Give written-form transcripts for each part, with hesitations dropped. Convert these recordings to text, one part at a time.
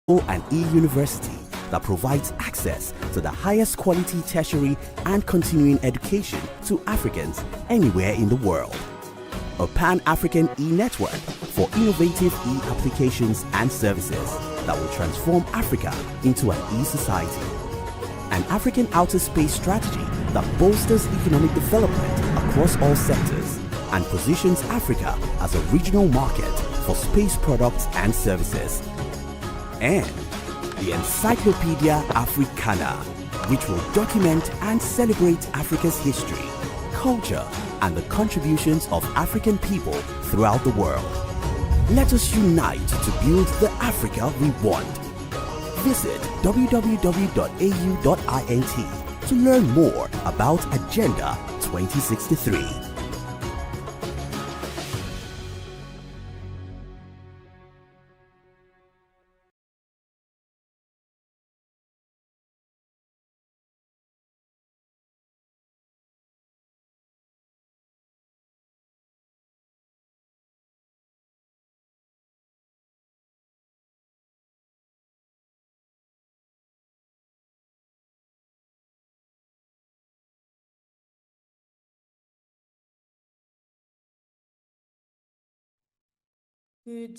and e-university that provides access to the highest quality tertiary and continuing education to Africans anywhere in the world. A Pan-African e-network for innovative e-applications and services that will transform Africa into an e-society. An African outer space strategy that bolsters economic development across all sectors and positions Africa as a regional market for space products and services. And the Encyclopedia Africana, which will document and celebrate Africa's history, culture, and the contributions of African people throughout the world. Let us unite to build the Africa we want. Visit www.au.int to learn more about Agenda 2063. Good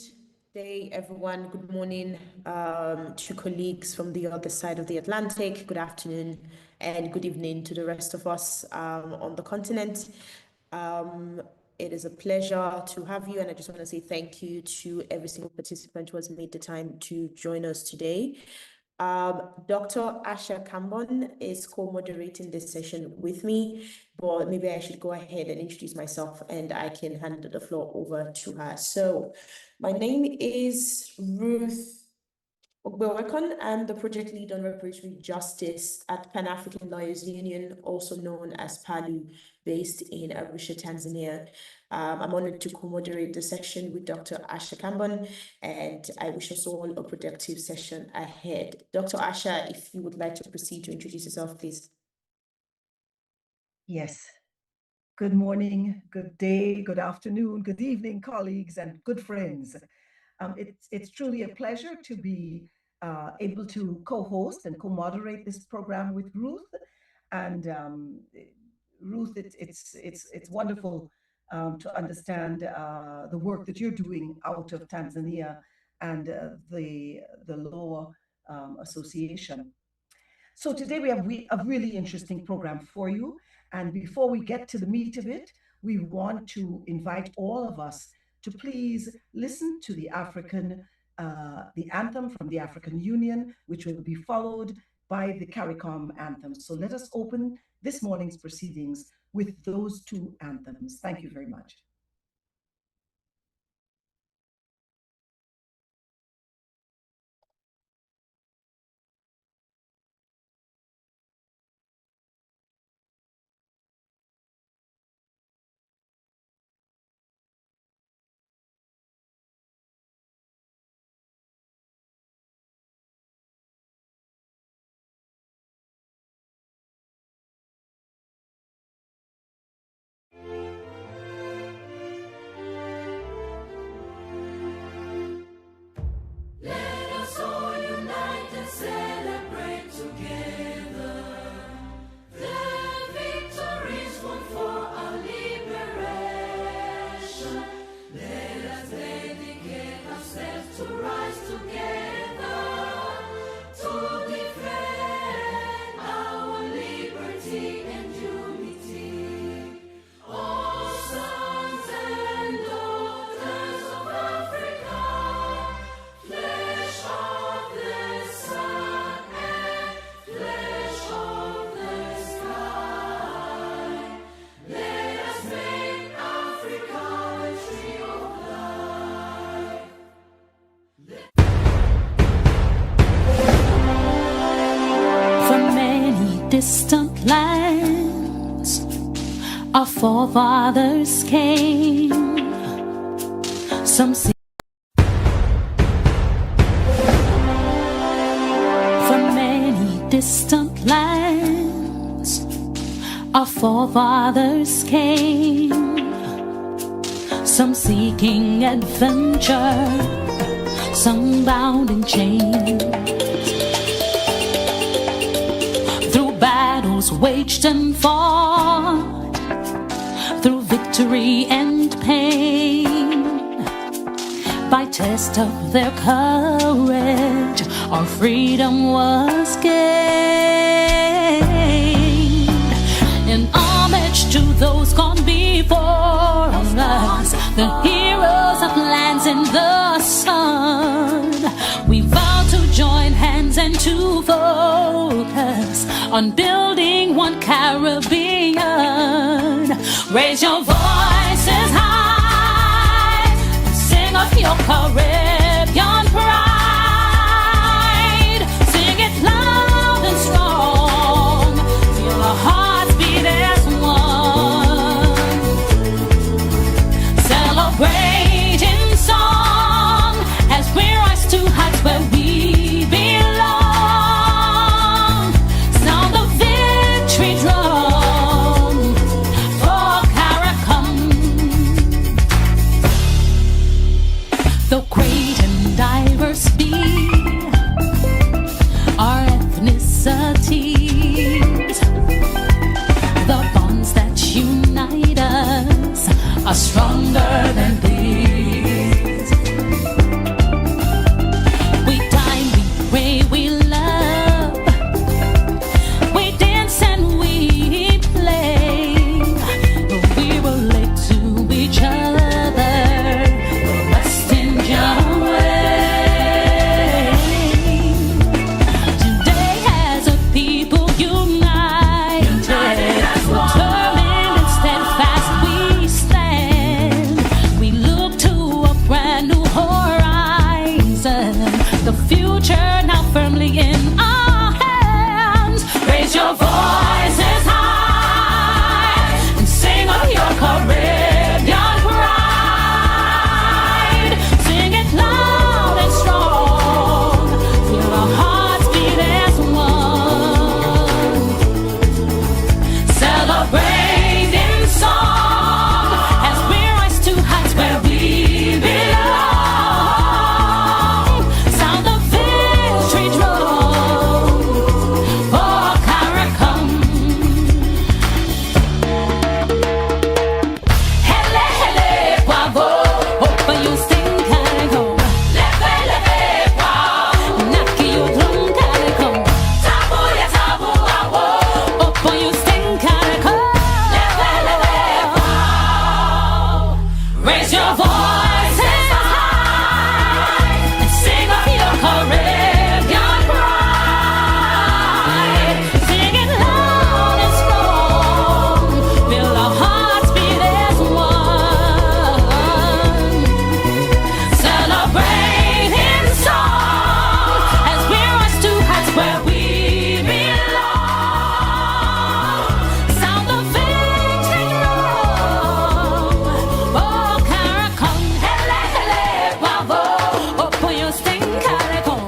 day, everyone. Good morning to colleagues from the other side of the Atlantic. Good afternoon and good evening to the rest of us on the continent. It is a pleasure to have you, and I just want to say thank you to every single participant who has made the time to join us today. Dr. Asha Kambon is co-moderating this session with me, but maybe I should go ahead and introduce myself and I can hand the floor over to her. So my name is Ruth Ogbewekon. I'm the project lead on reparatory justice at Pan-African Lawyers Union, also known as PALU, based in Arusha, Tanzania. I'm honored to co-moderate the session with Dr. Asha Kambon, and I wish us all a productive session ahead. Dr. Asha, if you would like to proceed to introduce yourself, please. Yes. Good morning, good day, good afternoon, good evening, colleagues and good friends. It's truly a pleasure to be able to co-host and co-moderate this program with Ruth. And Ruth, it's wonderful to understand the work that you're doing out of Tanzania and the Law Association. So today we have a really interesting program for you. And before we get to the meat of it, we want to invite all of us to please listen to the anthem from the African Union, which will be followed by the CARICOM anthem. So let us open this morning's proceedings with those two anthems. Thank you very much. Distant lands, our forefathers came. Some see from many distant lands, our forefathers came. Some seeking adventure, some bound in chains. Through battles waged and fought, through victory and pain, by test of their courage, our freedom was gained. In homage to those gone before us, the heroes of lands in the sun, we vow to join hands and to focus on building one Caribbean. Raise your voices high, sing of your Caribbean pride. Sing it loud and strong, feel our hearts beat as one. Celebrate in song as we rise to heights where we belong. Sound the victory drum for CARICOM. Though great and diverse be our ethnicities, the bonds that unite us are stronger than these. We dine, we pray, we love, we dance and we play. We relate to each other, the West Indian way. Today as a people united, determined and steadfast we stand. We look to a brand new horizon, the future now firmly in our hands. Raise your voices high and sing of your Caribbean pride. Sing it loud and strong, feel our hearts beat as one. Celebrate in song as we rise to heights where we belong. Sound the victory drum for CARICOM. Hele, hele, bravo. Open your sting, CARICOM. Leve, leve, bravo. Knock your drum, CARICOM. Tabu, ya tabu, awo. Open your sting, CARICOM. Leve, leve, bravo. Raise your voices high and sing of your Caribbean pride. Sing it loud and strong, feel our hearts beat as one. Celebrate in song as we rise to heights where we belong. Sound the victory drum for CARICOM. Hele, hele, bravo. Open your sting, CARICOM.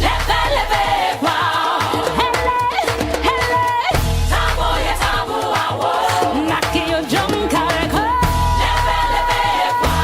Leve, leve, bravo. Hele, hele. Tabu, ya tabu, awo. Knock your drum, CARICOM. Leve, leve, bravo.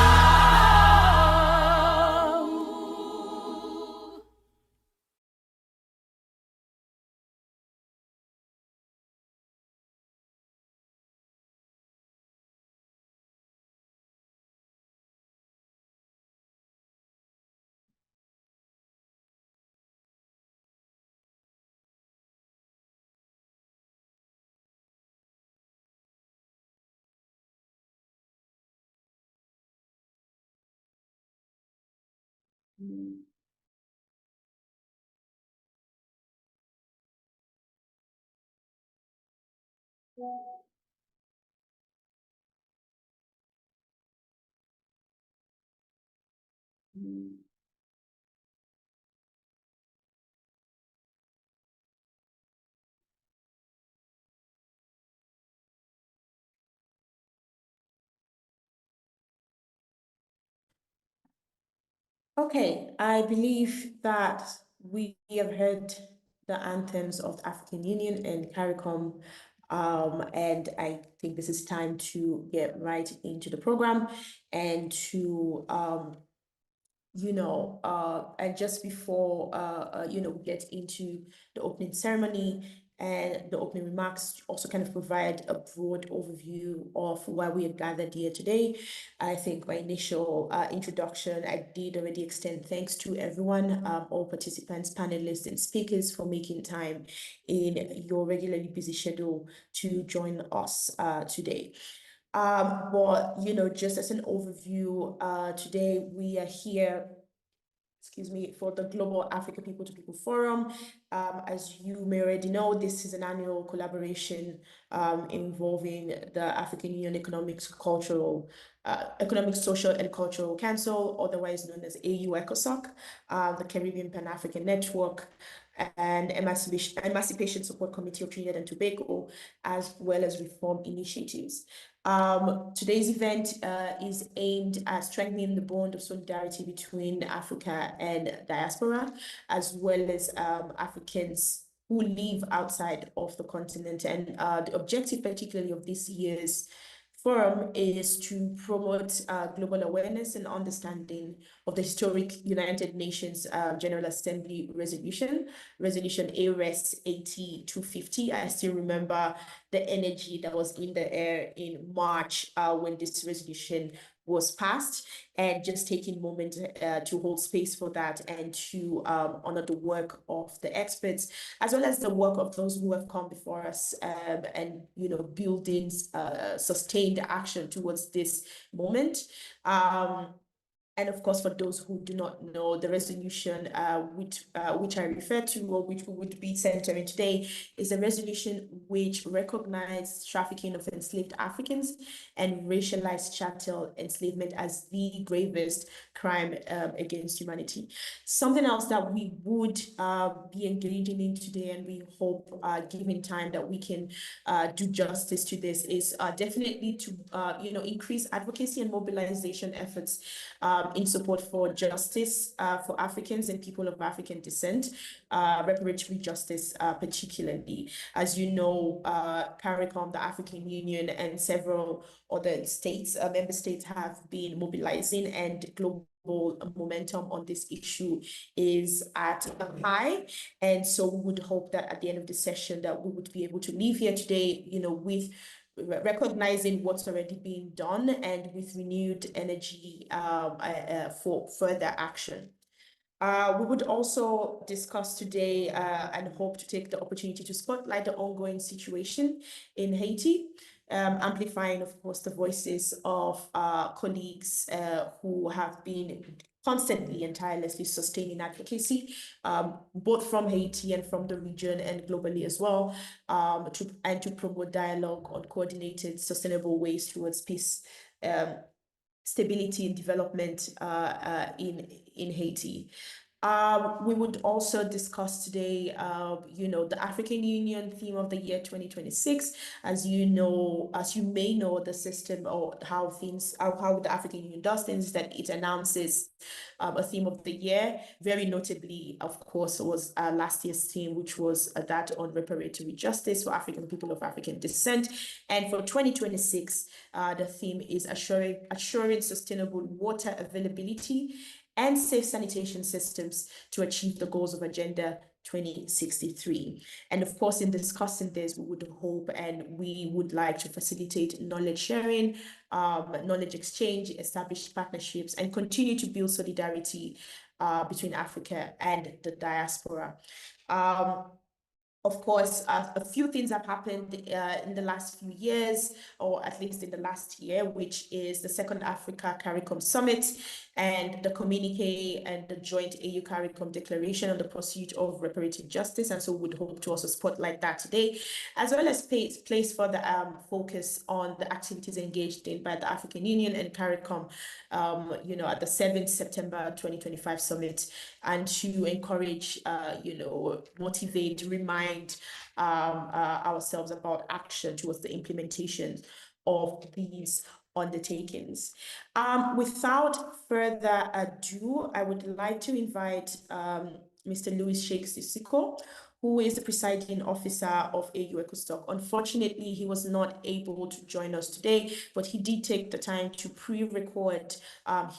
Okay, I believe that we have heard the anthems of the African Union and CARICOM, and I think this is time to get right into the program and to and just before, we get into the opening ceremony and the opening remarks, also kind of provide a broad overview of why we have gathered here today. I think my initial introduction, I did already extend thanks to everyone, all participants, panelists, and speakers for making time in your regularly busy schedule to join us today. But just as an overview, today we are here, for the Global Africa People to People Forum. As you may already know, this is an annual collaboration involving the African Union Economic, Social and Cultural Council, otherwise known as AU-ECOSOC, the Caribbean Pan-African Network, and Emancipation Support Committee of Trinidad and Tobago, as well as reform initiatives. Today's event is aimed at strengthening the bond of solidarity between Africa and diaspora, as well as Africans who live outside of the continent. And the objective particularly of this year's forum is to promote global awareness and understanding of the historic United Nations General Assembly resolution ARES 80-250. I still remember the energy that was in the air in March when this resolution was passed, and just taking a moment to hold space for that and to honor the work of the experts, as well as the work of those who have come before us, and building sustained action towards this moment. And of course, for those who do not know, the resolution which I refer to, or which we would be centering today, is a resolution which recognized trafficking of enslaved Africans and racialized chattel enslavement as the gravest crime against humanity. Something else that we would be engaging in today, and we hope, given time, that we can do justice to this, is definitely to increase advocacy and mobilization efforts in support for justice for Africans and people of African descent, reparatory justice particularly. As you know, CARICOM, the African Union, and several other states, member states, have been mobilizing, and global momentum on this issue is at a high. And so we would hope that at the end of the session that we would be able to leave here today, with recognizing what's already being done and with renewed energy for further action. We would also discuss today and hope to take the opportunity to spotlight the ongoing situation in Haiti, amplifying, of course, the voices of colleagues who have been constantly and tirelessly sustaining advocacy, both from Haiti and from the region and globally as well, to promote dialogue on coordinated, sustainable ways towards peace, stability, and development in Haiti. We would also discuss today, the African Union theme of the year 2026. As you may know, the system, or how the African Union does things, is that it announces a theme of the year. Very notably, of course, was last year's theme, which was that on reparatory justice for African people of African descent. And for 2026, the theme is assuring sustainable water availability and safe sanitation systems to achieve the goals of Agenda 2063. And of course, in discussing this, we would hope and we would like to facilitate knowledge sharing, knowledge exchange, establish partnerships, and continue to build solidarity between Africa and the diaspora. Of course, a few things have happened in the last few years, or at least in the last year, which is the Second Africa CARICOM Summit and the communique and the joint AU CARICOM declaration on the pursuit of reparative justice. And so we would hope to also spotlight that today, as well as place further focus on the activities engaged in by the African Union and CARICOM, at the 7th September 2025 summit, and to encourage, motivate, remind ourselves about action towards the implementation of these undertakings. Without further ado, I would like to invite Mr. Louis Sheikh Sissoko, who is the presiding officer of AU EcoStock. Unfortunately, he was not able to join us today, but he did take the time to pre-record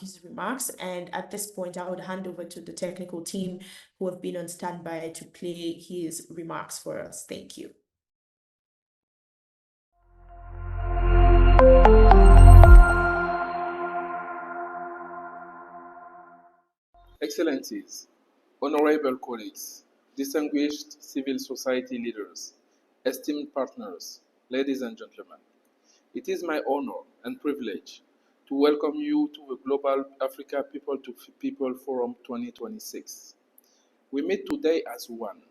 his remarks. And at this point, I would hand over to the technical team who have been on standby to play his remarks for us. Thank you. Excellencies, honorable colleagues, distinguished civil society leaders, esteemed partners, ladies and gentlemen, it is my honor and privilege to welcome you to the Global Africa People to People Forum 2026. We meet today as one,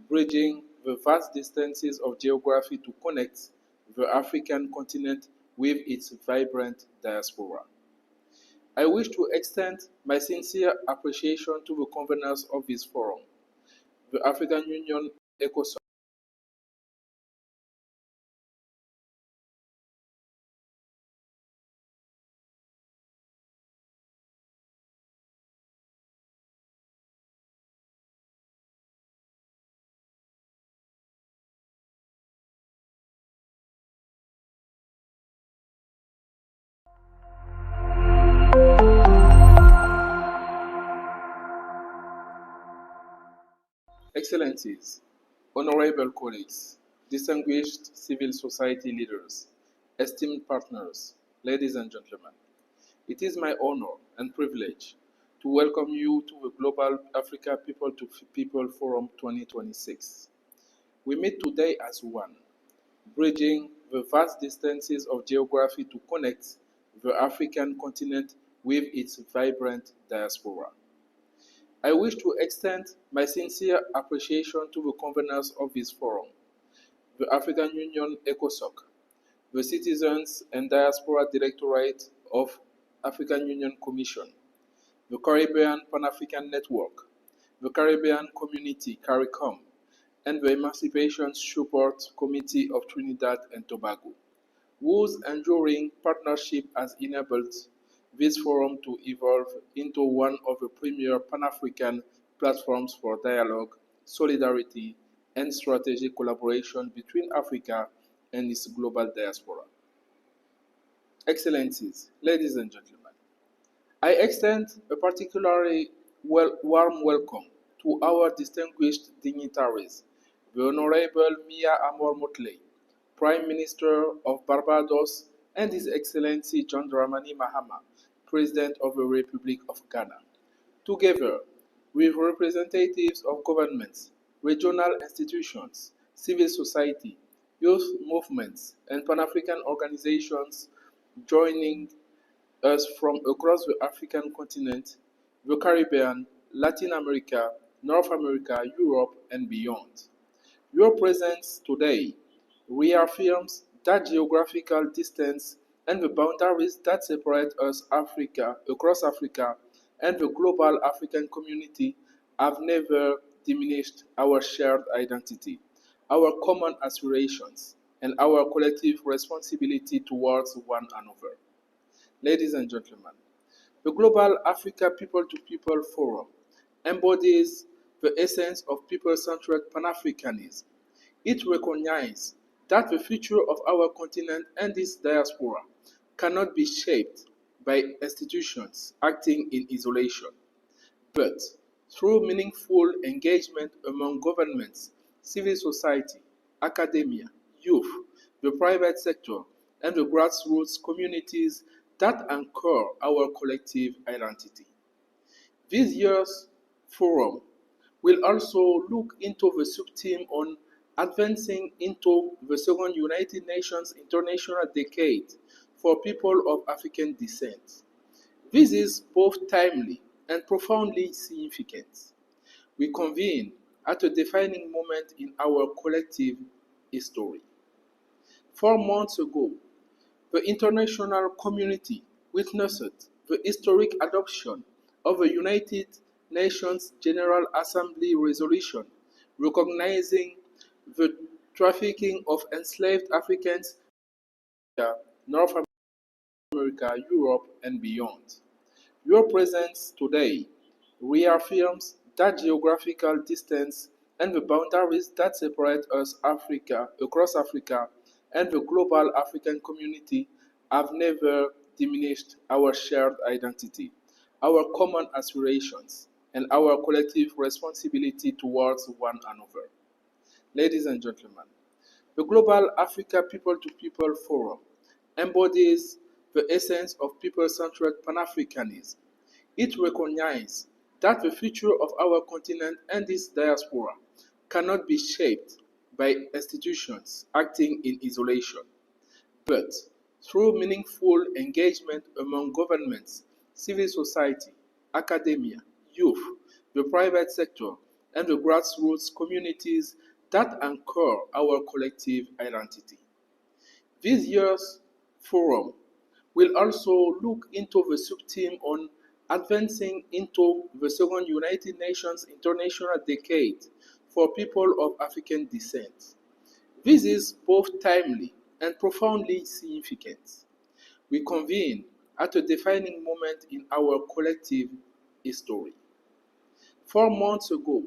bridging the vast distances of geography to connect the African continent with its vibrant diaspora. I wish to extend my sincere appreciation to the conveners of this forum, the African Union EcoSoc. Excellencies, honorable colleagues, distinguished civil society leaders, esteemed partners, ladies and gentlemen, it is my honor and privilege to welcome you to the Global Africa People to People Forum 2026. We meet today as one, bridging the vast distances of geography to connect the African continent with its vibrant diaspora. I wish to extend my sincere appreciation to the conveners of this forum, the African Union EcoSoc, the Citizens and Diaspora Directorate of African Union Commission, the Caribbean Pan-African Network, the Caribbean Community CARICOM, and the Emancipation Support Committee of Trinidad and Tobago, whose enduring partnership has enabled this forum to evolve into one of the premier Pan-African platforms for dialogue, solidarity, and strategic collaboration between Africa and its global diaspora. Excellencies, ladies and gentlemen, I extend a particularly warm welcome to our distinguished dignitaries, the Honorable Mia Amor Motley, Prime Minister of Barbados, and His Excellency John Dramani Mahama, President of the Republic of Ghana. Together with representatives of governments, regional institutions, civil society, youth movements, and Pan-African organizations joining us from across the African continent, the Caribbean, Latin America, North America, Europe, and beyond. Your presence today reaffirms that geographical distance and the boundaries that separate us across Africa and the global African community have never diminished our shared identity, our common aspirations, and our collective responsibility towards one another. Ladies and gentlemen, the Global Africa People to People Forum embodies the essence of people-centered Pan-Africanism. It recognizes that the future of our continent and its diaspora cannot be shaped by institutions acting in isolation, but through meaningful engagement among governments, civil society, academia, youth, the private sector, and the grassroots communities that anchor our collective identity. This year's forum will also look into the sub-theme on advancing into the second United Nations International Decade for people of African descent. This is both timely and profoundly significant. We convene at a defining moment in our collective history. 4 months ago, the international community witnessed the historic adoption of the United Nations General Assembly resolution recognizing the trafficking of enslaved Africans in North America, Europe, and beyond. Your presence today reaffirms that geographical distance and the boundaries that separate us Africa, across Africa, and the global African community have never diminished our shared identity, our common aspirations, and our collective responsibility towards one another. Ladies and gentlemen, the Global Africa People to People Forum embodies the essence of people-centered Pan-Africanism. It recognizes that the future of our continent and its diaspora cannot be shaped by institutions acting in isolation, but through meaningful engagement among governments, civil society, academia, youth, the private sector, and the grassroots communities that anchor our collective identity. This year's forum will also look into the sub-theme on advancing into the second United Nations International Decade for people of African descent. This is both timely and profoundly significant. We convene at a defining moment in our collective history. 4 months ago,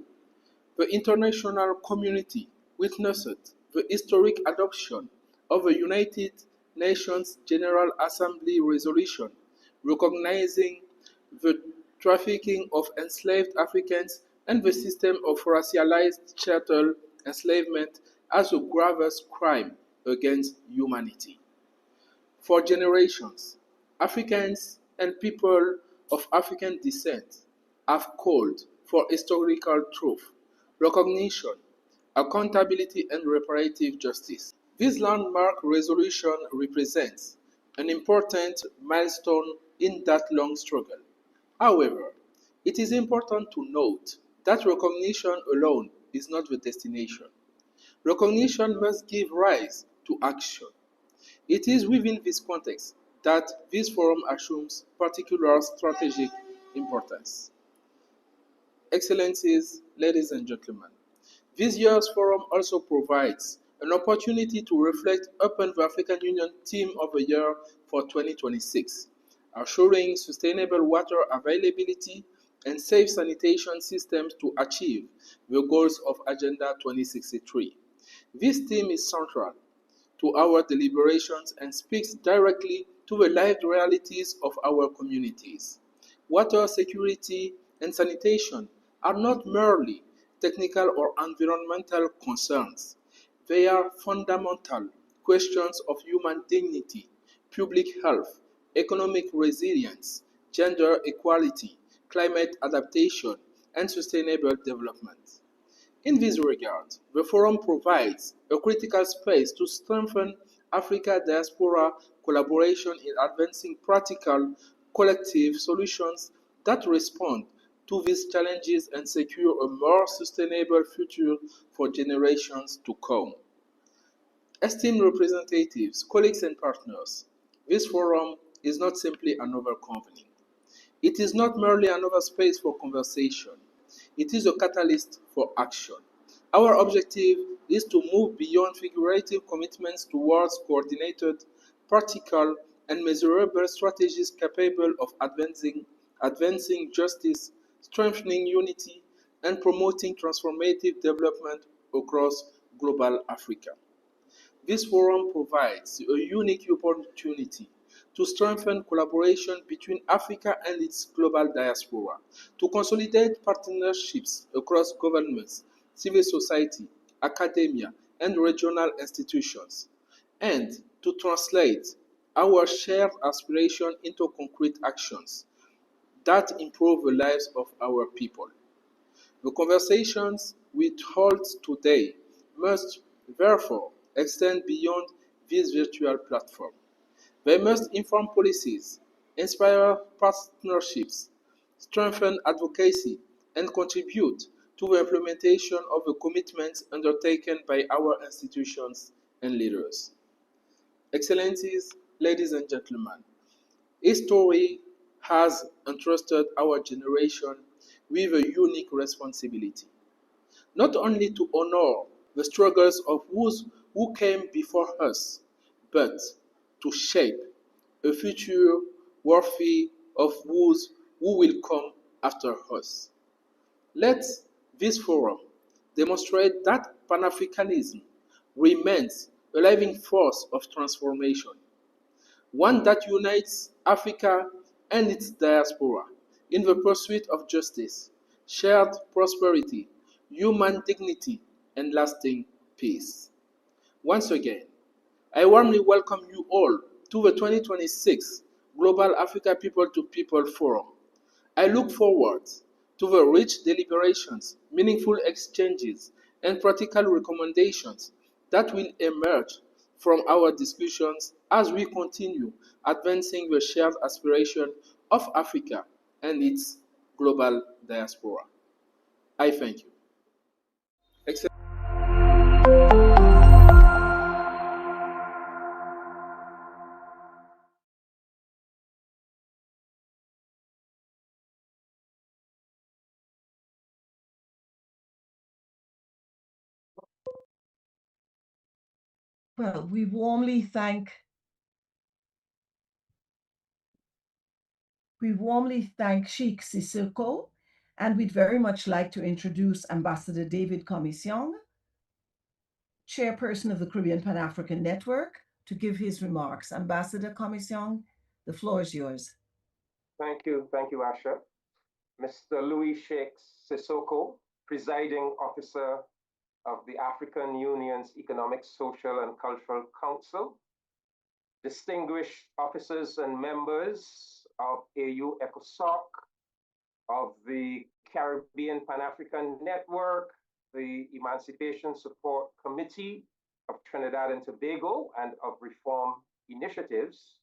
the international community witnessed the historic adoption of a United Nations General Assembly resolution recognizing the trafficking of enslaved Africans and the system of racialized chattel enslavement as a gravest crime against humanity. For generations, Africans and people of African descent have called for historical truth, recognition, accountability, and reparative justice. This landmark resolution represents an important milestone in that long struggle. However, it is important to note that recognition alone is not the destination. Recognition must give rise to action. It is within this context that this forum assumes particular strategic importance. Excellencies, ladies and gentlemen, this year's forum also provides an opportunity to reflect upon the African Union Theme of the Year for 2026, assuring sustainable water availability and safe sanitation systems to achieve the goals of Agenda 2063. This theme is central to our deliberations and speaks directly to the lived realities of our communities. Water security and sanitation are not merely technical or environmental concerns. They are fundamental questions of human dignity, public health, economic resilience, gender equality, climate adaptation, and sustainable development. In this regard, the Forum provides a critical space to strengthen Africa diaspora collaboration in advancing practical, collective solutions that respond to these challenges and secure a more sustainable future for generations to come. Esteemed representatives, colleagues, and partners, this forum is not simply another convening. It is not merely another space for conversation. It is a catalyst for action. Our objective is to move beyond figurative commitments towards coordinated, practical, and measurable strategies capable of advancing justice, strengthening unity, and promoting transformative development across global Africa. This forum provides a unique opportunity to strengthen collaboration between Africa and its global diaspora, to consolidate partnerships across governments, civil society, academia, and regional institutions, and to translate our shared aspiration into concrete actions that improve the lives of our people. The conversations we hold today must therefore extend beyond this virtual platform. They must inform policies, inspire partnerships, strengthen advocacy, and contribute to the implementation of the commitments undertaken by our institutions and leaders. Excellencies, ladies and gentlemen, history has entrusted our generation with a unique responsibility, not only to honor the struggles of those who came before us, but to shape a future worthy of those who will come after us. Let this forum demonstrate that Pan-Africanism remains a living force of transformation, one that unites Africa and its diaspora in the pursuit of justice, shared prosperity, human dignity, and lasting peace. Once again, I warmly welcome you all to the 2026 Global Africa People to People Forum. I look forward to the rich deliberations, meaningful exchanges, and practical recommendations that will emerge from our discussions as we continue advancing the shared aspiration of Africa and its global diaspora. I thank you. Well, we warmly thank Sheikh Sissoko, and we'd very much like to introduce Ambassador David Commission, Chairperson of the Caribbean Pan-African Network, to give his remarks. Ambassador Commission, the floor is yours. Thank you, Asha. Mr. Louis Sheikh Sissoko, Presiding Officer of the African Union's Economic, Social, and Cultural Council, distinguished officers and members of AU ECOSOC, of the Caribbean Pan-African Network, the Emancipation Support Committee of Trinidad and Tobago, and of Reform Initiatives,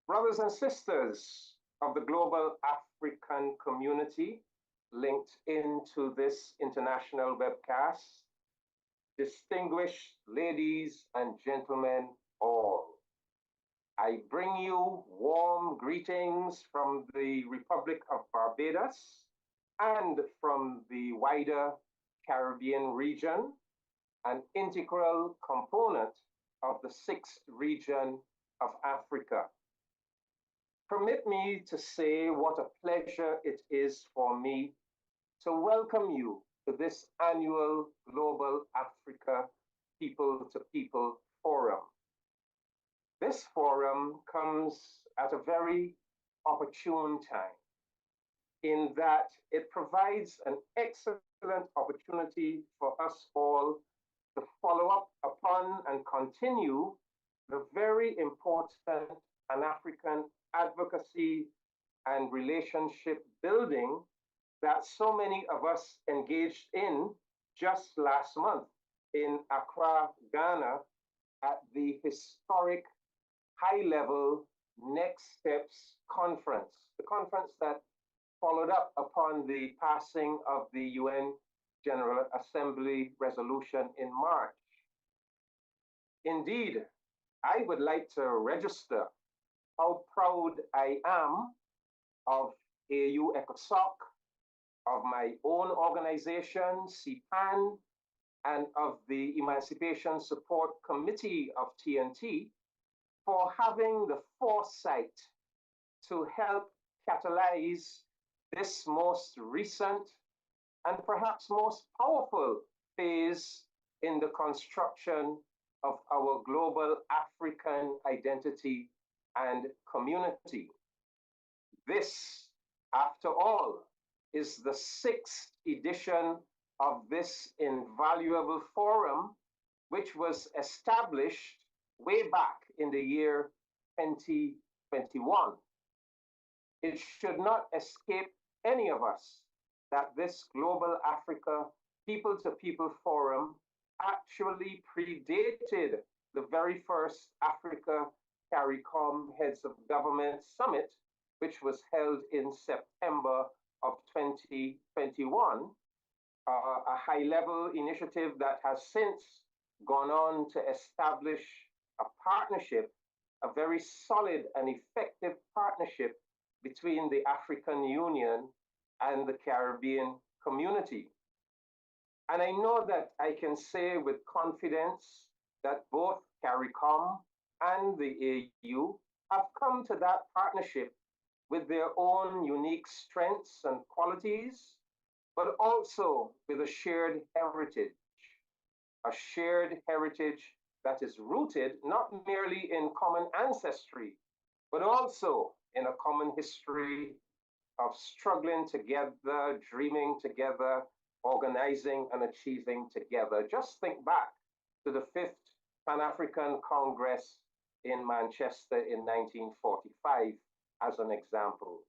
brothers and sisters of the global African community linked into this international webcast, distinguished ladies and gentlemen all. I bring you warm greetings from the Republic of Barbados and from the wider Caribbean region, an integral component of the sixth region of Africa. Permit me to say what a pleasure it is for me to welcome you to this annual Global Africa People to People Forum. This forum comes at a very opportune time in that it provides an excellent opportunity for us all to follow up upon and continue the very important Pan-African advocacy and relationship building that so many of us engaged in just last month in Accra, Ghana, at the historic high-level Next Steps conference, the conference that followed up upon the passing of the UN General Assembly resolution in March. Indeed, I would like to register how proud I am of AU ECOSOC, of my own organization, CPAN, and of the Emancipation Support Committee of TNT for having the foresight to help catalyze this most recent and perhaps most powerful phase in the construction of our global African identity and community. This, after all, is the sixth edition of this invaluable forum, which was established way back in the year 2021. It should not escape any of us that this Global Africa People to People Forum actually predated the very first Africa CARICOM Heads of Government Summit, which was held in September of 2021, a high-level initiative that has since gone on to establish a partnership, a very solid and effective partnership between the African Union and the Caribbean community. And I know that I can say with confidence that both CARICOM and the AU have come to that partnership with their own unique strengths and qualities, but also with a shared heritage that is rooted not merely in common ancestry, but also in a common history of struggling together, dreaming together, organizing and achieving together. Just think back to the Fifth Pan-African Congress in Manchester in 1945 as an example.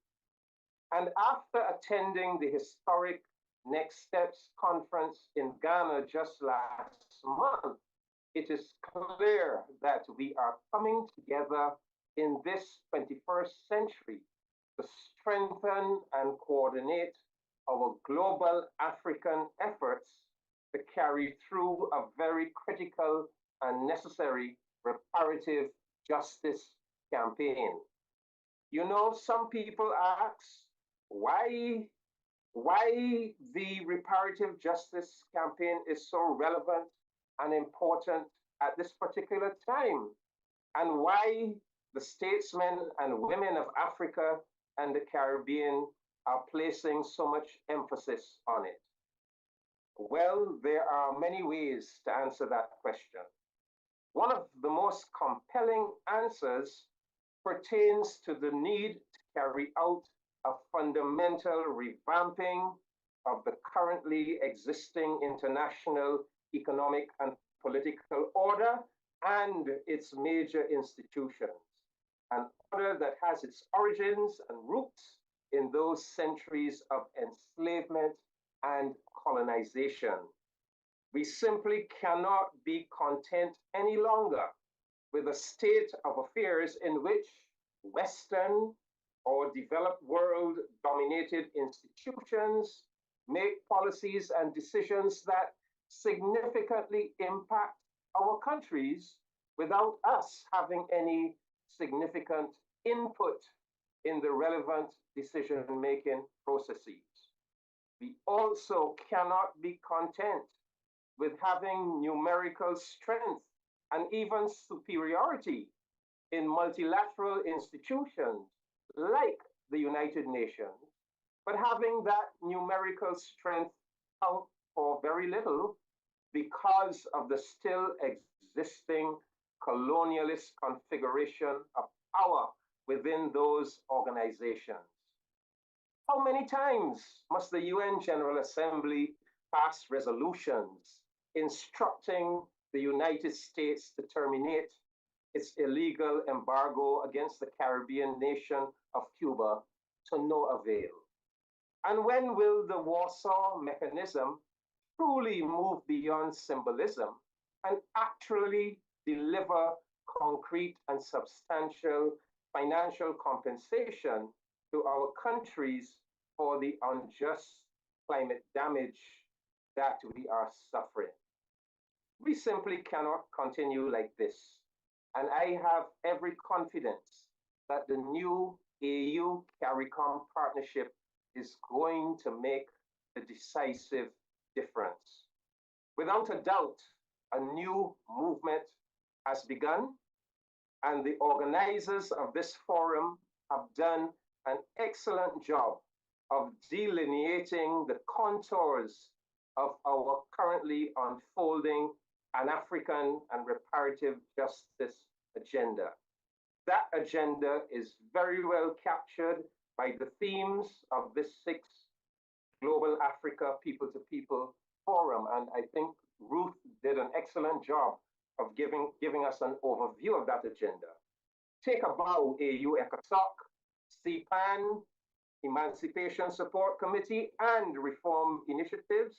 And after attending the historic Next Steps conference in Ghana just last month, it is clear that we are coming together in this 21st century to strengthen and coordinate our global African efforts to carry through a very critical and necessary reparative justice campaign. You know, some people ask, why the reparative justice campaign is so relevant and important at this particular time, and why the statesmen and women of Africa and the Caribbean are placing so much emphasis on it. Well, there are many ways to answer that question. One of the most compelling answers pertains to the need to carry out a fundamental revamping of the currently existing international economic and political order and its major institutions, an order that has its origins and roots in those centuries of enslavement and colonization. We simply cannot be content any longer with a state of affairs in which Western or developed world dominated institutions make policies and decisions that significantly impact our countries without us having any significant input in the relevant decision-making processes. We also cannot be content with having numerical strength and even superiority in multilateral institutions like the United Nations, but having that numerical strength count for very little because of the still existing colonialist configuration of power within those organizations. How many times must the UN General Assembly pass resolutions instructing the United States to terminate its illegal embargo against the Caribbean nation of Cuba to no avail? And when will the Warsaw Mechanism truly move beyond symbolism and actually deliver concrete and substantial financial compensation to our countries for the unjust climate damage that we are suffering? We simply cannot continue like this. And I have every confidence that the new AU-CARICOM partnership is going to make a decisive difference. Without a doubt, a new movement has begun, and the organizers of this forum have done an excellent job of delineating the contours of our currently unfolding Pan-African and reparative justice agenda. That agenda is very well captured by the themes of this 6th Global Africa People-to-People Forum, and I think Ruth did an excellent job of giving us an overview of that agenda. Take a bow, AU ECOSOC, CPAN, Emancipation Support Committee, and Reform Initiatives,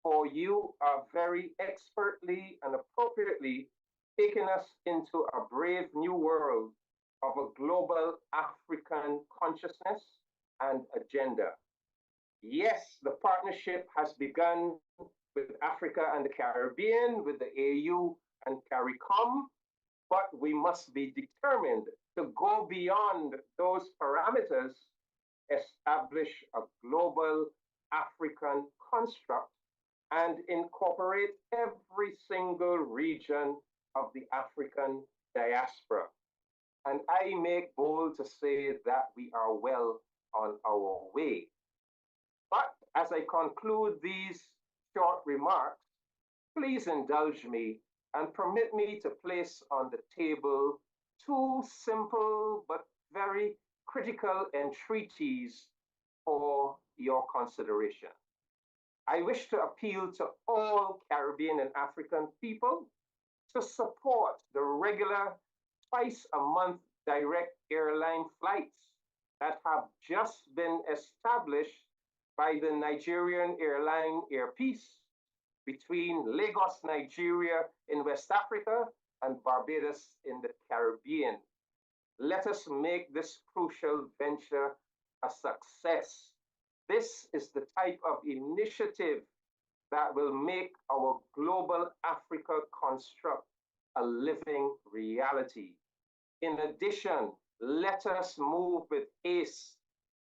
for you are very expertly and appropriately taking us into a brave new world of a global African consciousness and agenda. Yes, the partnership has begun with Africa and the Caribbean, with the AU and CARICOM, but we must be determined to go beyond those parameters, establish a global African construct, and incorporate every single region of the African diaspora. And I make bold to say that we are well on our way. But As I conclude these short remarks, please indulge me and permit me to place on the table two simple but very critical entreaties for your consideration. I wish to appeal to all Caribbean and African people to support the regular twice a month direct airline flights that have just been established by the Nigerian airline Air Peace between Lagos, Nigeria in West Africa and Barbados in the Caribbean. Let us make this crucial venture a success. This is the type of initiative that will make our global Africa construct a living reality. In addition, let us move with haste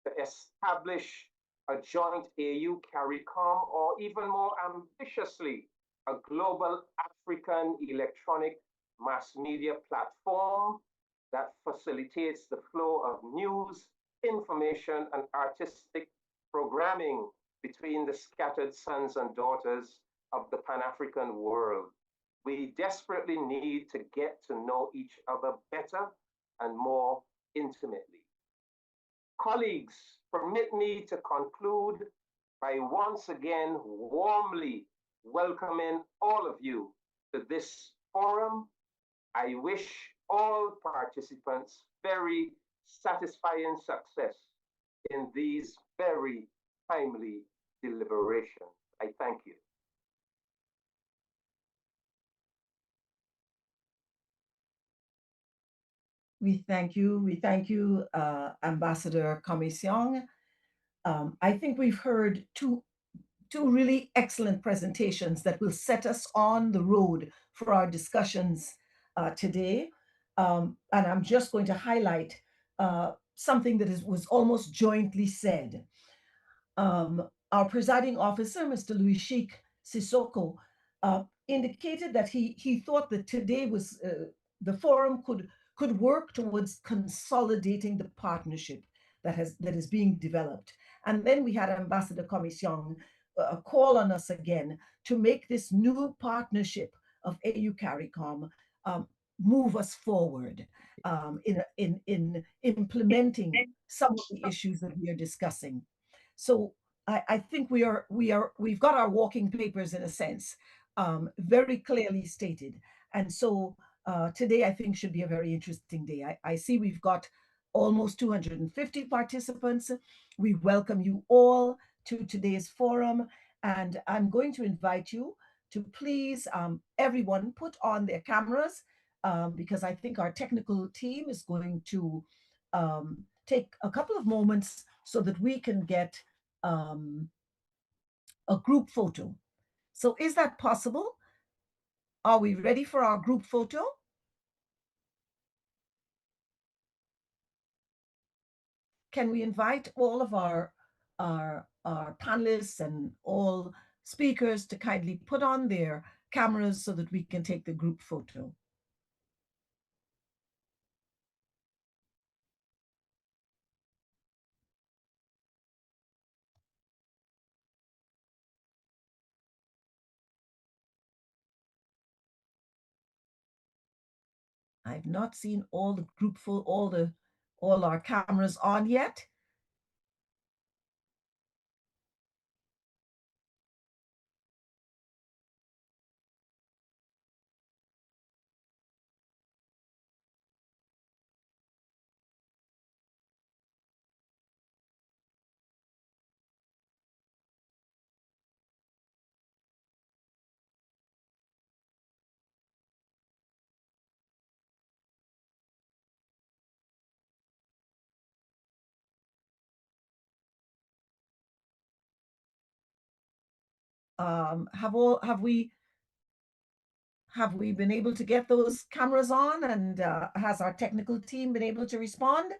to establish a joint AU CARICOM, or even more ambitiously, a global African electronic mass media platform that facilitates the flow of news, information, and artistic programming between the scattered sons and daughters of the Pan-African world. We desperately need to get to know each other better and more intimately. Colleagues, permit me to conclude by once again warmly welcoming all of you to this forum. I wish all participants very satisfying success in these very timely deliberations. I thank you. We thank you. We thank you, Ambassador Commission. I think we've heard two really excellent presentations that will set us on the road for our discussions today. And I'm just going to highlight something that was almost jointly said. Our presiding officer, Mr. Louis Sheikh Sissoko, indicated that he thought that today was the forum could work towards consolidating the partnership that is being developed. And then we had Ambassador Commission call on us again to make this new partnership of AU CARICOM move us forward in implementing some of the issues that we are discussing. So I think we've got our walking papers in a sense, very clearly stated. And so today I think should be a very interesting day. I see we've got almost 250 participants. We welcome you all to today's forum, and I'm going to invite you to please, everyone, put on their cameras because I think our technical team is going to take a couple of moments so that we can get a group photo. So is that possible? Are we ready for our group photo? Can we invite all of our panelists and all speakers to kindly put on their cameras so that we can take the group photo? I've not seen all the group all our cameras on yet. Have we been able to get those cameras on, and has our technical team been able to respond?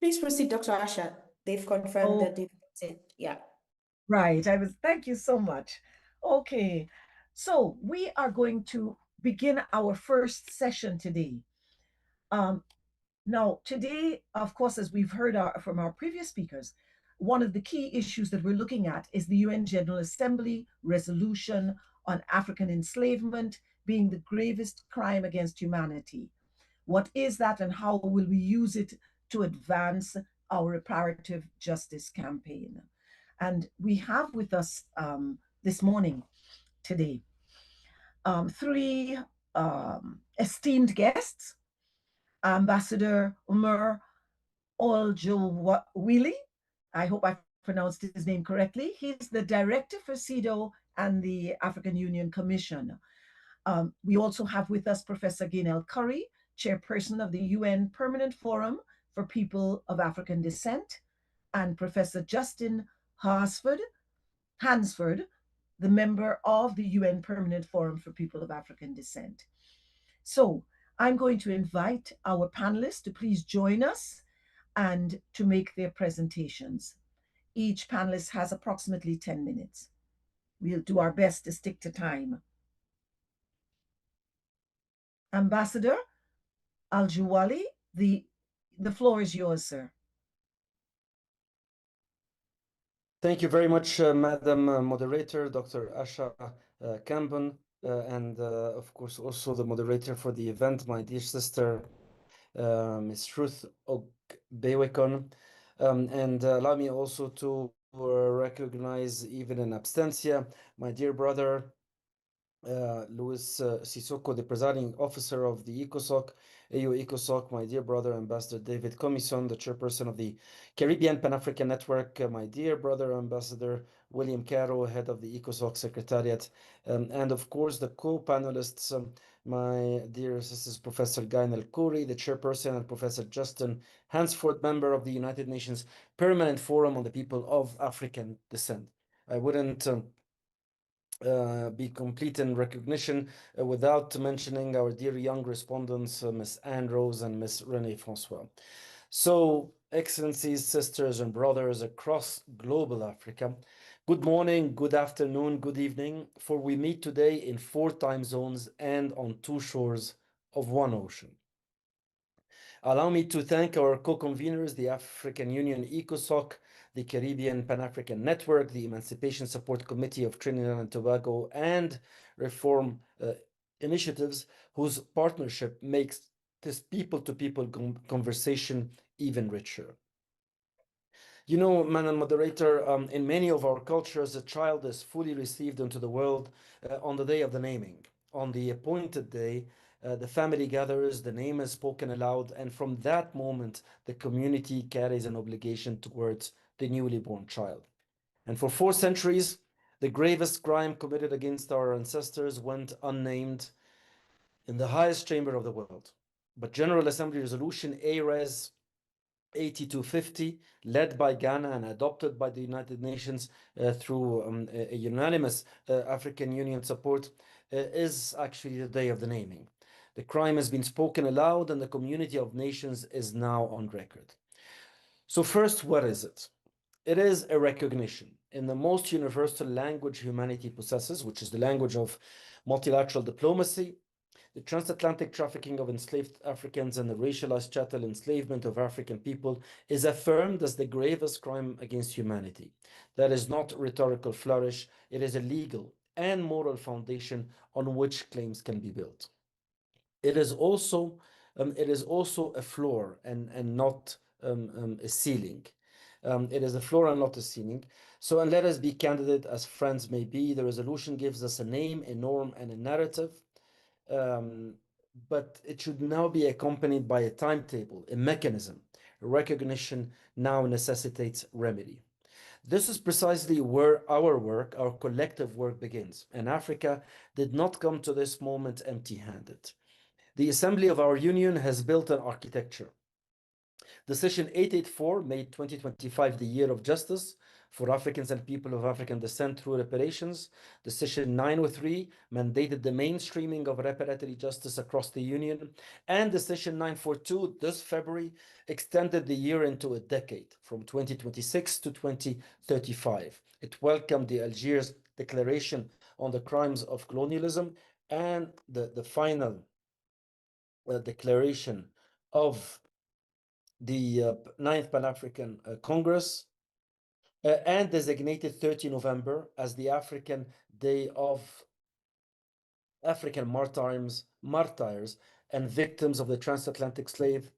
Please proceed, Dr. Asha. They've confirmed that they've sent. Yeah. Right. Thank you so much. Okay. So we are going to begin our first session today. Now, today, of course, as we've heard from our previous speakers, one of the key issues that we're looking at is the UN General Assembly resolution on African enslavement being the gravest crime against humanity. What is that, and how will we use it to advance our reparative justice campaign? And we have with us this morning, today, three esteemed guests. Ambassador Umar Oljawili, I hope I pronounced his name correctly. He's the director for CEDAW and the African Union Commission. We also have with us Professor Gaynell Curry, chairperson of the UN Permanent Forum for People of African Descent, and Professor Justin Hansford, the member of the UN Permanent Forum for People of African Descent. So I'm going to invite our panelists to please join us and to make their presentations. Each panelist has approximately 10 minutes. We'll do our best to stick to time. Ambassador Oljawili, the floor is yours, sir. Thank you very much, Madam Moderator, Dr. Asha Kamben, and of course also the moderator for the event, my dear sister, Ms. Ruth Ogbewekon. And allow me also to recognize, even in absentia, my dear brother, Louis Sissoko, the presiding officer of the ECOSOC, AU ECOSOC, my dear brother, Ambassador David Comison, the chairperson of the Caribbean Pan-African Network, my dear brother, Ambassador William Caro, head of the ECOSOC Secretariat, and of course the co-panelists, my dear sisters, Professor Gaynell Curry, the chairperson, and Professor Justin Hansford, member of the United Nations Permanent Forum on the People of African Descent. I wouldn't be complete in recognition without mentioning our dear young respondents, Ms. Anne Rose and Ms. Renée Francois. So, Excellencies, sisters and brothers across global Africa, good morning, good afternoon, good evening, for we meet today in 4 time zones and on 2 shores of 1 ocean. Allow me to thank our co-conveners, the African Union ECOSOC, the Caribbean Pan-African Network, the Emancipation Support Committee of Trinidad and Tobago, and Reform Initiatives, whose partnership makes this people-to-people conversation even richer. You know, Madam Moderator, in many of our cultures, a child is fully received into the world on the day of the naming. On the appointed day, the family gathers, the name is spoken aloud, and from that moment, the community carries an obligation towards the newly born child. And for 4 centuries, the gravest crime committed against our ancestors went unnamed in the highest chamber of the world. But General Assembly Resolution ARES 8250, led by Ghana and adopted by the United Nations through a unanimous African Union support, is actually the day of the naming. The crime has been spoken aloud and the community of nations is now on record. So first, what is it? It is a recognition in the most universal language humanity possesses, which is the language of multilateral diplomacy. The transatlantic trafficking of enslaved Africans and the racialized chattel enslavement of African people is affirmed as the gravest crime against humanity. That is not rhetorical flourish, it is a legal and moral foundation on which claims can be built. It is also a floor and not a ceiling. It is a floor and not a ceiling. So, and let us be candid as friends may be, the resolution gives us a name, a norm, and a narrative. But it should now be accompanied by a timetable, a mechanism. Recognition now necessitates remedy. This is precisely where our work, our collective work begins. And Africa did not come to this moment empty-handed. The Assembly of our Union has built an architecture. Decision 884 made 2025 the year of justice for Africans and people of African descent through reparations. Decision 903 mandated the mainstreaming of reparatory justice across the Union. And Decision 942 this February extended the year into a decade, from 2026 to 2035. It welcomed the Algiers Declaration on the Crimes of Colonialism and the final declaration of the Ninth Pan-African Congress, and designated 30 November as the African Day of African martyrs and victims of the transatlantic slave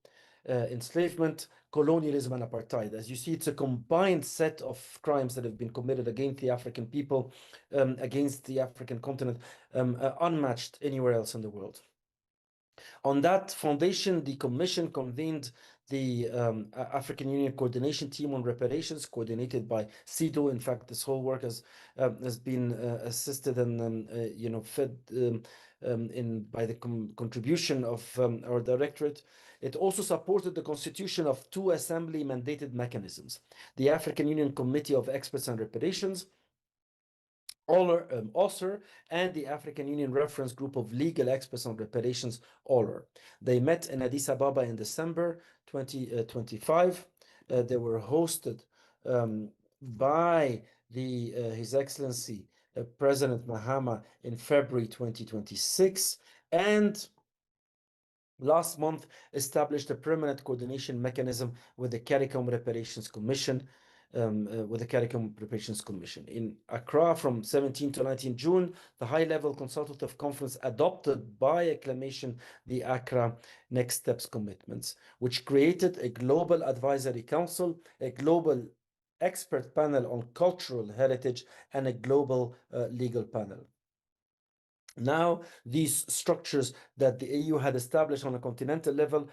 enslavement, colonialism, and apartheid. As you see, it's a combined set of crimes that have been committed against the African people, against the African continent, unmatched anywhere else in the world. On that foundation, the Commission convened the African Union Coordination Team on Reparations, coordinated by CEDAW. In fact, this whole work has been assisted and fed by the contribution of our directorate. It also supported the constitution of two assembly-mandated mechanisms: the African Union Committee of Experts on Reparations, OSER, and the African Union Reference Group of Legal Experts on Reparations, OLER. They met in Addis Ababa in December 2025. They were hosted by His Excellency President Mahama in February 2026, and last month established a permanent coordination mechanism with the CARICOM Reparations Commission. In Accra from 17 to 19 June, the high-level consultative conference adopted by acclamation the Accra Next Steps commitments, which created a global advisory council, a global expert panel on cultural heritage, and a global legal panel. Now, these structures that the AU had established on a continental level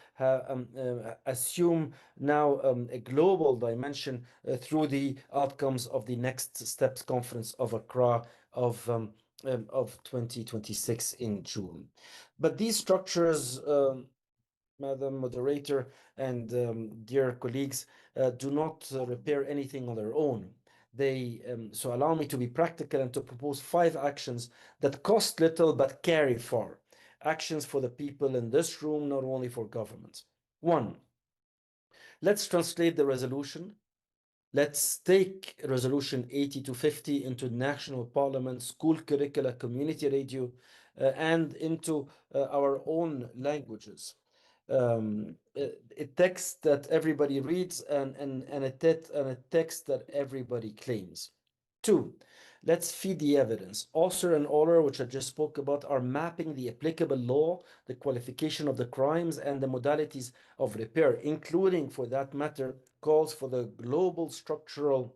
assume now a global dimension through the outcomes of the Next Steps Conference of Accra of 2026 in June. But these structures, Madam Moderator and dear colleagues, do not repair anything on their own. So allow me to be practical and to propose 5 actions that cost little but carry far. Actions for the people in this room, not only for governments. 1, let's translate the resolution. Let's take resolution 8250 into national parliament, school curricula, community radio, and into our own languages. A text that everybody reads and a text that everybody claims. 2, let's feed the evidence. OSER and OLER, which I just spoke about, are mapping the applicable law, the qualification of the crimes, and the modalities of repair, including, for that matter, calls for the global structural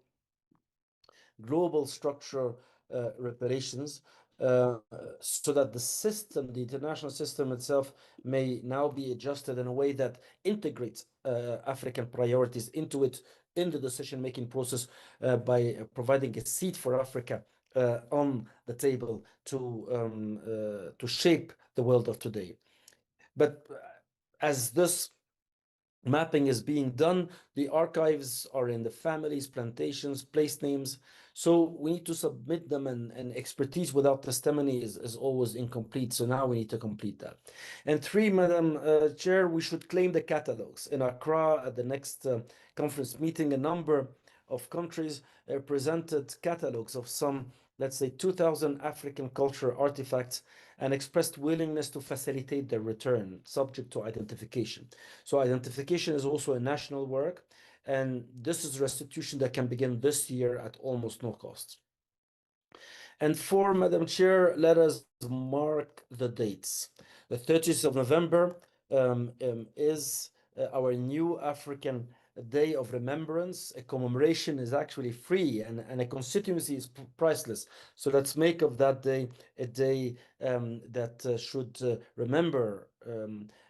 reparations, so that the system, the international system itself, may now be adjusted in a way that integrates African priorities into the decision-making process by providing a seat for Africa on the table to shape the world of today. But as this mapping is being done, the archives are in the families, plantations, place names. So we need to submit them, and expertise without testimony is always incomplete. So now we need to complete that. And 3, Madam Chair, we should claim the catalogs. In Accra, at the next conference meeting, a number of countries presented catalogs of some, let's say, 2,000 African cultural artifacts, and expressed willingness to facilitate their return, subject to identification. So identification is also a national work, and this is restitution that can begin this year at almost no cost. And 4, Madam Chair, let us mark the dates. The 30th of November is our new African Day of Remembrance. A commemoration is actually free, and a constituency is priceless. So let's make of that day a day that should remember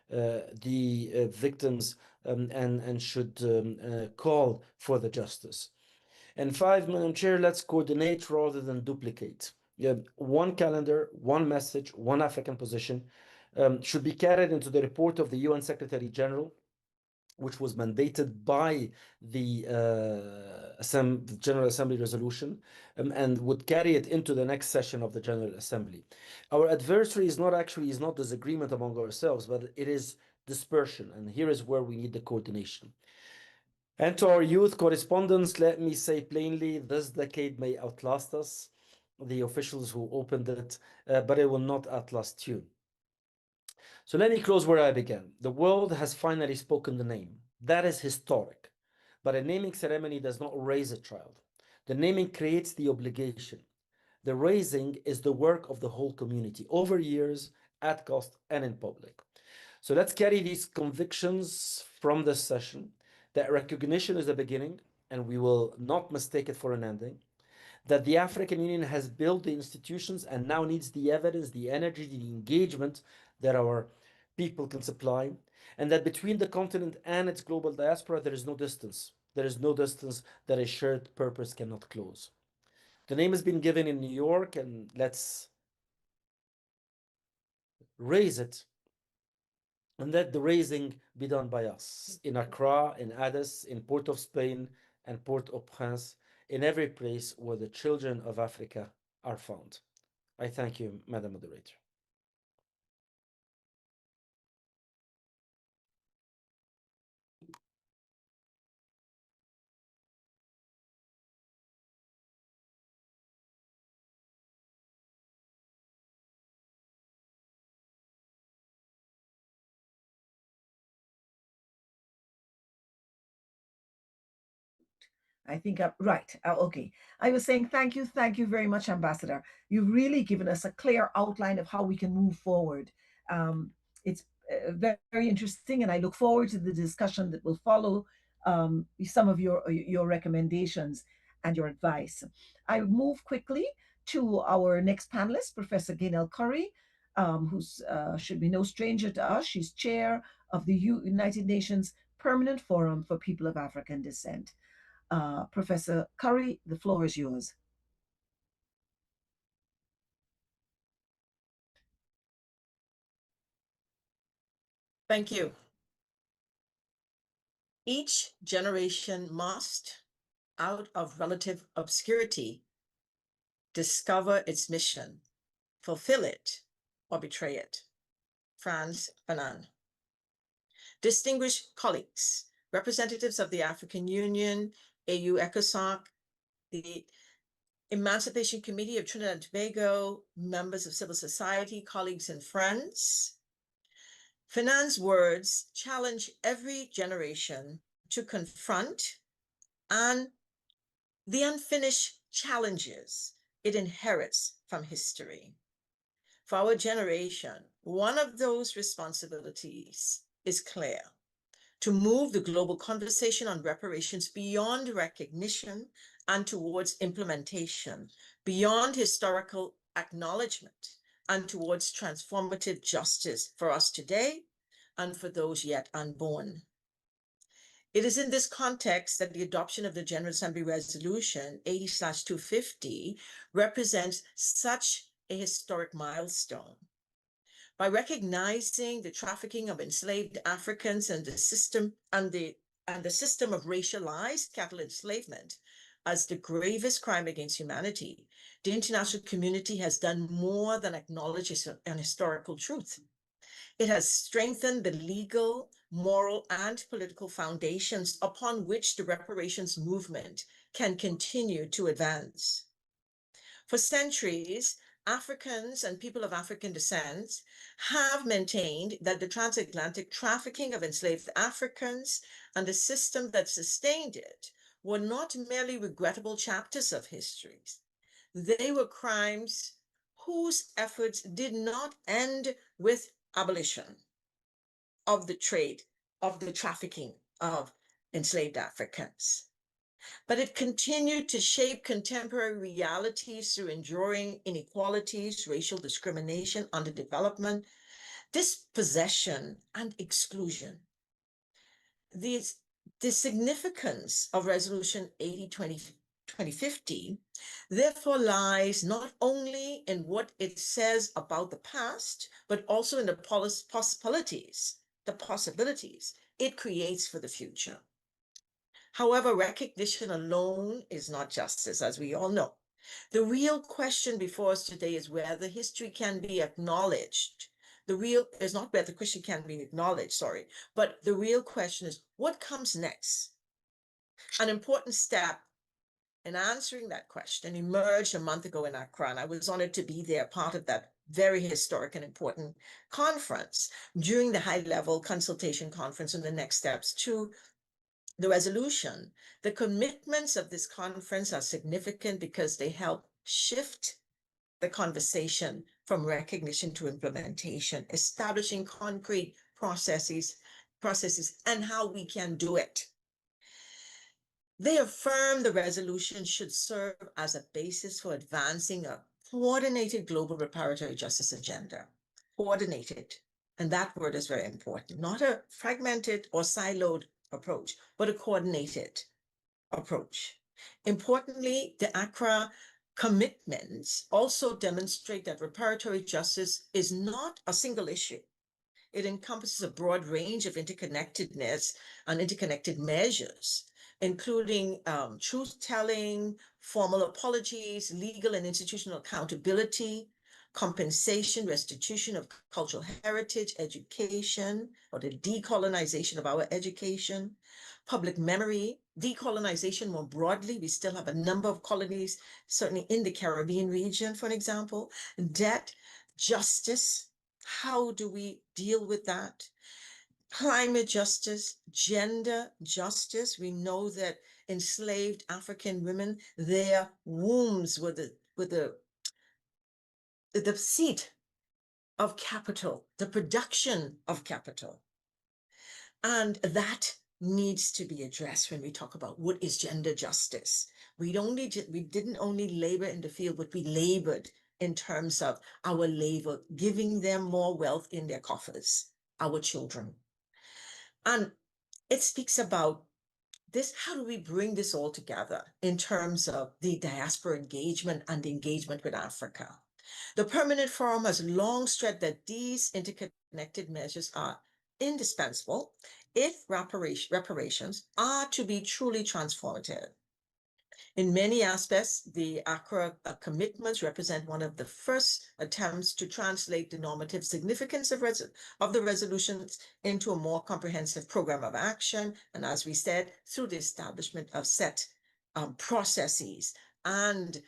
the victims and should call for the justice. And 5, Madam Chair, let's coordinate rather than duplicate. One calendar, one message, one African position should be carried into the report of the UN Secretary General, which was mandated by the General Assembly resolution, and would carry it into the next session of the General Assembly. Our adversary is not disagreement among ourselves, but it is dispersion, and here is where we need the coordination. And to our youth correspondents, let me say plainly, this decade may outlast us, the officials who opened it, but it will not outlast you. So let me close where I began. The world has finally spoken the name. That is historic. But a naming ceremony does not raise a child. The naming creates the obligation. The raising is the work of the whole community over years, at cost, and in public. So let's carry these convictions from this session, that recognition is the beginning, and we will not mistake it for an ending, that the African Union has built the institutions and now needs the evidence, the energy, the engagement that our people can supply, and that between the continent and its global diaspora, there is no distance. There is no distance that a shared purpose cannot close. The name has been given in New York, and let's raise it, and let the raising be done by us in Accra, in Addis, in Port of Spain, and Port-au-Prince, in every place where the children of Africa are found. I thank you, Madam Moderator. I think I'm right. Okay. I was saying thank you very much, Ambassador. You've really given us a clear outline of how we can move forward. It's very, very interesting, and I look forward to the discussion that will follow some of your recommendations and your advice. I move quickly to our next panelist, Professor Gaynell Curry, who should be no stranger to us. She's chair of the United Nations Permanent Forum for People of African Descent. Professor Curry, the floor is yours. Thank you. Each generation must, out of relative obscurity, discover its mission, fulfill it, or betray it. Frantz Fanon. Distinguished colleagues, representatives of the African Union, AU ECOSOC, the Emancipation Committee of Trinidad and Tobago, members of civil society, colleagues and friends. Fanon's words challenge every generation to confront and the unfinished challenges it inherits from history. For our generation, one of those responsibilities is clear: to move the global conversation on reparations beyond recognition and towards implementation, beyond historical acknowledgement, and towards transformative justice for us today and for those yet unborn. It is in this context that the adoption of the General Assembly Resolution 80/250 represents such a historic milestone. By recognizing the trafficking of enslaved Africans and the system of racialized cattle enslavement as the gravest crime against humanity, the international community has done more than acknowledge an historical truth. It has strengthened the legal, moral, and political foundations upon which the reparations movement can continue to advance. For centuries, Africans and people of African descent have maintained that the transatlantic trafficking of enslaved Africans and the system that sustained it were not merely regrettable chapters of history. They were crimes whose efforts did not end with abolition of the trade, of the trafficking of enslaved Africans. But it continued to shape contemporary realities through enduring inequalities, racial discrimination, underdevelopment, dispossession, and exclusion. The significance of Resolution 80/2050 therefore lies not only in what it says about the past, but also in the possibilities the possibilities it creates for the future. However, recognition alone is not justice, as we all know. The real question before us today is whether history can be acknowledged. Is not whether history can be acknowledged, sorry, but the real question is what comes next? An important step in answering that question emerged a month ago in Accra, and I was honored to be there, part of that very historic and important conference during the high-level consultation conference on the next steps to the resolution. The commitments of this conference are significant because they help shift the conversation from recognition to implementation, establishing concrete processes and how we can do it. They affirm the resolution should serve as a basis for advancing a coordinated global reparatory justice agenda. Coordinated, and that word is very important, not a fragmented or siloed approach, but a coordinated approach. Importantly, the Accra commitments also demonstrate that reparatory justice is not a single issue. It encompasses a broad range of interconnectedness and interconnected measures, including truth-telling, formal apologies, legal and institutional accountability, compensation, restitution of cultural heritage, education, or the decolonization of our education, public memory, decolonization more broadly. We still have a number of colonies, certainly in the Caribbean region, for example, debt, justice. How do we deal with that? Climate justice, gender justice. We know that enslaved African women, their wombs were the seat of capital, the production of capital. And that needs to be addressed when we talk about what is gender justice. We didn't only labor in the field, but we labored in terms of our labor, giving them more wealth in their coffers, our children. And it speaks about this, how do we bring this all together in terms of the diaspora engagement and the engagement with Africa? The Permanent Forum has long stressed that these interconnected measures are indispensable if reparations are to be truly transformative. In many aspects, the Accra commitments represent one of the first attempts to translate the normative significance of the resolutions into a more comprehensive program of action. And as we said, through the establishment of set processes and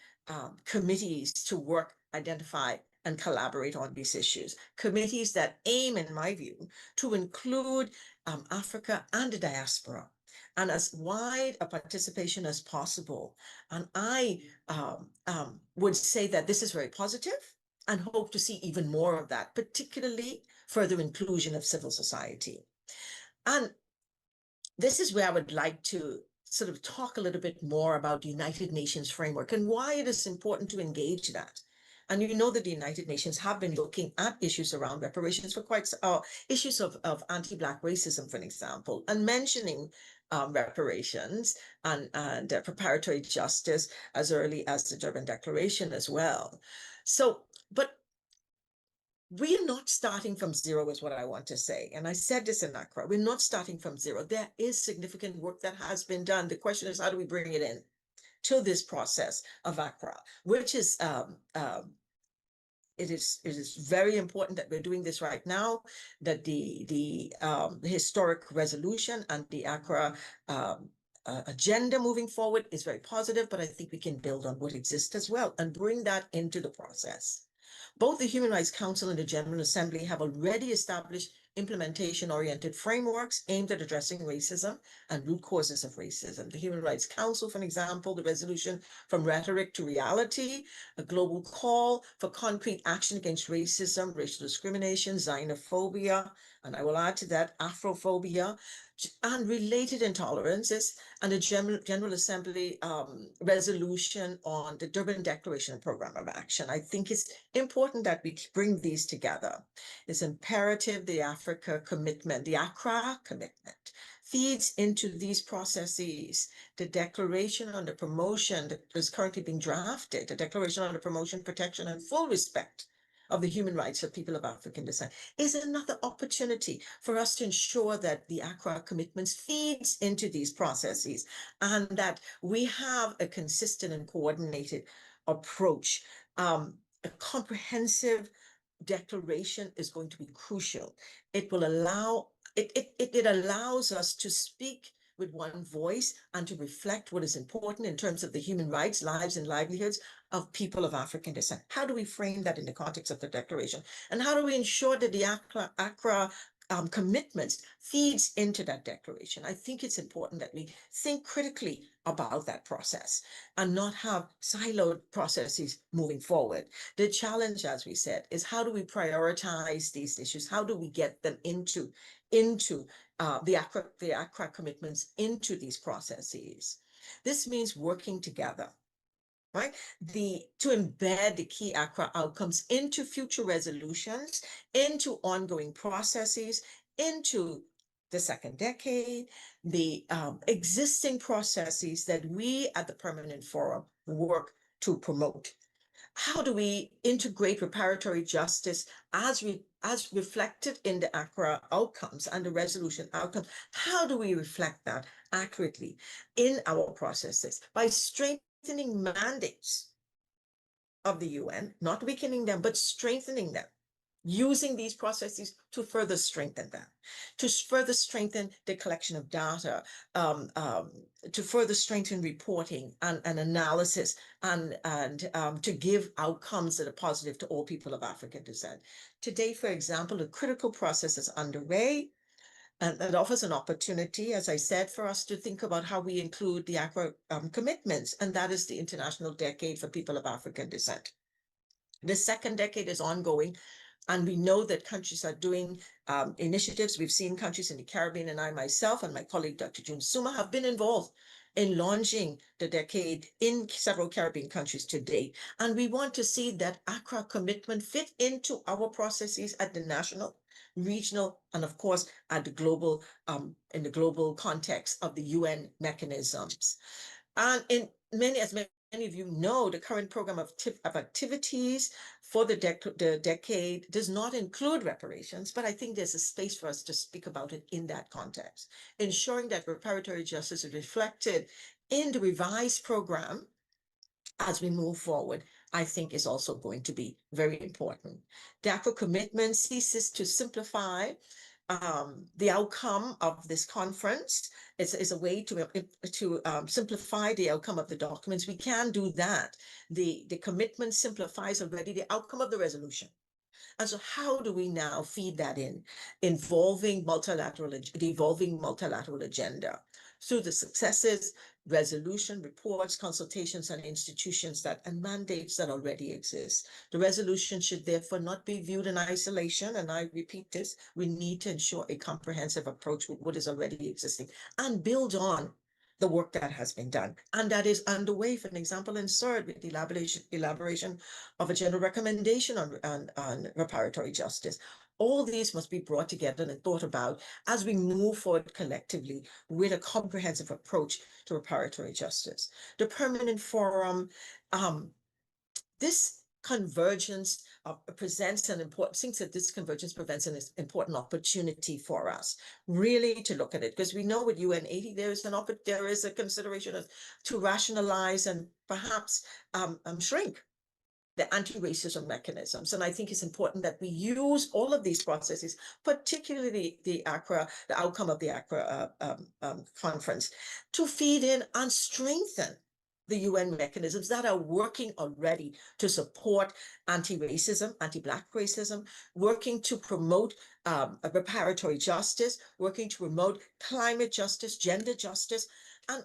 committees to work, identify, and collaborate on these issues. Committees that aim, in my view, to include Africa and the diaspora, and as wide a participation as possible. And I would say that this is very positive and hope to see even more of that, particularly further inclusion of civil society. And this is where I would like to sort of talk a little bit more about the United Nations framework and why it is important to engage that. And you know that the United Nations have been looking at issues around reparations for issues of anti-Black racism, for example, and mentioning reparations and preparatory justice as early as the Durban Declaration as well. So, but we are not starting from zero is what I want to say. And I said this in Accra, we're not starting from zero. There is significant work that has been done. The question is, how do we bring it in to this process of Accra, which is, it is very important that we're doing this right now, that the historic resolution and the Accra agenda moving forward is very positive, but I think we can build on what exists as well and bring that into the process. Both the Human Rights Council and the General Assembly have already established implementation-oriented frameworks aimed at addressing racism and root causes of racism. The Human Rights Council, for example, the resolution From Rhetoric to Reality, a global call for concrete action against racism, racial discrimination, xenophobia, and I will add to that Afrophobia, and related intolerances, and the General Assembly resolution on the Durban Declaration and Program of Action. I think it's important that we bring these together. It's imperative the Accra commitment feeds into these processes. The Declaration on the Promotion that is currently being drafted, the Declaration on the Promotion, Protection, and Full Respect of the human rights of people of African descent is another opportunity for us to ensure that the Accra commitments feeds into these processes and that we have a consistent and coordinated approach. A comprehensive declaration is going to be crucial. It will allow, it allows us to speak with one voice and to reflect what is important in terms of the human rights, lives, and livelihoods of people of African descent. How do we frame that in the context of the declaration? And how do we ensure that the Accra commitments feeds into that declaration? I think it's important that we think critically about that process and not have siloed processes moving forward. The challenge, as we said, is how do we prioritize these issues? How do we get them into the Accra commitments into these processes? This means working together, right? To embed the key Accra outcomes into future resolutions, into ongoing processes, into the second decade, the existing processes that we at the Permanent Forum work to promote. How do we integrate reparatory justice as reflected in the Accra outcomes and the resolution outcomes? How do we reflect that accurately in our processes? By strengthening mandates of the UN, not weakening them, but strengthening them, using these processes to further strengthen them, to further strengthen the collection of data, to further strengthen reporting and analysis, and to give outcomes that are positive to all people of African descent. Today, for example, a critical process is underway, and that offers an opportunity, as I said, for us to think about how we include the Accra commitments, and that is the International Decade for People of African Descent. The second decade is ongoing, and we know that countries are doing initiatives. We've seen countries in the Caribbean, and I myself and my colleague, Dr. June Suma, have been involved in launching the decade in several Caribbean countries to date. And we want to see that Accra commitment fit into our processes at the national, regional, and of course, at the global, in the global context of the UN mechanisms. And as many of you know, the current program of activities for the decade does not include reparations, but I think there's a space for us to speak about it in that context. Ensuring that reparatory justice is reflected in the revised program as we move forward, I think is also going to be very important. The Accra commitment ceases to simplify the outcome of this conference. Is a way to simplify the outcome of the documents. We can do that. The commitment simplifies already the outcome of the resolution. And so how do we now feed that in, the evolving multilateral agenda through the successes, resolution, reports, consultations, and institutions and mandates that already exist. The resolution should therefore not be viewed in isolation, and I repeat this, we need to ensure a comprehensive approach with what is already existing and build on the work that has been done and that is underway. For an example, in CERD, with the elaboration of a general recommendation on reparatory justice. All these must be brought together and thought about as we move forward collectively with a comprehensive approach to reparatory justice. The Permanent Forum, this convergence presents an important, thinks that this convergence presents an important opportunity for us really to look at it, because we know with UN 80 there is a consideration to rationalize and perhaps shrink the anti-racism mechanisms. And I think it's important that we use all of these processes, particularly the outcome of the Accra conference, to feed in and strengthen the UN mechanisms that are working already to support anti-racism, anti-Black racism, working to promote reparatory justice, working to promote climate justice, gender justice,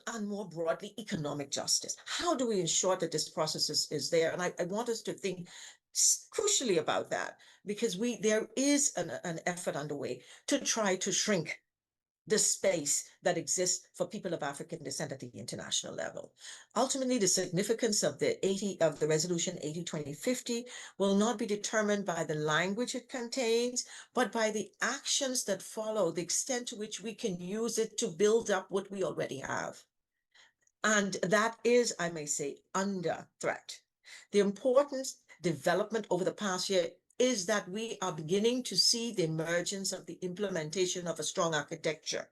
and more broadly, economic justice. How do we ensure that this process is there? And I want us to think crucially about that, because there is an effort underway to try to shrink the space that exists for people of African descent at the international level. Ultimately, the significance of the resolution 80/2050 will not be determined by the language it contains, but by the actions that follow, the extent to which we can use it to build up what we already have. And that is, I may say, under threat. The important development over the past year is that we are beginning to see the emergence of the implementation of a strong architecture.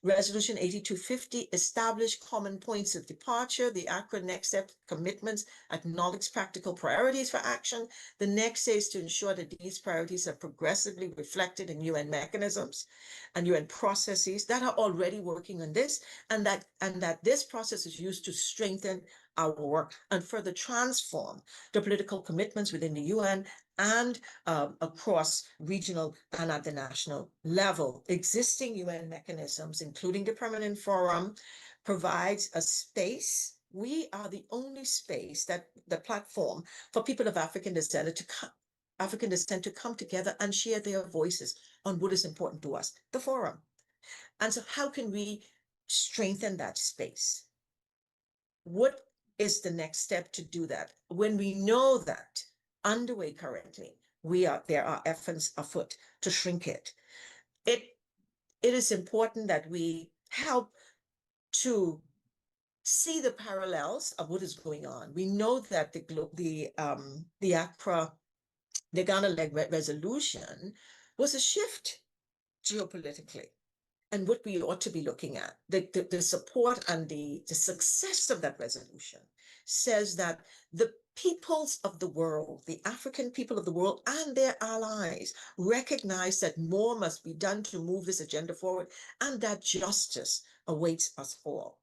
Resolution 8250 established common points of departure. The Accra next step commitments acknowledge practical priorities for action. The next is to ensure that these priorities are progressively reflected in UN mechanisms and UN processes that are already working on this, and that this process is used to strengthen our work and further transform the political commitments within the UN and across regional and at the national level. Existing UN mechanisms, including the Permanent Forum, provides a space. We are the only space that the platform for people of African descent to come together and share their voices on what is important to us, the forum. And so how can we strengthen that space? What is the next step to do that? When we know that underway currently, there are efforts afoot to shrink it. It is important that we help to see the parallels of what is going on. We know that the Accra, the Ghana-led resolution was a shift geopolitically. And what we ought to be looking at, the support and the success of that resolution says that the peoples of the world, the African people of the world and their allies recognize that more must be done to move this agenda forward and that justice awaits us all.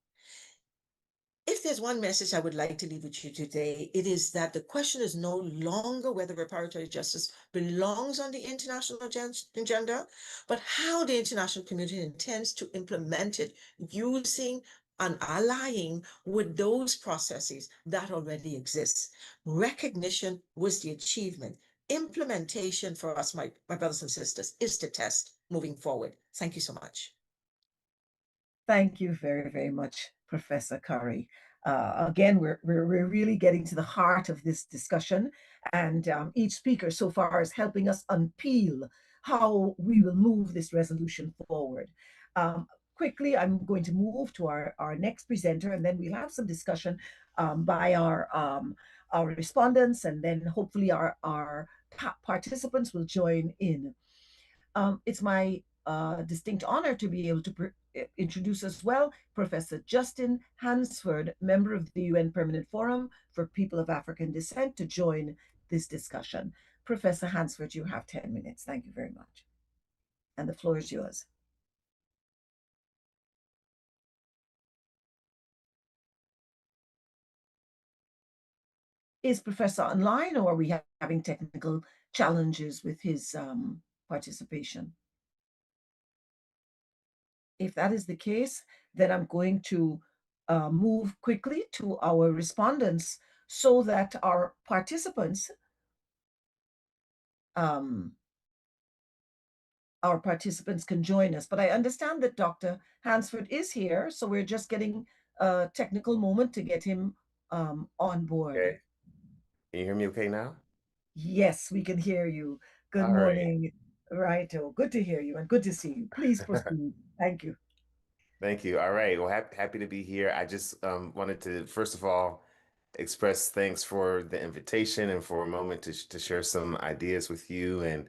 If there's one message I would like to leave with you today, it is that the question is no longer whether reparatory justice belongs on the international agenda, but how the international community intends to implement it using and allying with those processes that already exist. Recognition was the achievement. Implementation for us, my brothers and sisters, is the test moving forward. Thank you so much. Thank you very, very much, Professor Curry. Again, we're really getting to the heart of this discussion, and each speaker so far is helping us unpeel how we will move this resolution forward. Quickly, I'm going to move to our next presenter, and then we'll have some discussion by our respondents, and then hopefully our participants will join in. It's my distinct honor to be able to introduce as well Professor Justin Hansford, member of the UN Permanent Forum for People of African Descent, to join this discussion. Professor Hansford, you have 10 minutes. Thank you very much. And the floor is yours. Is Professor online, or are we having technical challenges with his participation? If that is the case, then I'm going to move quickly to our respondents so that our participants can join us. But I understand that Dr. Hansford is here, so we're just getting a technical moment to get him on board. Okay. Can you hear me okay now? Yes, we can hear you. Good All right. morning. Righto. Good to hear you and good to see you. Please proceed. Thank you. Thank you. All right. Well, happy to be here. I just wanted to, first of all, express thanks for the invitation and for a moment to share some ideas with you. And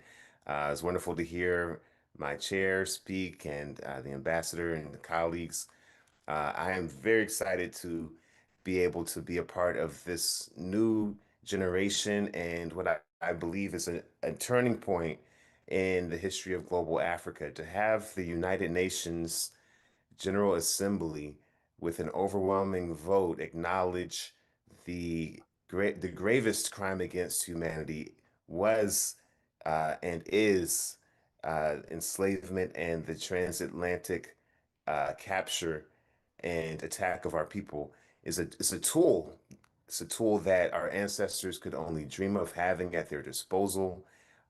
it's wonderful to hear my chair speak and the ambassador and the colleagues. I am very excited to be able to be a part of this new generation and what I believe is a turning point in the history of global Africa. To have the United Nations General Assembly with an overwhelming vote acknowledge the gravest crime against humanity was and is enslavement and the transatlantic capture and attack of our people is a tool. It's a tool that our ancestors could only dream of having at their disposal.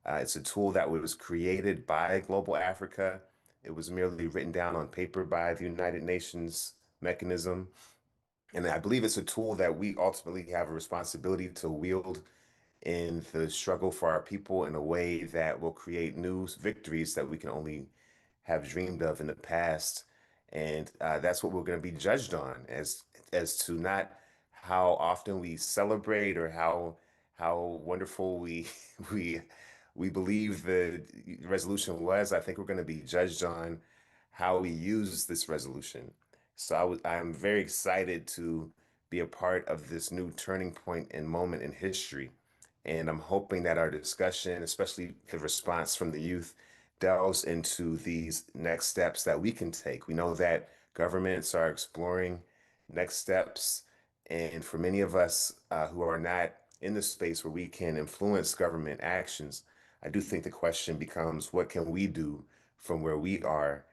It's a tool that was created by Global Africa. It was merely written down on paper by the United Nations mechanism. And I believe it's a tool that we ultimately have a responsibility to wield in the struggle for our people in a way that will create new victories that we can only have dreamed of in the past. And that's what we're going to be judged on as to not how often we celebrate or how wonderful we we believe the resolution was. I think we're going to be judged on how we use this resolution. So I'm very excited to be a part of this new turning point and moment in history. And I'm hoping that our discussion, especially the response from the youth, delves into these next steps that we can take. We know that governments are exploring next steps. And for many of us who are not in the space where we can influence government actions, I do think the question becomes, what can we do from where we are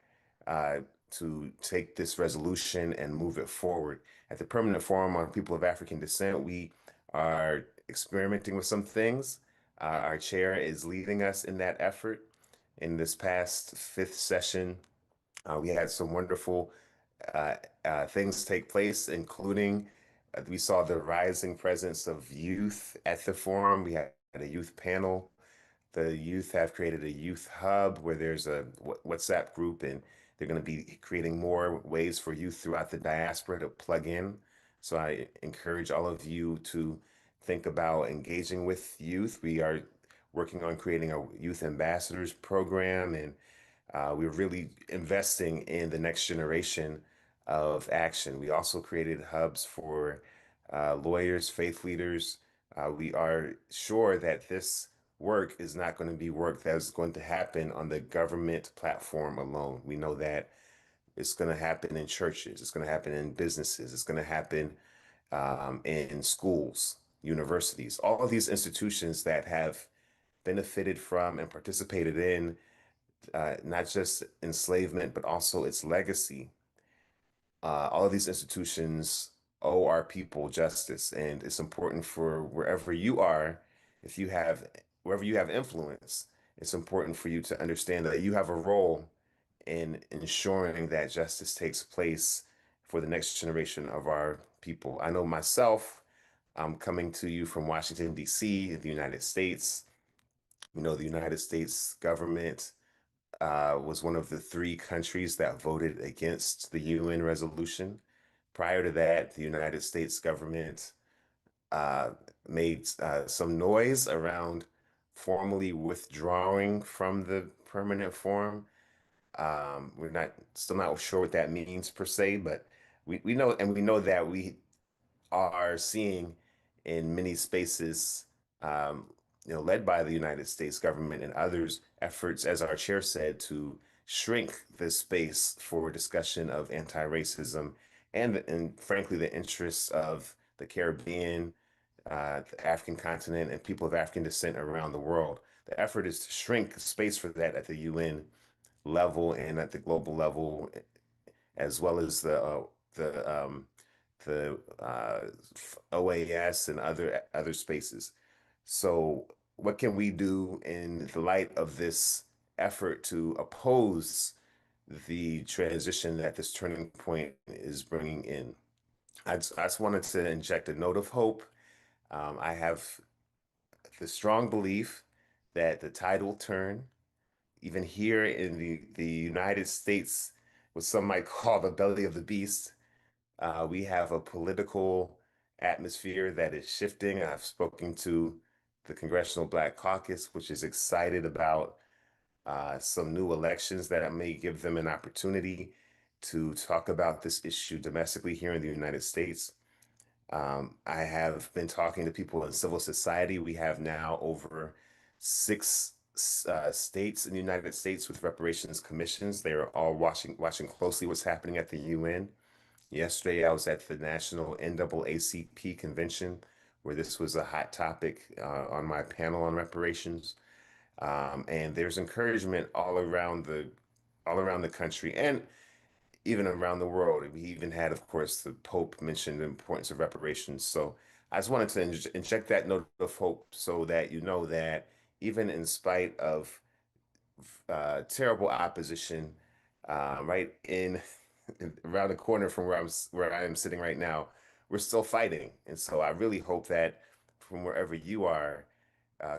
to take this resolution and move it forward? At the Permanent Forum on People of African Descent, we are experimenting with some things. Our chair is leading us in that effort. In this past fifth session, we had some wonderful things take place, including we saw the rising presence of youth at the forum. We had a youth panel. The youth have created a youth hub where there's a WhatsApp group, and they're going to be creating more ways for youth throughout the diaspora to plug in. So I encourage all of you to think about engaging with youth. We are working on creating a youth ambassadors program, and we're really investing in the next generation of action. We also created hubs for lawyers, faith leaders. We are sure that this work is not going to be work that is going to happen on the government platform alone. We know that it's going to happen in churches, it's going to happen in businesses, it's going to happen in schools, universities, all of these institutions that have benefited from and participated in not just enslavement, but also its legacy. All of these institutions owe our people justice, and it's important for wherever you are, wherever you have influence, it's important for you to understand that you have a role in ensuring that justice takes place for the next generation of our people. I know myself, I'm coming to you from Washington, D.C., the United States. You know, the United States government was one of the 3 countries that voted against the UN resolution. Prior to that, the United States government made some noise around formally withdrawing from the Permanent Forum. We're still not sure what that means per se, but we know that we are seeing in many spaces, led by the United States government and others, efforts, as our chair said, to shrink the space for discussion of anti-racism and frankly, the interests of the Caribbean, the African continent, and people of African descent around the world. The effort is to shrink space for that at the UN level and at the global level, as well as the OAS and other spaces. So what can we do in the light of this effort to oppose the transition that this turning point is bringing in? I just wanted to inject a note of hope. I have the strong belief that the tide will turn. Even here in the United States, what some might call the belly of the beast, we have a political atmosphere that is shifting. I've spoken to the Congressional Black Caucus, which is excited about some new elections that may give them an opportunity to talk about this issue domestically here in the United States. I have been talking to people in civil society. We have now over 6 states in the United States with reparations commissions. They are all watching closely what's happening at the UN. Yesterday, I was at the National NAACP convention, where this was a hot topic on my panel on reparations. And there's encouragement all around the country and even around the world. We even had, of course, the Pope mentioned the importance of reparations. So I just wanted to inject that note of hope so that you know that even in spite of terrible opposition, right in around the corner from where I am sitting right now, we're still fighting. And so I really hope that from wherever you are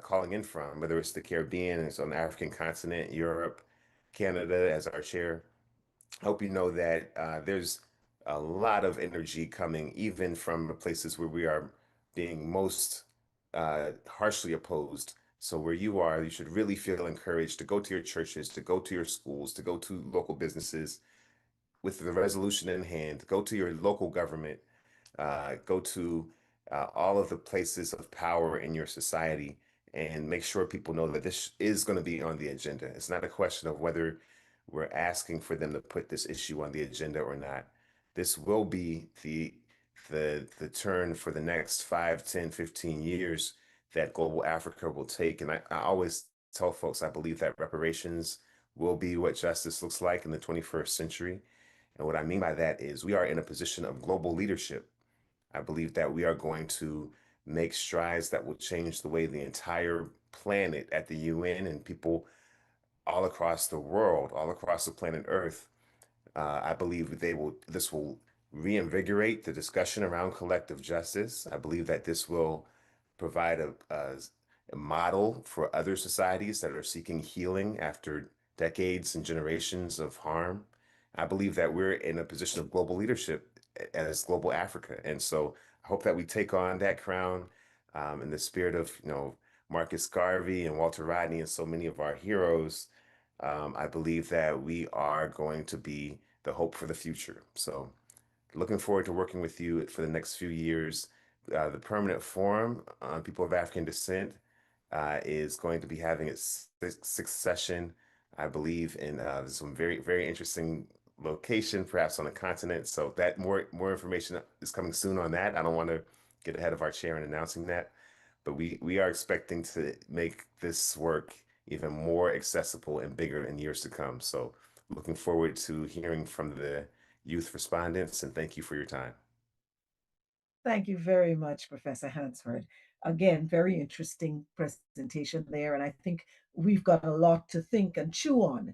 calling in from, whether it's the Caribbean, it's on the African continent, Europe, Canada, as our chair, I hope you know that there's a lot of energy coming, even from the places where we are being most harshly opposed. So where you are, you should really feel encouraged to go to your churches, to go to your schools, to go to local businesses with the resolution in hand, go to your local government, go to all of the places of power in your society, and make sure people know that this is going to be on the agenda. It's not a question of whether we're asking for them to put this issue on the agenda or not. This will be the turn for the next 5, 10, 15 years that global Africa will take. And I always tell folks, I believe that reparations will be what justice looks like in the 21st century. And what I mean by that is we are in a position of global leadership. I believe that we are going to make strides that will change the way the entire planet at the UN and people all across the world, all across the planet Earth, I believe this will reinvigorate the discussion around collective justice. I believe that this will provide a model for other societies that are seeking healing after decades and generations of harm. I believe that we're in a position of global leadership as global Africa. And so I hope that we take on that crown in the spirit of, Marcus Garvey and Walter Rodney and so many of our heroes. I believe that we are going to be the hope for the future. So looking forward to working with you for the next few years. The Permanent Forum on People of African Descent is going to be having its sixth session, I believe, in some very, very interesting location, perhaps on the continent. So that more information is coming soon on that. I don't want to get ahead of our chair in announcing that, but we are expecting to make this work even more accessible and bigger in years to come. So looking forward to hearing from the youth respondents, and thank you for your time. Thank you very much, Professor Hansford. Again, very interesting presentation there, and I think we've got a lot to think and chew on.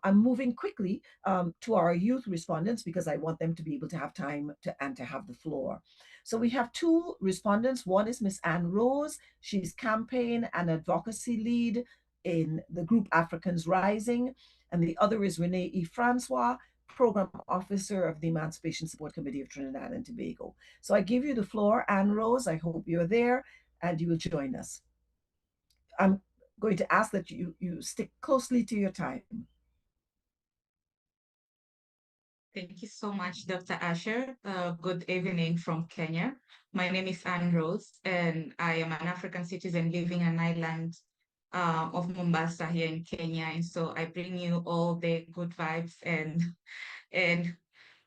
I'm moving quickly to our youth respondents because I want them to be able to have time to have the floor. So we have two respondents. One is Miss Anne Rose. She's campaign and advocacy lead in the group Africans Rising, and the other is Renee E. Francois, Program Officer of the Emancipation Support Committee of Trinidad and Tobago. So I give you the floor, Anne Rose. I hope you're there and you will join us. I'm going to ask that you stick closely to your time. Thank you so much, Dr. Asher. Good evening from Kenya. My name is Anne Rose, and I am an African citizen living on an island of Mombasa here in Kenya. And so I bring you all the good vibes and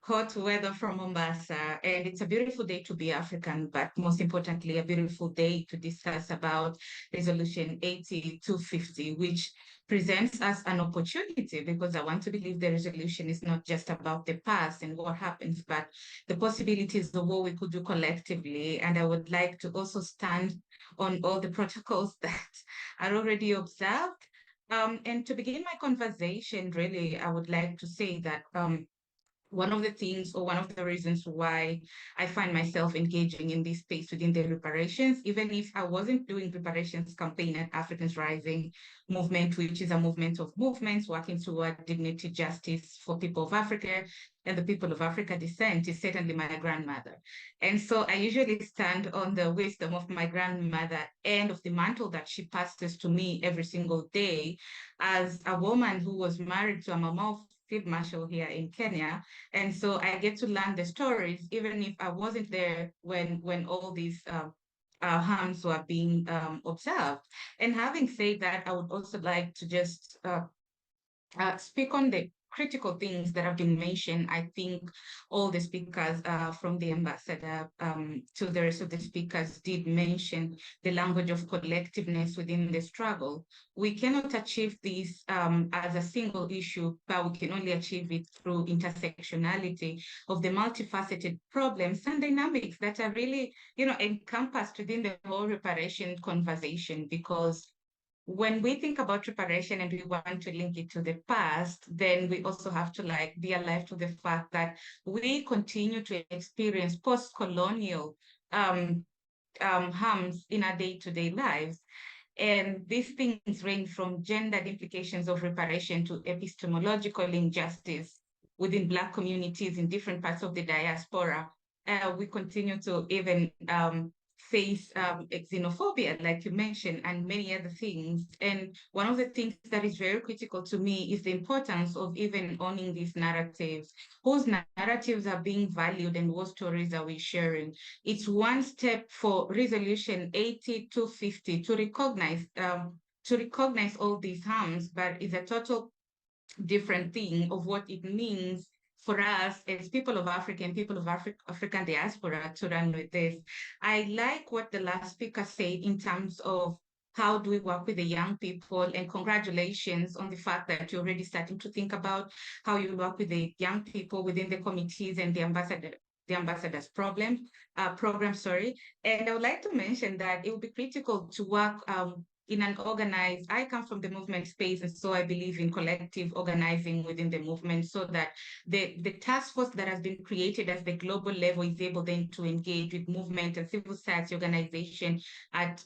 hot weather from Mombasa. And it's a beautiful day to be African, but most importantly, a beautiful day to discuss about Resolution 8250, which presents us an opportunity, because I want to believe the resolution is not just about the past and what happens, but the possibilities of what we could do collectively. And I would like to also stand on all the protocols that are already observed. And to begin my conversation, really, I would like to say that one of the things, or one of the reasons why I find myself engaging in this space within the reparations, even if I wasn't doing reparations campaign at Africans Rising movement, which is a movement of movements working toward dignity, justice for people of Africa and the people of African descent, is certainly my grandmother. And so I usually stand on the wisdom of my grandmother and of the mantle that she passes to me every single day as a woman who was married to a Mama of Field Marshal here in Kenya. And so I get to learn the stories, even if I wasn't there when all these harms were being observed. And having said that, I would also like to just speak on the critical things that have been mentioned. I think all the speakers from the ambassador to the rest of the speakers did mention the language of collectiveness within the struggle. We cannot achieve this as a single issue, but we can only achieve it through intersectionality of the multifaceted problems and dynamics that are really, encompassed within the whole reparation conversation. Because when we think about reparation and we want to link it to the past, then we also have to be alive to the fact that we continue to experience post-colonial harms in our day-to-day lives. And these things range from gendered implications of reparation to epistemological injustice within Black communities in different parts of the diaspora. We continue to even face xenophobia, like you mentioned, and many other things. And one of the things that is very critical to me is the importance of even owning these narratives. Whose narratives are being valued and what stories are we sharing? It's one step for Resolution 8250 to recognize all these harms, but it's a total different thing of what it means for us as people of Africa and people of African diaspora to run with this. I like what the last speaker said in terms of how do we work with the young people, and congratulations on the fact that you're already starting to think about how you work with the young people within the committees and the ambassador's program. And I would like to mention that it will be critical to work in an organized, I come from the movement space, and so I believe in collective organizing within the movement, so that the task force that has been created at the global level is able then to engage with movement and civil society organization at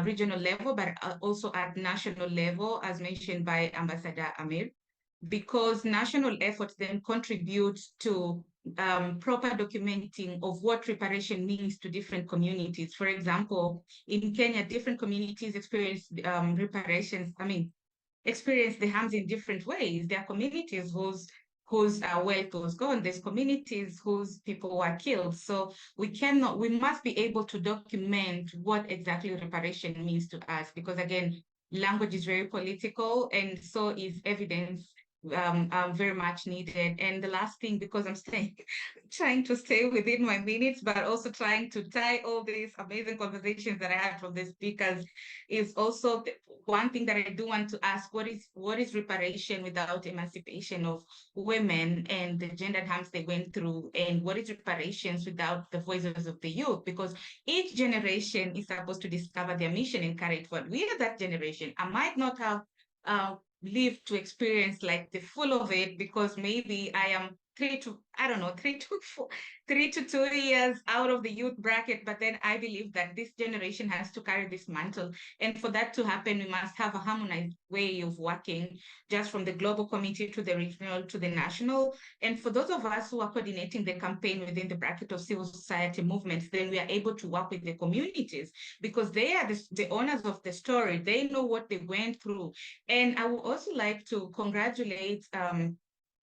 regional level, but also at national level, as mentioned by Ambassador Amir, because national efforts then contribute to proper documenting of what reparation means to different communities. For example, in Kenya, different communities experience experience the harms in different ways. There are communities whose wealth was gone. There's communities whose people were killed. So we must be able to document what exactly reparation means to us, because again, language is very political, and so is evidence very much needed. And the last thing, because I'm trying to stay within my minutes, but also trying to tie all these amazing conversations that I had from the speakers, is also one thing that I do want to ask: what is reparation without emancipation of women and the gendered harms they went through? And what is reparations without the voices of the youth? Because each generation is supposed to discover their mission and carry it forward. We are that generation. I might not have lived to experience like the full of it, because maybe I am 3 to 2 years out of the youth bracket, but then I believe that this generation has to carry this mantle. And for that to happen, we must have a harmonized way of working, just from the global committee to the regional to the national. And for those of us who are coordinating the campaign within the bracket of civil society movements, then we are able to work with the communities, because they are the owners of the story. They know what they went through. And I would also like to congratulate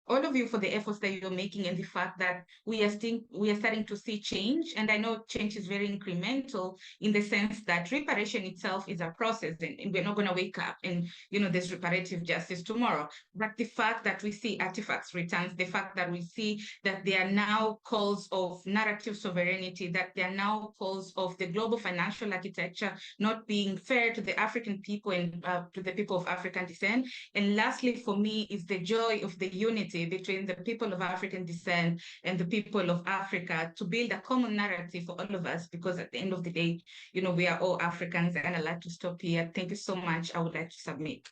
all of you for the efforts that you're making, and the fact that we are starting to see change. And I know change is very incremental, in the sense that reparation itself is a process, and we're not going to wake up and there's reparative justice tomorrow. But the fact that we see artifacts returns, the fact that we see that there are now calls of narrative sovereignty, that there are now calls of the global financial architecture not being fair to the African people and to the people of African descent. And lastly, for me, is the joy of the unity between the people of African descent and the people of Africa, to build a common narrative for all of us, because at the end of the day, we are all Africans. And I'd like to stop here. Thank you so much. I would like to submit.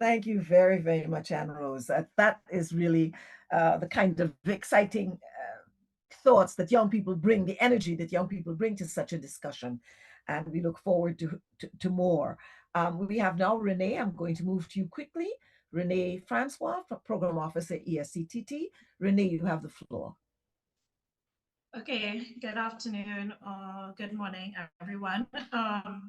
Thank you very, very much, Anne Rose. That is really the kind of exciting thoughts that young people bring, the energy that young people bring to such a discussion. And we look forward to more. We have now Renee. I'm going to move to you quickly. Renee Francois, Program Officer, ESCTT. Renee, you have the floor. Okay, good afternoon or good morning, everyone. The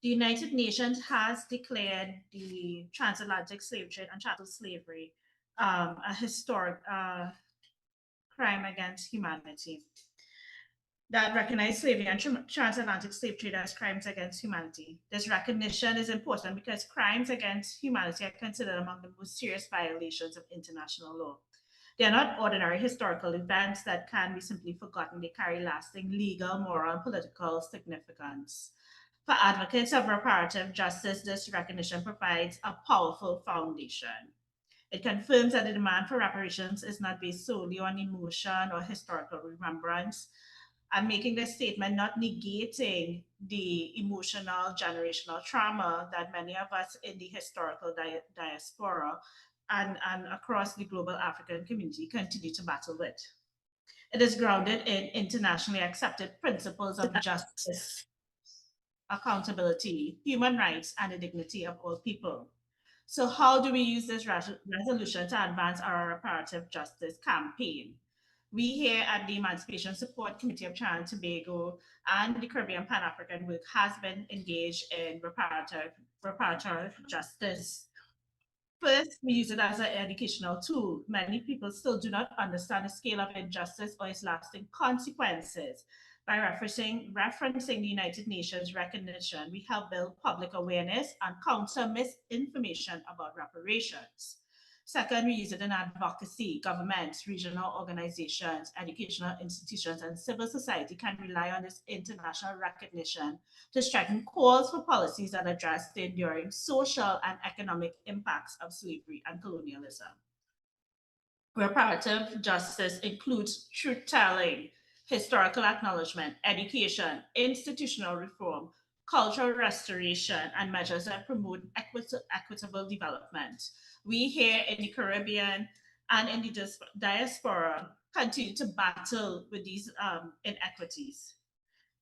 United Nations has declared the transatlantic slave trade and chattel slavery a historic crime against humanity. That recognized slavery and transatlantic slave trade as crimes against humanity. This recognition is important because crimes against humanity are considered among the most serious violations of international law. They are not ordinary historical events that can be simply forgotten. They carry lasting legal, moral, and political significance. For advocates of reparative justice, this recognition provides a powerful foundation. It confirms that the demand for reparations is not based solely on emotion or historical remembrance. I'm making this statement not negating the emotional generational trauma that many of us in the historical diaspora and across the global African community continue to battle with. It is grounded in internationally accepted principles of justice, accountability, human rights, and the dignity of all people. So how do we use this resolution to advance our reparative justice campaign? We here at the Emancipation Support Committee of Trinidad and Tobago and the Caribbean Pan-African Work has been engaged in reparative justice. First, we use it as an educational tool. Many people still do not understand the scale of injustice or its lasting consequences. By referencing the United Nations recognition, we help build public awareness and counter misinformation about reparations. Second, we use it in advocacy. Governments, regional organizations, educational institutions, and civil society can rely on this international recognition to strengthen calls for policies that address the enduring social and economic impacts of slavery and colonialism. Reparative justice includes truth-telling, historical acknowledgement, education, institutional reform, cultural restoration, and measures that promote equitable development. We here in the Caribbean and in the diaspora continue to battle with these inequities.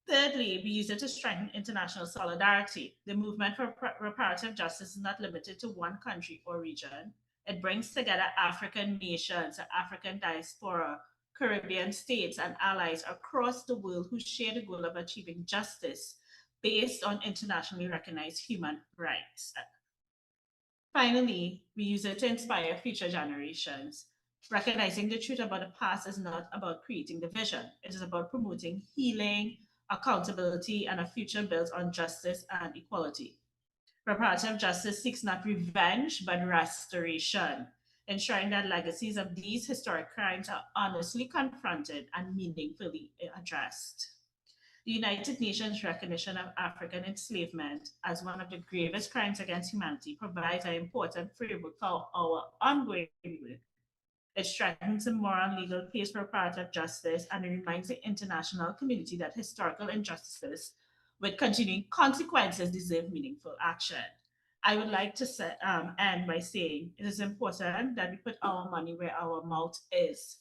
Thirdly, we use it to strengthen international solidarity. The movement for reparative justice is not limited to one country or region. It brings together African nations, African diaspora, Caribbean states, and allies across the world who share the goal of achieving justice based on internationally recognized human rights. Finally, we use it to inspire future generations. Recognizing the truth about the past is not about creating division. It is about promoting healing, accountability, and a future built on justice and equality. Reparative justice seeks not revenge, but restoration, ensuring that legacies of these historic crimes are honestly confronted and meaningfully addressed. The United Nations recognition of African enslavement as one of the gravest crimes against humanity provides an important framework for our ongoing work. It strengthens the moral and legal case for reparative justice, and it reminds the international community that historical injustices with continuing consequences deserve meaningful action. I would like to end by saying it is important that we put our money where our mouth is.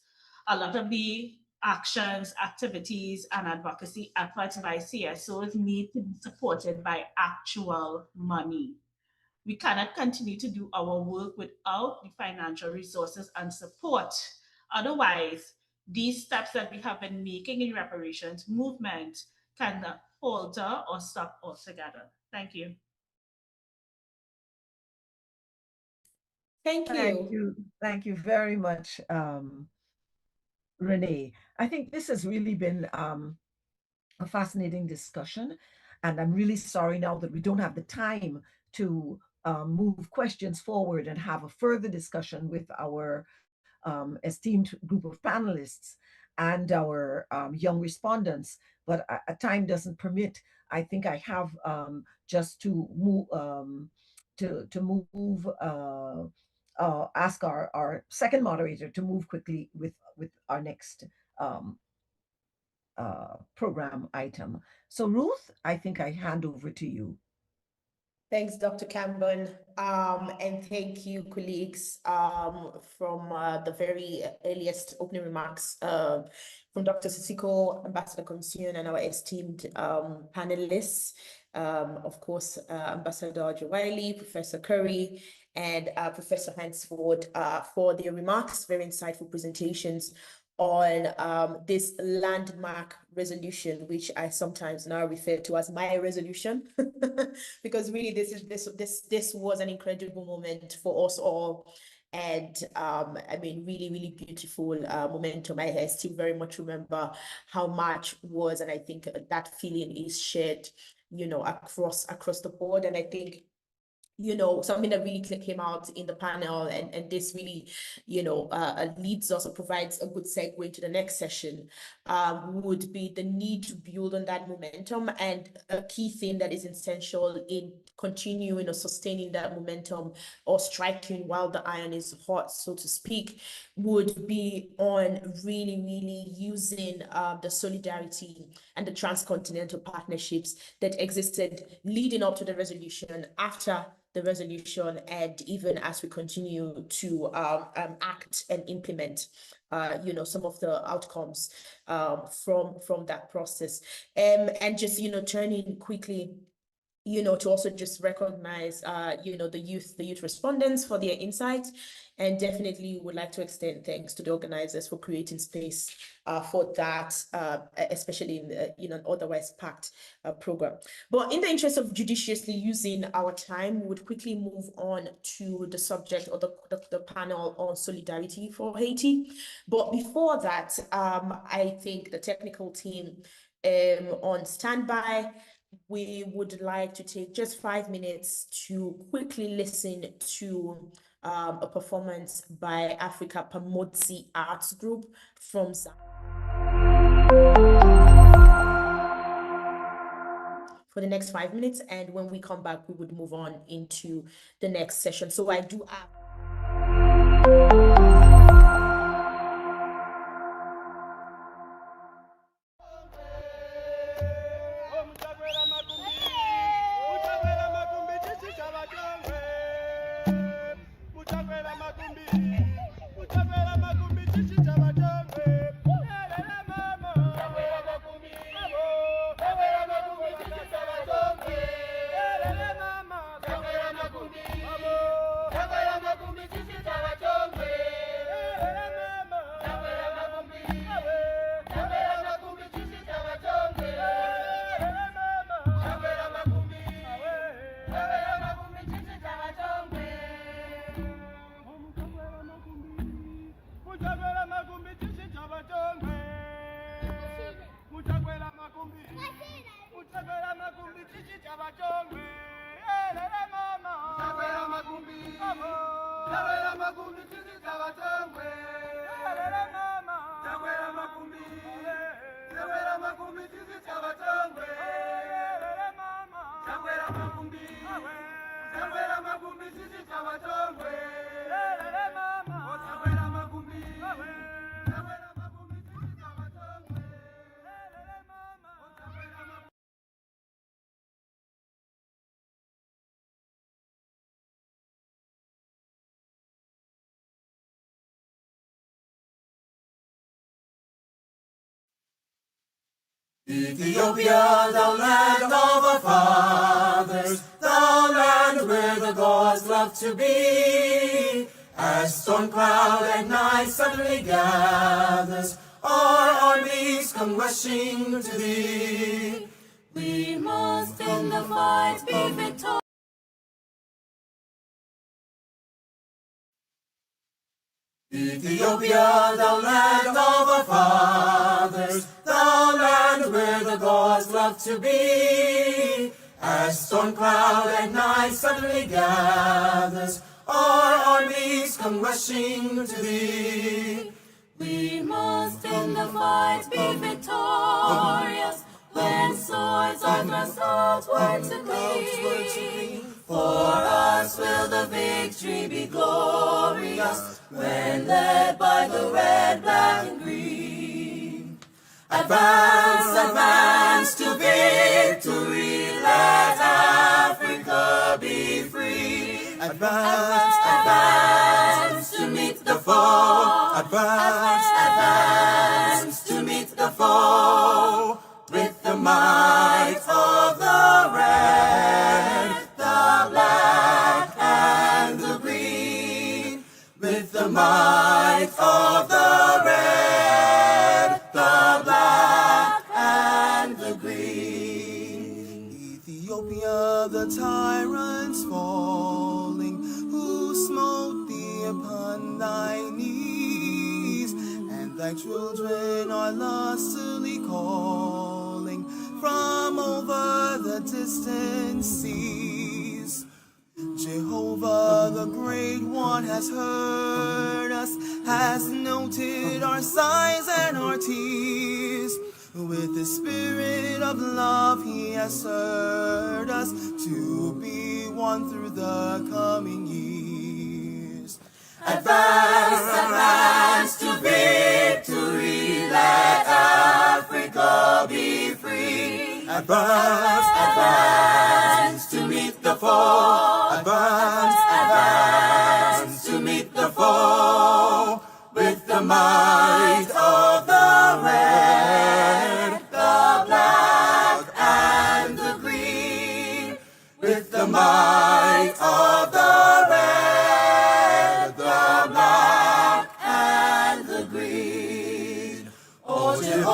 A lot of the actions, activities, and advocacy efforts by CSOs need to be supported by actual money. We cannot continue to do our work without the financial resources and support. Otherwise, these steps that we have been making in reparations movement can falter or stop altogether. Thank you. Thank you. Thank you very much, Renee. I think this has really been a fascinating discussion, and I'm really sorry now that we don't have the time to move questions forward and have a further discussion with our esteemed group of panelists and our young respondents, but time doesn't permit. I think I have just to move ask our second moderator to move quickly with our next program item. So Ruth, I think I hand over to you. Thanks, Dr. Campbell, and thank you, colleagues, from the very earliest opening remarks from Dr. Sisiko, Ambassador Consume, and our esteemed panelists. Of course, Ambassador Jawali, Professor Curry, and Professor Hansford for their remarks, very insightful presentations on this landmark resolution, which I sometimes now refer to as my resolution, because really this was an incredible moment for us all. And I mean, really beautiful momentum. I still very much remember how much was, and I think that feeling is shared, you know, across the board. And I think, you know, something that really came out in the panel, and this really, you know, leads us or provides a good segue into the next session, would be the need to build on that momentum. And a key thing that is essential in continuing or sustaining that momentum or striking while the iron is hot, so to speak, would be on really using the solidarity and the transcontinental partnerships that existed leading up to the resolution, after the resolution, and even as we continue to act and implement, you know, some of the outcomes from that process. And just, you know, turning quickly to also just recognize, the youth respondents for their insights, and definitely would like to extend thanks to the organizers for creating space for that, especially in an otherwise packed program. But in the interest of judiciously using our time, we would quickly move on to the subject or the panel on solidarity for Haiti. But before that, I think the technical team on standby, we would like to take just 5 minutes to quickly listen to a performance by Africa Pamodzi Arts Group from for the next 5 minutes, and when we come back, we would move on into the next session. So I do have Ethiopia, the land of our fathers, the land where the gods love to be. As storm cloud at night suddenly gathers, our armies come rushing to thee. We must in the fight be victorious. Ethiopia, the land of our fathers, the land where the gods love to be. As storm cloud at night suddenly gathers, our armies come rushing to thee. We must in the fight be victorious, when swords are thrust outward to gleam. For us will the victory be glorious, when led by the red, black, and green. Advance, advance to victory, let Africa be free. Advance, advance to meet the foe. Advance, advance to meet the foe. With the might of the red, the black, and the green. With the might of the red, the black, and the green. Ethiopia, the tyrant's falling, who smote thee upon thy knees, and thy children are lustily calling from over the distant seas. Jehovah, the Great One, has heard us, has noted our sighs and our tears. With the spirit of love, he has stirred us to be one through the coming years. Advance, advance to victory, let Africa be free. Advance, advance to meet the foe. Advance, advance to meet the foe. With the might of the red, the black, and the green.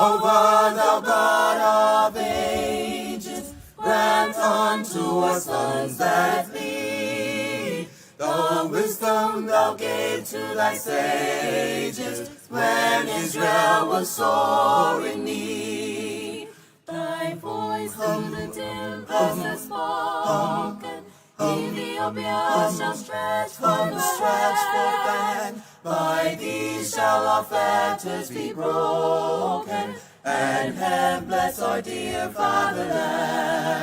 Jehovah, thou God of ages, grant unto us sons that flee the wisdom thou gave to thy sages when Israel was sore in need. Thy voice from the dim has spoken, Ethiopia shall stretch forth hand. By thee shall our fetters be broken, and heaven bless our dear fatherland.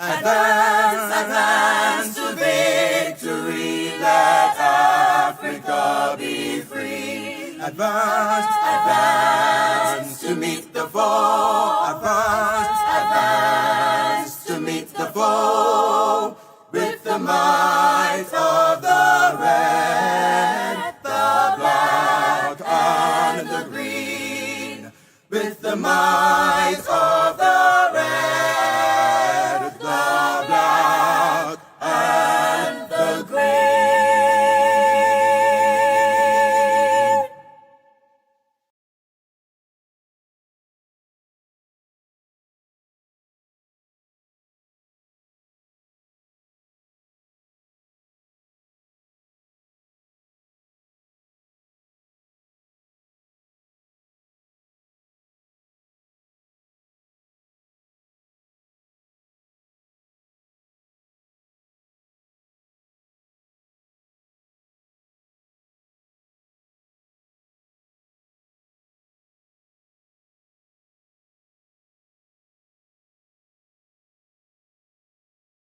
Advance, advance to victory, let Africa be free. Advance, advance to meet the foe. Advance, advance to meet the foe. With the might of the red, the black, and the green. With the might of the red, the black, and the green.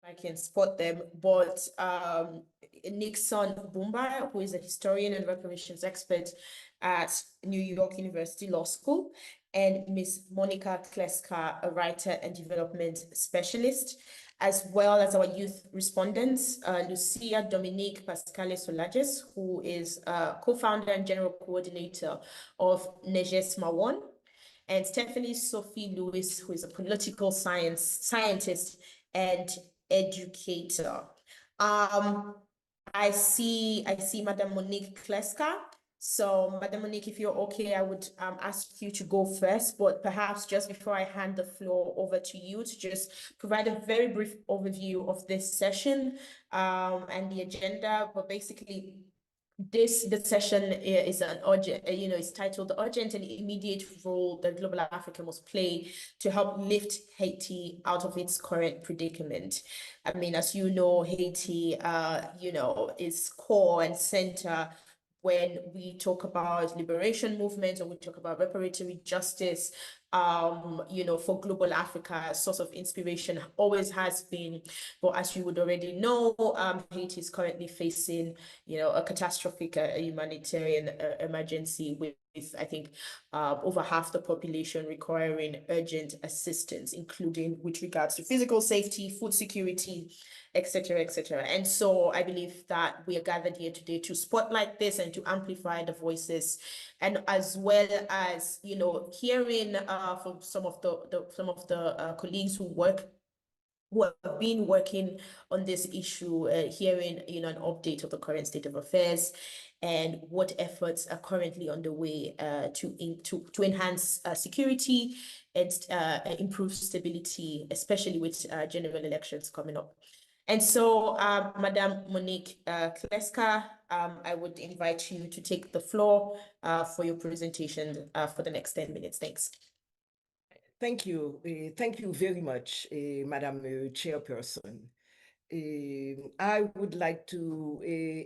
I can spot them, but Nixon Bumba, who is a historian and reparations expert at New York University Law School, and Miss Monica Kleska, a writer and development specialist, as well as our youth respondents, Lucia Dominique Pascale Solages, who is co-founder and general coordinator of Nejes Mawon, and Stephanie Sophie Lewis, who is a political scientist and educator. I see Madam Monique Kleska. So Madam Monique, if you're okay, I would ask you to go first, but perhaps just before I hand the floor over to you to just provide a very brief overview of this session and the agenda. But basically, the session is an urgent, it's titled "The Urgent and Immediate Role That Global Africa Must Play to Help Lift Haiti Out of Its Current Predicament." I mean, as you know, Haiti, is core and center when we talk about liberation movements or we talk about reparatory justice. For global Africa, a source of inspiration always has been. But as you would already know, Haiti is currently facing, a catastrophic humanitarian emergency with I think over half the population requiring urgent assistance, including with regards to physical safety, food security, etc., etc. And so I believe that we are gathered here today to spotlight this and to amplify the voices, and as well as hearing from some of the colleagues who have been working on this issue, hearing an update of the current state of affairs and what efforts are currently underway to enhance security and improve stability, especially with general elections coming up. And so, Madam Monique Kleska, I would invite you to take the floor for your presentation for the next 10 minutes. Thanks. Thank you. Thank you very much, Madam Chairperson. I would like to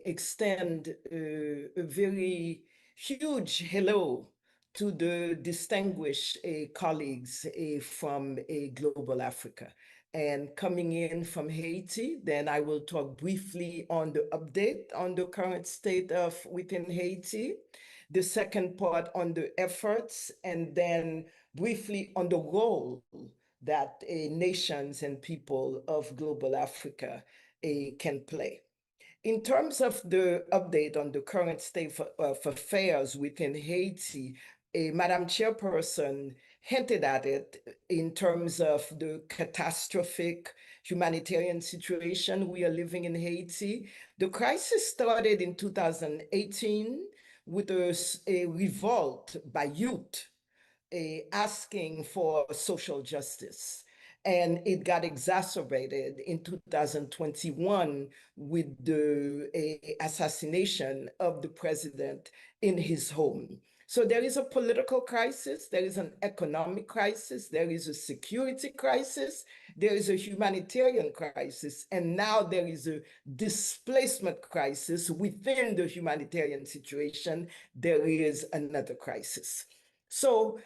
extend a very huge hello to the distinguished colleagues from Global Africa. And coming in from Haiti, then I will talk briefly on the update on the current state of within Haiti, the second part on the efforts, and then briefly on the role that nations and people of global Africa can play. In terms of the update on the current state of affairs within Haiti, Madam Chairperson hinted at it in terms of the catastrophic humanitarian situation we are living in Haiti. The crisis started in 2018 with a revolt by youth asking for social justice. And it got exacerbated in 2021 with the assassination of the president in his home. So there is a political crisis, there is an economic crisis, there is a security crisis, there is a humanitarian crisis, and now there is a displacement crisis. Within the humanitarian situation, there is another crisis. So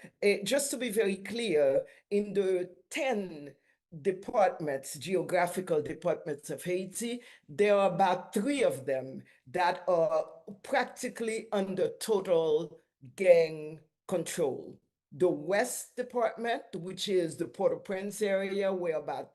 just to be very clear, in the 10 departments, geographical departments of Haiti, there are about 3 of them that are practically under total gang control. The West Department, which is the Port-au-Prince area, where about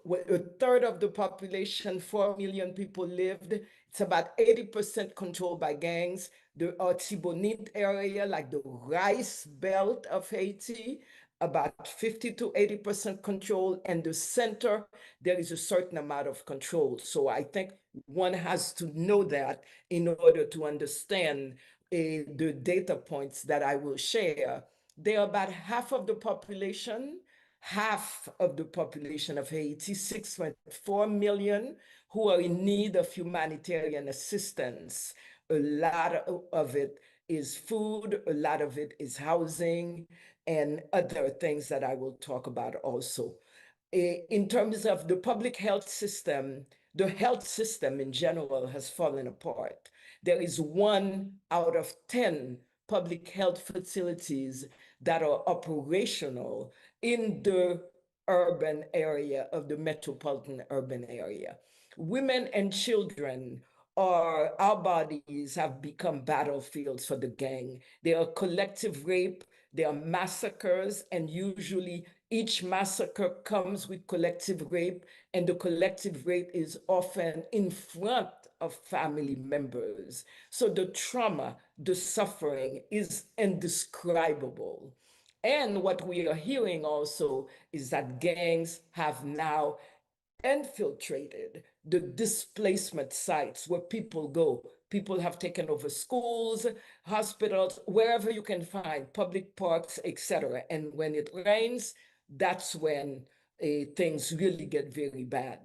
a third of the population, 4 million people lived. It's about 80% controlled by gangs. The Artibonite area, like the rice belt of Haiti, about 50 to 80% control. And the center, there is a certain amount of control. So I think one has to know that in order to understand the data points that I will share. There are about half of the population of Haiti, 6.4 million, who are in need of humanitarian assistance. A lot of it is food, a lot of it is housing, and other things that I will talk about also. In terms of the public health system, the health system in general has fallen apart. There is 1 out of 10 public health facilities that are operational in the urban area of the metropolitan urban area. Women and children our bodies have become battlefields for the gang. There are collective rape, there are massacres, and usually each massacre comes with collective rape, and the collective rape is often in front of family members. So the trauma, the suffering is indescribable. And what we are hearing also is that gangs have now infiltrated the displacement sites where people go. People have taken over schools, hospitals, wherever you can find, public parks, etc. And when it rains, that's when things really get very bad.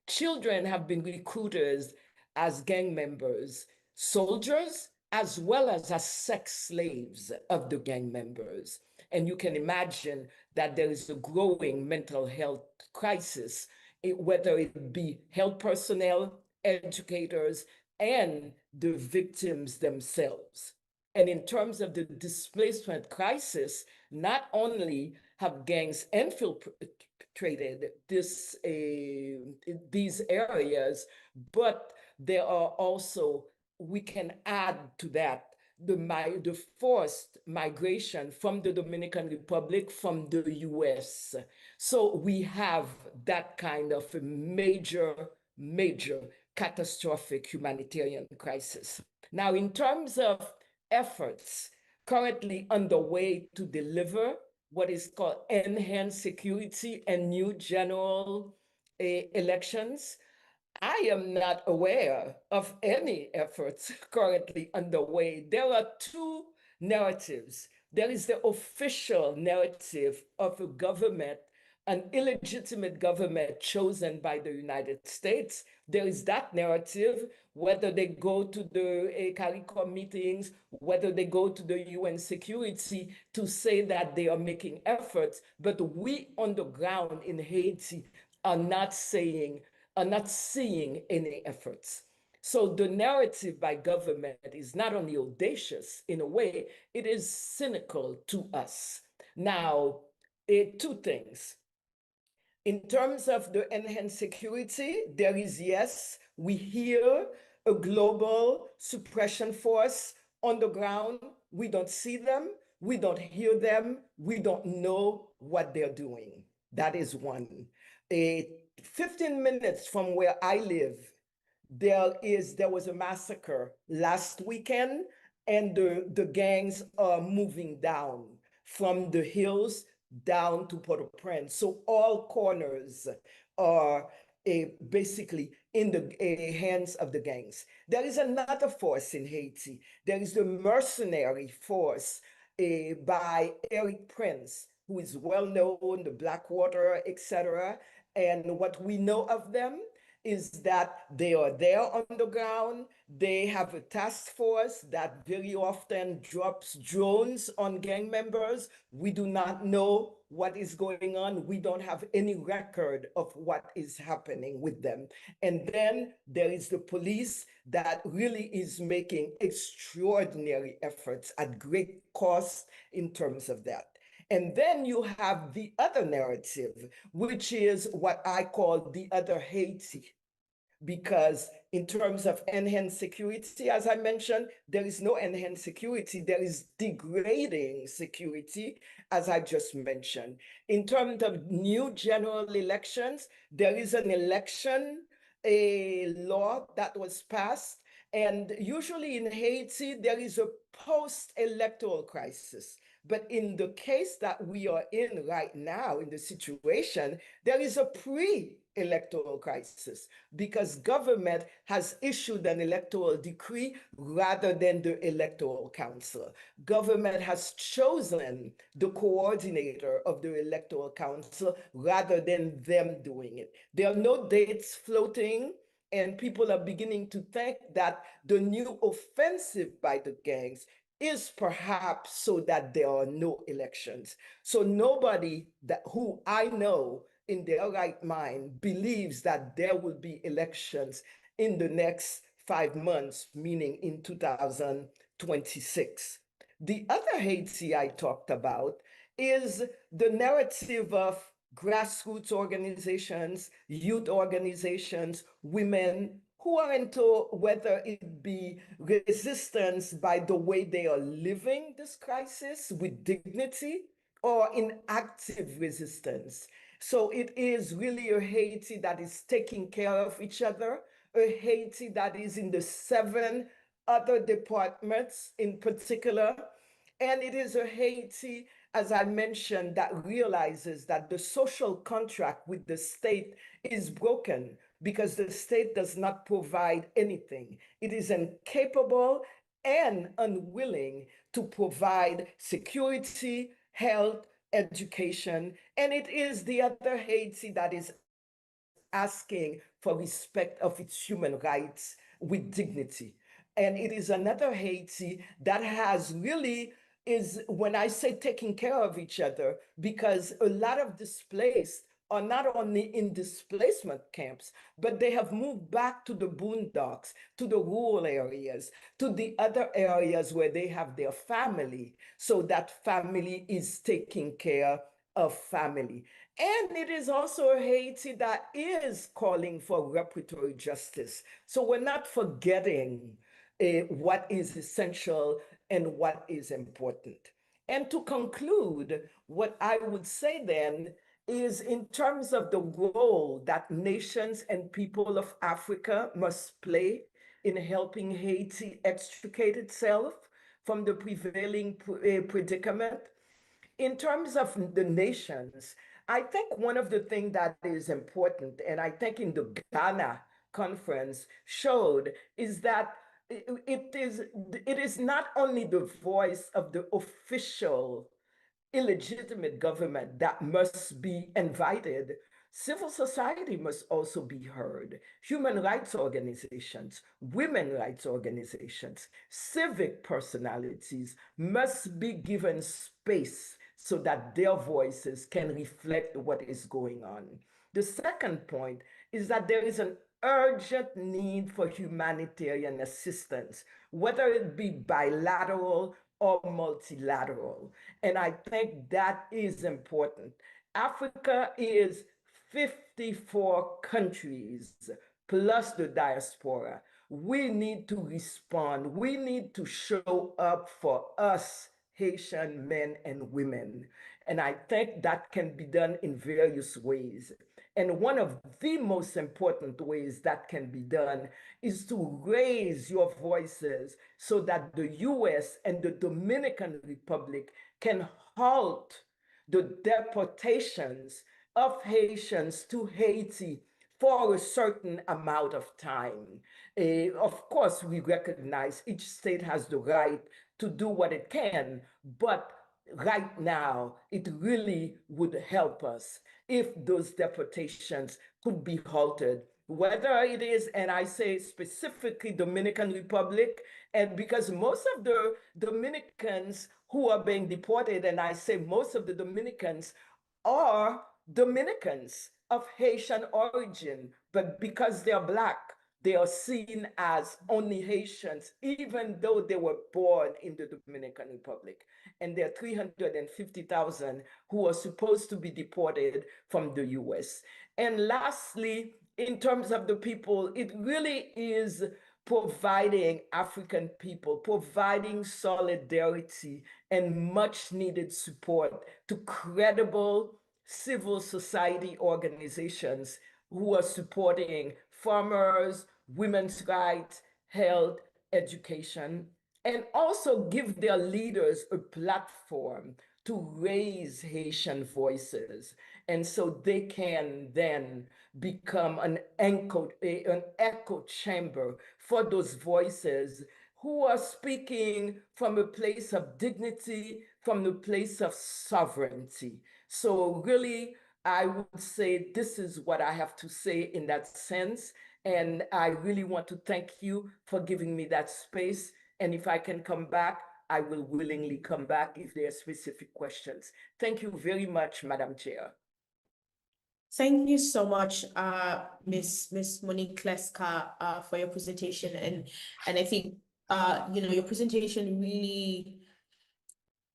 Children have been recruited as gang members, soldiers, as well as sex slaves of the gang members. And you can imagine that there is a growing mental health crisis, whether it be health personnel, educators, and the victims themselves. And in terms of the displacement crisis, not only have gangs infiltrated these areas, but there are also, we can add to that, the forced migration from the Dominican Republic, from the US. So we have that kind of a major catastrophic humanitarian crisis. Now, in terms of efforts currently underway to deliver what is called enhanced security and new general elections, I am not aware of any efforts currently underway. There are 2 narratives. There is the official narrative of a government, an illegitimate government chosen by the United States. There is that narrative, whether they go to the CARICOM meetings, whether they go to the UN security to say that they are making efforts, but we on the ground in Haiti are not seeing any efforts. So the narrative by government is not only audacious in a way, it is cynical to us. Now, 2 things. In terms of the enhanced security, there is, yes, we hear a global suppression force on the ground. We don't see them, we don't hear them, we don't know what they're doing. That is one. 15 minutes from where I live, there was a massacre last weekend, and the gangs are moving down from the hills down to Port-au-Prince. So all corners are basically in the hands of the gangs. There is another force in Haiti. There is the mercenary force by Eric Prince, who is well known, the Blackwater, etc. And what we know of them is that they are there on the ground. They have a task force that very often drops drones on gang members. We do not know what is going on. We don't have any record of what is happening with them. And then there is the police that really is making extraordinary efforts at great cost in terms of that. And then you have the other narrative, which is what I call the other Haiti. Because in terms of enhanced security, as I mentioned, there is no enhanced security. There is degrading security, as I just mentioned. In terms of new general elections, there is an election, a law that was passed. And usually in Haiti, there is a post-electoral crisis. But in the case that we are in right now, in the situation, there is a pre-electoral crisis because government has issued an electoral decree rather than the electoral council. Government has chosen the coordinator of the electoral council rather than them doing it. There are no dates floating, and people are beginning to think that the new offensive by the gangs is perhaps so that there are no elections. So nobody who I know in their right mind believes that there will be elections in the next 5 months, meaning in 2026. The other Haiti I talked about is the narrative of grassroots organizations, youth organizations, women who are into whether it be resistance by the way they are living this crisis with dignity or in active resistance. So it is really a Haiti that is taking care of each other, a Haiti that is in the 7 other departments in particular. And it is a Haiti, as I mentioned, that realizes that the social contract with the state is broken because the state does not provide anything. It is incapable and unwilling to provide security, health, education. And it is the other Haiti that is asking for respect of its human rights with dignity. And it is another Haiti that has really is, when I say taking care of each other, because a lot of displaced are not only in displacement camps, but they have moved back to the boondocks, to the rural areas, to the other areas where they have their family. So that family is taking care of family. And it is also a Haiti that is calling for reparatory justice. So we're not forgetting what is essential and what is important. And to conclude, what I would say then is in terms of the role that nations and people of Africa must play in helping Haiti extricate itself from the prevailing predicament. In terms of the nations, I think one of the things that is important, and I think in the Ghana conference showed, is that it is not only the voice of the official illegitimate government that must be invited. Civil society must also be heard. Human rights organizations, women rights organizations, civic personalities must be given space so that their voices can reflect what is going on. The second point is that there is an urgent need for humanitarian assistance, whether it be bilateral or multilateral. And I think that is important. Africa is 54 countries plus the diaspora. We need to respond. We need to show up for us, Haitian men and women. And I think that can be done in various ways. And one of the most important ways that can be done is to raise your voices so that the US and the Dominican Republic can halt the deportations of Haitians to Haiti for a certain amount of time. Of course, we recognize each state has the right to do what it can, but right now, it really would help us if those deportations could be halted, whether it is, and I say specifically Dominican Republic, and because most of the Dominicans who are being deported, and I say most of the Dominicans are Dominicans of Haitian origin, but because they're Black, they are seen as only Haitians, even though they were born in the Dominican Republic. And there are 350,000 who are supposed to be deported from the US. And lastly, in terms of the people, it really is providing African people, providing solidarity and much needed support to credible civil society organizations who are supporting farmers, women's rights, health, education, and also give their leaders a platform to raise Haitian voices. And so they can then become an echo chamber for those voices who are speaking from a place of dignity, from the place of sovereignty. So really, I would say this is what I have to say in that sense. And I really want to thank you for giving me that space. And if I can come back, I will willingly come back if there are specific questions. Thank you very much, Madam Chair. Thank you so much, Miss Monique Kleska, for your presentation. And I think, your presentation really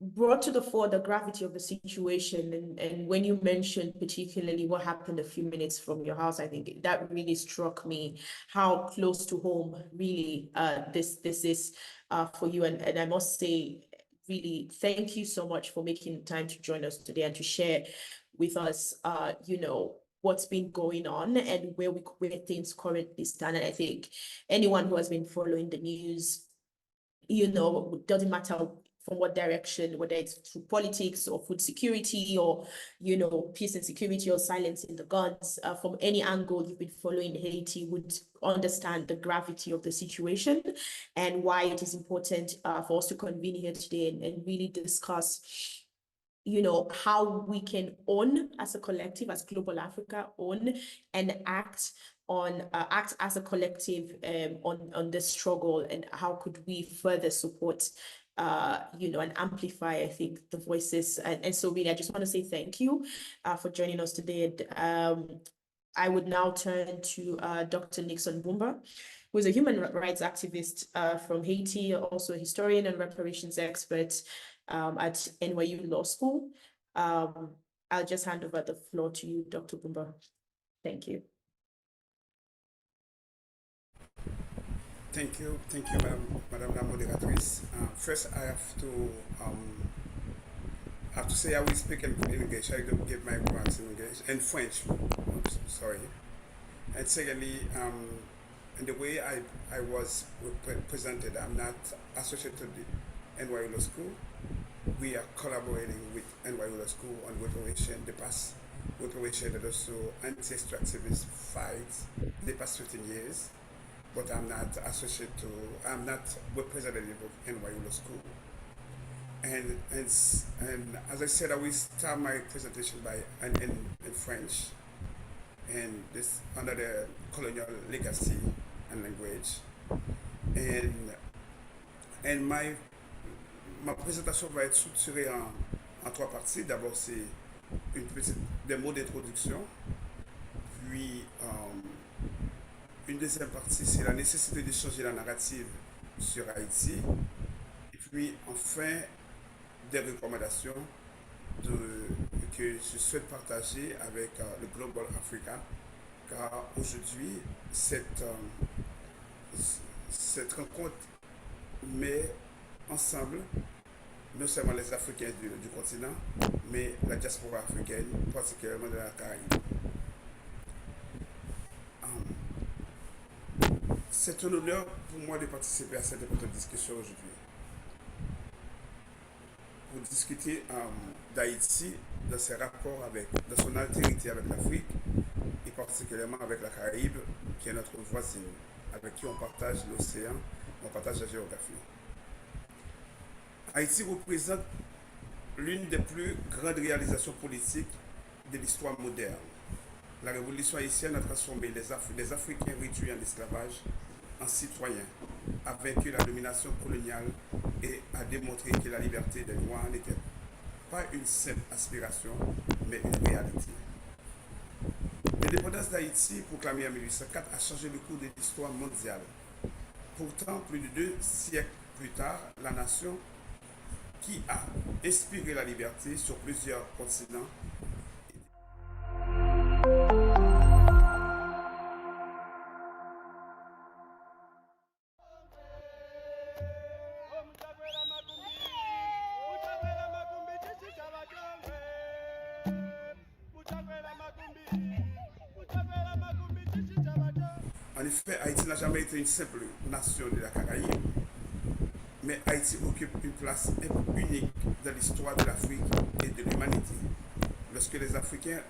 brought to the fore the gravity of the situation. And when you mentioned particularly what happened a few minutes from your house, I think that really struck me how close to home really this is for you. And I must say, really, thank you so much for making time to join us today and to share with us, what's been going on and where things currently stand. And I think anyone who has been following the news, doesn't matter from what direction, whether it's through politics or food security or, peace and security or silencing the guns, from any angle you've been following Haiti would understand the gravity of the situation and why it is important for us to convene here today and really discuss how we can own as a collective, as Global Africa, own and act as a collective on this struggle, and how could we further support and amplify, I think, the voices. And so really, I just want to say thank you for joining us today. I would now turn to Dr. Nixon Bumba, who is a human rights activist from Haiti, also a historian and reparations expert at NYU Law School. I'll just hand over the floor to you, Dr. Bumba. Thank you. Thank you, Madam la Moderatrice. First, I have to say I will speak in English. I don't get my remarks in English and French. Sorry. And secondly, in the way I was presented, I'm not associated with NYU Law School. We are collaborating with NYU Law School on reparation, the past reparation and also anti-extractivist fights the past 15 years. But I'm not representative of NYU Law School. And as I said, I will start my presentation in French, and this under the colonial legacy and language. And ma présentation va être structurée en trois parties. D'abord, c'est des mots d'introduction, puis une deuxième partie, c'est la nécessité de changer la narrative sur Haïti. Et puis, enfin, des recommandations que je souhaite partager avec le Global Africa. Car aujourd'hui, cette rencontre met ensemble non seulement les Africains du continent, mais la diaspora africaine, particulièrement de la Caraïbe. C'est un honneur pour moi de participer à cette importante discussion aujourd'hui. Pour discuter d'Haïti, de ses rapports de son altérité avec l'Afrique et particulièrement avec la Caraïbe, qui est notre voisine, avec qui on partage l'océan, on partage la géographie. Haïti représente l'une des plus grandes réalisations politiques de l'histoire moderne. La révolution haïtienne a transformé les Africains réduits en esclavage en citoyens, a vaincu la domination coloniale et a démontré que la liberté des Noirs n'était pas une simple aspiration, mais une réalité. L'indépendance d'Haïti, proclamée en 1804, a changé le cours de l'histoire mondiale. Pourtant, plus de 2 siècles plus tard, la nation qui a inspiré la liberté sur plusieurs continents En effet, Haïti n'a jamais été une simple nation de la Caraïbe, mais Haïti occupe une place unique dans l'histoire de l'Afrique et de l'humanité. Lorsque les Africains,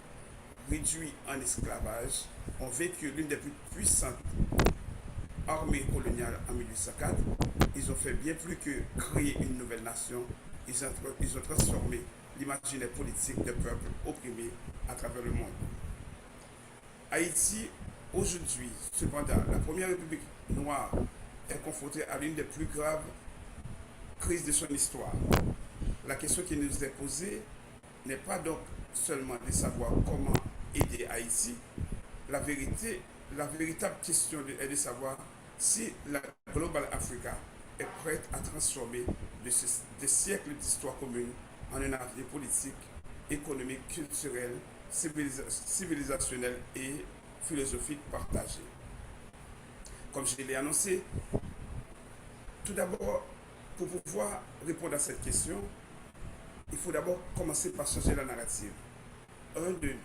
réduits en esclavage, ont vécu l'une des plus puissantes armées coloniales en 1804, ils ont fait bien plus que créer une nouvelle nation, ils ont transformé l'imaginaire politique des peuples opprimés à travers le monde. Haïti, aujourd'hui, cependant, la première république noire est confrontée à l'une des plus graves crises de son histoire. La question qui nous est posée n'est pas donc seulement de savoir comment aider Haïti. La véritable question est de savoir si la Global Africa est prête à transformer des siècles d'histoire commune en un avenir politique, économique, culturel, civilisationnel et philosophique partagé. Comme je l'ai annoncé, tout d'abord, pour pouvoir répondre à cette question, il faut d'abord commencer par changer la narrative. Un des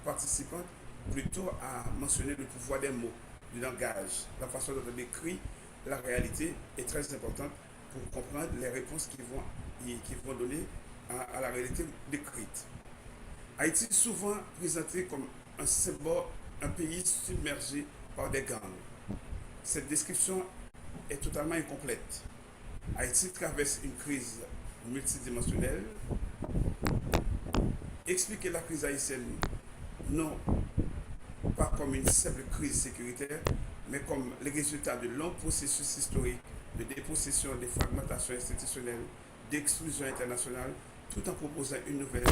participants plutôt a mentionné le pouvoir des mots, du langage. La façon dont on décrit la réalité est très importante pour comprendre les réponses qui vont donner à la réalité décrite. Haïti est souvent présenté comme un symbole, un pays submergé par des gangs. Cette description est totalement incomplète. Haïti traverse une crise multidimensionnelle. Expliquer la crise haïtienne non pas comme une simple crise sécuritaire, mais comme le résultat de longs processus historiques de dépossession, de fragmentation institutionnelle, d'exclusion internationale, tout en proposant une nouvelle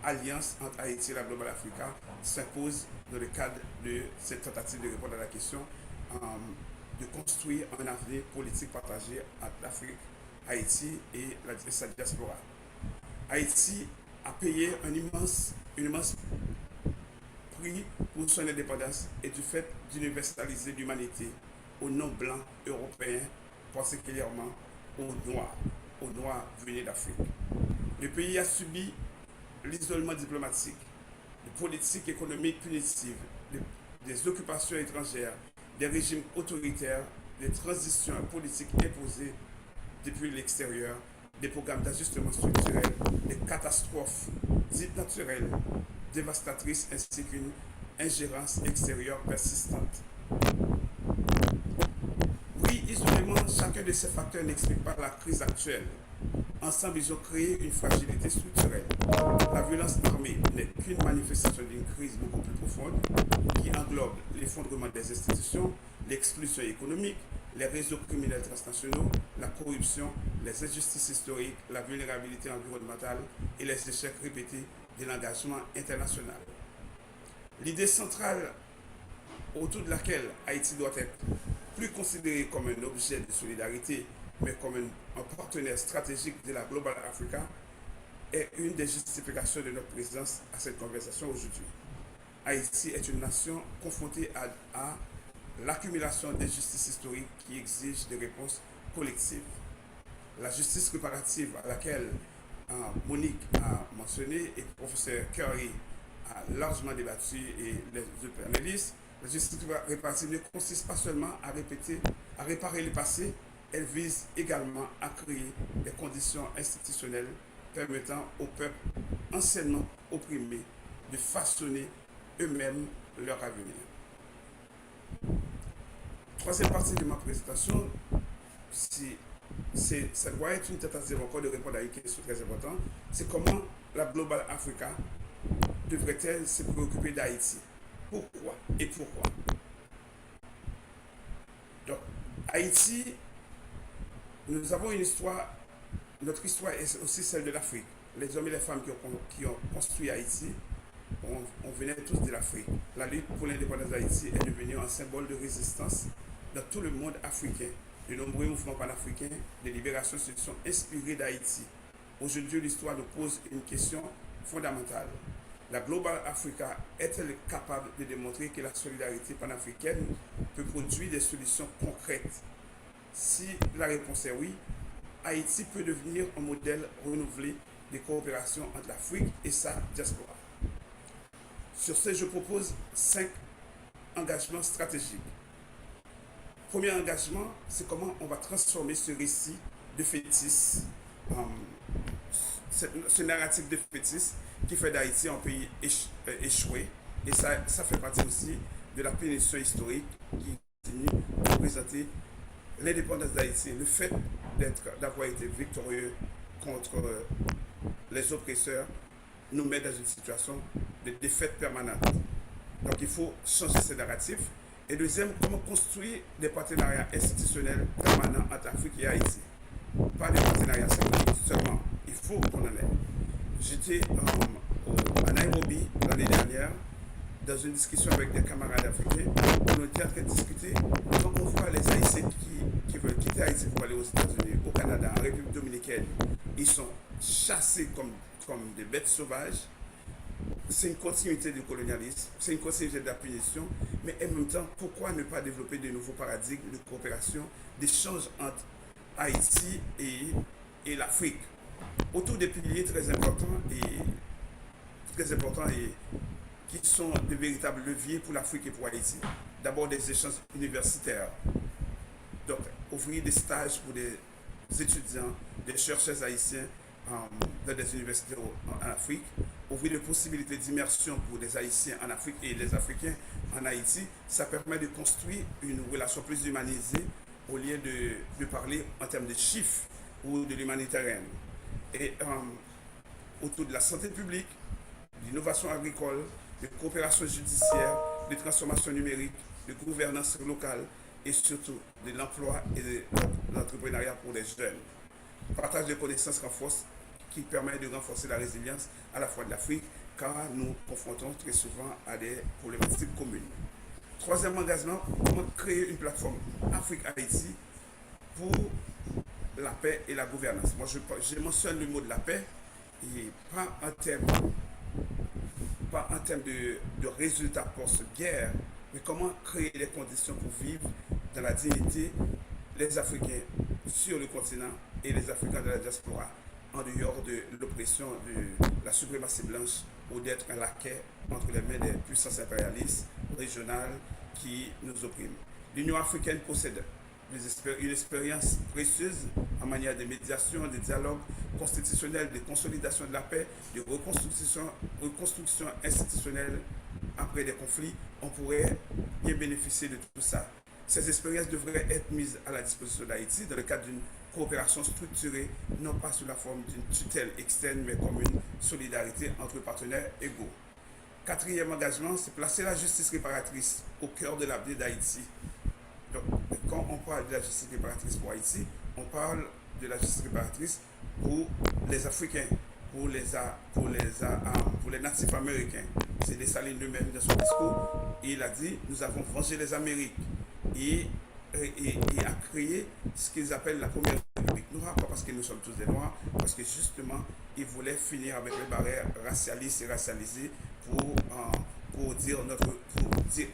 alliance entre Haïti et la Global Africa s'impose dans le cadre de cette tentative de répondre à la question de construire un avenir politique partagé entre l'Afrique, Haïti et sa diaspora. Haïti a payé un immense prix pour son indépendance et du fait d'universaliser l'humanité aux non-blancs européens, particulièrement aux Noirs venus d'Afrique. Le pays a subi l'isolement diplomatique, les politiques économiques punitives, des occupations étrangères, des régimes autoritaires, des transitions politiques imposées depuis l'extérieur, des programmes d'ajustement structurel, des catastrophes dites naturelles, dévastatrices ainsi qu'une ingérence extérieure persistante. Oui, isolément, chacun de ces facteurs n'explique pas la crise actuelle. Ensemble, ils ont créé une fragilité structurelle. La violence armée n'est qu'une manifestation d'une crise beaucoup plus profonde qui englobe l'effondrement des institutions, l'exclusion économique, les réseaux criminels transnationaux, la corruption, les injustices historiques, la vulnérabilité environnementale et les échecs répétés de l'engagement international. L'idée centrale autour de laquelle Haïti doit être plus considéré comme un objet de solidarité, mais comme un partenaire stratégique de la Global Africa, est une des justifications de notre présence à cette conversation aujourd'hui. Haïti est une nation confrontée à l'accumulation d'injustices historiques qui exigent des réponses collectives. La justice réparative à laquelle Monique a mentionné et le professeur Curry a largement débattu et les autres panélistes, la justice réparative ne consiste pas seulement à réparer le passé, elle vise également à créer des conditions institutionnelles permettant aux peuples anciennement opprimés de façonner eux-mêmes leur avenir. Troisième partie de ma présentation, si ça doit être une tentative encore de répondre à une question très importante. C'est comment la Global Africa devrait-elle se préoccuper d'Haïti? Pourquoi et pourquoi? Donc, Haïti, nous avons une histoire, notre histoire est aussi celle de l'Afrique. Les hommes et les femmes qui ont construit Haïti, on venait tous de l'Afrique. La lutte pour l'indépendance d'Haïti est devenue un symbole de résistance dans tout le monde africain. De nombreux mouvements panafricains de libération se sont inspirés d'Haïti. Aujourd'hui, l'histoire nous pose une question fondamentale. La Global Africa est-elle capable de démontrer que la solidarité panafricaine peut produire des solutions concrètes? Si la réponse est oui, Haïti peut devenir un modèle renouvelé de coopération entre l'Afrique et sa diaspora. Sur ce, je propose 5 engagements stratégiques. Premier engagement, c'est comment on va transformer ce récit de fétiche, ce narratif de fétiche qui fait d'Haïti un pays échoué. Et ça fait partie aussi de la punition historique qui continue de représenter l'indépendance d'Haïti. Le fait d'avoir été victorieux contre les oppresseurs nous met dans une situation de défaite permanente. Donc il faut changer ce narratif. Et deuxième, comment construire des partenariats institutionnels permanents entre l'Afrique et Haïti. Pas des partenariats seulement, il faut qu'on en ait. J'étais à Nairobi l'année dernière dans une discussion avec des camarades africains. On était en train de discuter quand on voit les Haïtiens qui veulent quitter Haïti pour aller aux États-Unis, au Canada, en République dominicaine. Ils sont chassés comme des bêtes sauvages. C'est une continuité du colonialisme, c'est une continuité de la punition, mais en même temps, pourquoi ne pas développer de nouveaux paradigmes de coopération, d'échange entre Haïti et l'Afrique, autour des piliers très importants et qui sont de véritables leviers pour l'Afrique et pour Haïti. D'abord des échanges universitaires, donc ouvrir des stages pour des étudiants, des chercheurs haïtiens dans des universités en Afrique, ouvrir des possibilités d'immersion pour des Haïtiens en Afrique et des Africains en Haïti. Ça permet de construire une relation plus humanisée au lieu de parler en termes de chiffres ou de l'humanitaire. Et autour de la santé publique, l'innovation agricole, de coopération judiciaire, de transformation numérique, de gouvernance locale et surtout de l'emploi et de l'entrepreneuriat pour les jeunes. Partage de connaissances renforce qui permet de renforcer la résilience à la fois de l'Afrique, car nous confrontons très souvent à des problématiques communes. Troisième engagement, comment créer une plateforme Afrique-Haïti pour la paix et la gouvernance. Moi, je mentionne le mot de la paix, et pas en termes de résultats post-guerre, mais comment créer les conditions pour vivre dans la dignité les Africains sur le continent et les Africains de la diaspora, en dehors de l'oppression de la suprématie blanche ou d'être un laquais entre les mains des puissances impérialistes régionales qui nous oppriment. L'Union africaine possède une expérience précieuse en matière de médiation, de dialogue constitutionnel, de consolidation de la paix, de reconstruction institutionnelle après des conflits. On pourrait bien bénéficier de tout ça. Ces expériences devraient être mises à la disposition d'Haïti dans le cadre d'une coopération structurée, non pas sous la forme d'une tutelle externe, mais comme une solidarité entre partenaires égaux. Quatrième engagement, c'est placer la justice réparatrice au cœur de l'avenir d'Haïti. Donc, quand on parle de la justice réparatrice pour Haïti, on parle de la justice réparatrice pour les Africains, pour les natifs américains. C'est Dessalines lui-même dans son discours. Il a dit, nous avons vengé les Amériques. Et a créé ce qu'ils appellent la première République noire, pas parce que nous sommes tous des Noirs, parce que justement, ils voulaient finir avec les barrières racialistes et racialisées pour dire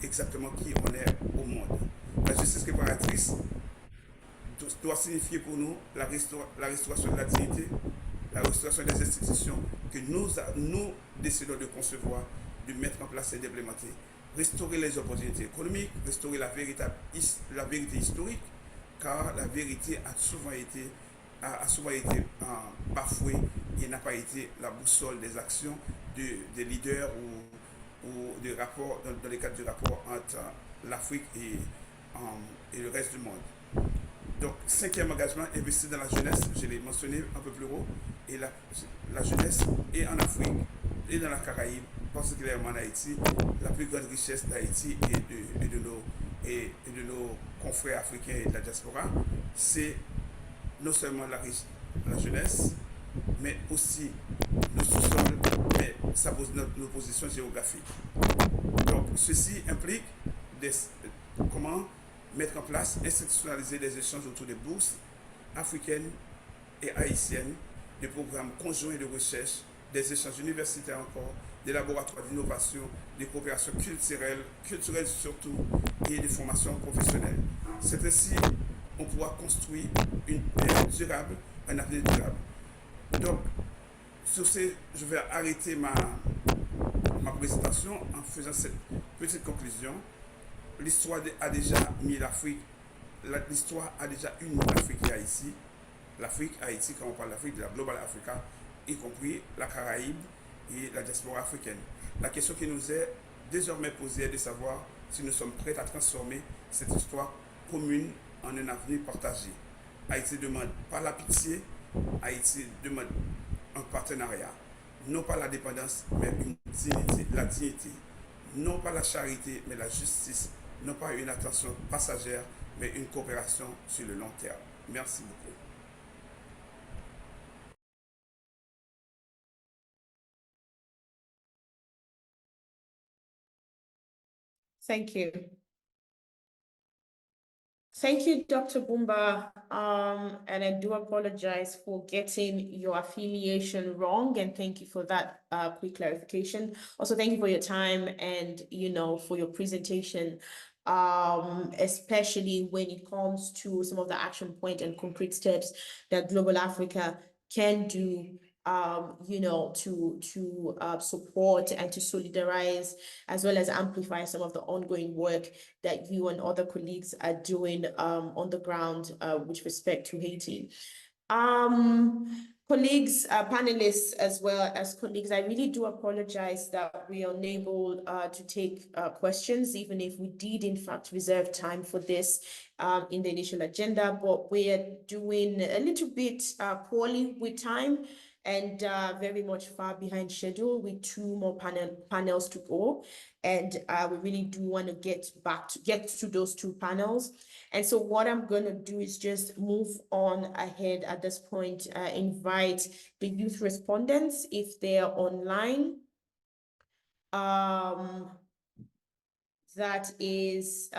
exactement qui on est au monde. La justice réparatrice doit signifier pour nous la restauration de la dignité, la restauration des institutions que nous décidons de concevoir, de mettre en place et d'implémenter. Restaurer les opportunités économiques, restaurer la vérité historique, car la vérité a souvent été bafouée et n'a pas été la boussole des actions des leaders ou des rapports, dans le cadre du rapport entre l'Afrique et le reste du monde. Donc, cinquième engagement, investir dans la jeunesse, je l'ai mentionné un peu plus haut, et la jeunesse est en Afrique et dans la Caraïbe, particulièrement en Haïti, la plus grande richesse d'Haïti et de nos confrères africains et de la diaspora, c'est non seulement la jeunesse, mais aussi nos sous-sols, mais ça pose nos positions géographiques. Donc, ceci implique comment mettre en place, institutionnaliser des échanges autour des bourses africaines et haïtiennes, des programmes conjoints de recherche, des échanges universitaires encore, des laboratoires d'innovation, des coopérations culturelles surtout, et des formations professionnelles. C'est ainsi qu'on pourra construire un avenir durable. Donc, sur ce, je vais arrêter ma présentation en faisant cette petite conclusion. L'histoire a déjà mis l'Afrique, l'histoire a déjà uni l'Afrique et Haïti. L'Afrique, Haïti, quand on parle d'Afrique, de la Global Africa, y compris la Caraïbe et la diaspora africaine. La question qui nous est désormais posée est de savoir si nous sommes prêts à transformer cette histoire commune en un avenir partagé. Haïti demande pas la pitié, Haïti demande un partenariat. Non pas la dépendance, mais la dignité. Non pas la charité, mais la justice. Non pas une attention passagère, mais une coopération sur le long terme. Merci beaucoup. Thank you. Thank you, Dr. Bumba. And I do apologize for getting your affiliation wrong, and thank you for that quick clarification. Also, thank you for your time and, for your presentation, especially when it comes to some of the action point and concrete steps that Global Africa can do to support and to solidarize, as well as amplify some of the ongoing work that you and other colleagues are doing on the ground with respect to Haiti. Colleagues, panelists, as well as colleagues, I really do apologize that we are unable to take questions, even if we did in fact reserve time for this in the initial agenda, but we are doing a little bit poorly with time and very much far behind schedule with two more panels to go. And we really do want to get to those two panels. And so what I'm going to do is just move on ahead at this point, invite the youth respondents if they're online. That is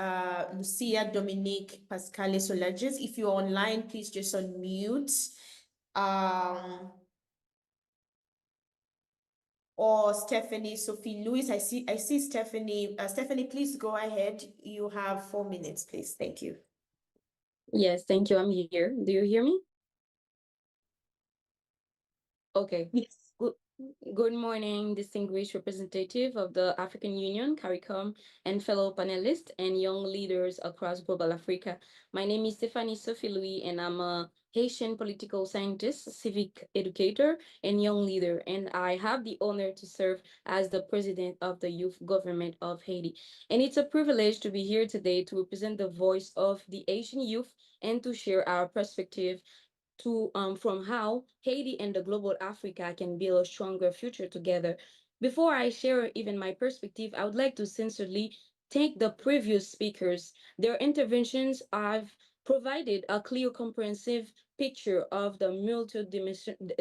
Lucia, Dominique, Pascale Solages. If you're online, please just unmute. Or Stephanie, Sophie Louis. I see Stephanie. Stephanie, please go ahead. You have 4 minutes, please. Thank you. Yes, thank you. I'm here. Do you hear me? Okay. Yes. Good morning, distinguished representative of the African Union, CARICOM, and fellow panelists and young leaders across Global Africa. My name is Stephanie Sophie Louis, and I'm a Haitian political scientist, civic educator, and young leader. And I have the honor to serve as the president of the youth government of Haiti. And it's a privilege to be here today to represent the voice of the Haitian youth and to share our perspective from how Haiti and the global Africa can build a stronger future together. Before I share even my perspective, I would like to sincerely thank the previous speakers. Their interventions have provided a clear, comprehensive picture of the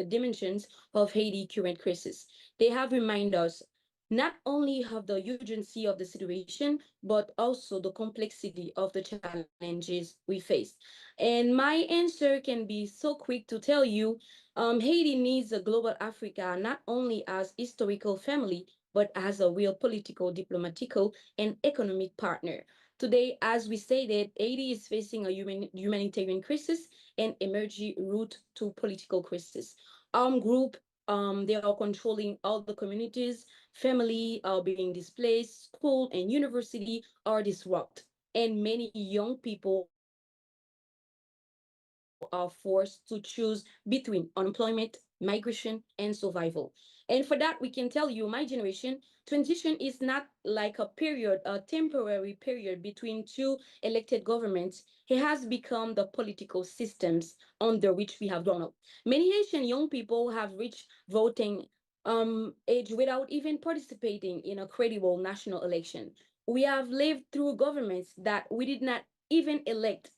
dimensions of Haiti's current crisis. They have reminded us not only of the urgency of the situation, but also the complexity of the challenges we face. And my answer can be so quick to tell you, Haiti needs a global Africa not only as historical family, but as a real political, diplomatical, and economic partner. Today, as we stated, Haiti is facing a humanitarian crisis and emerging route to political crisis. Armed group, they are controlling all the communities, family are being displaced, school and university are disrupted, and many young people are forced to choose between unemployment, migration, and survival. And for that, we can tell you, my generation, transition is not like a temporary period between two elected governments. It has become the political systems under which we have grown up. Many Haitian young people have reached voting age without even participating in a credible national election. We have lived through governments that we did not even elect.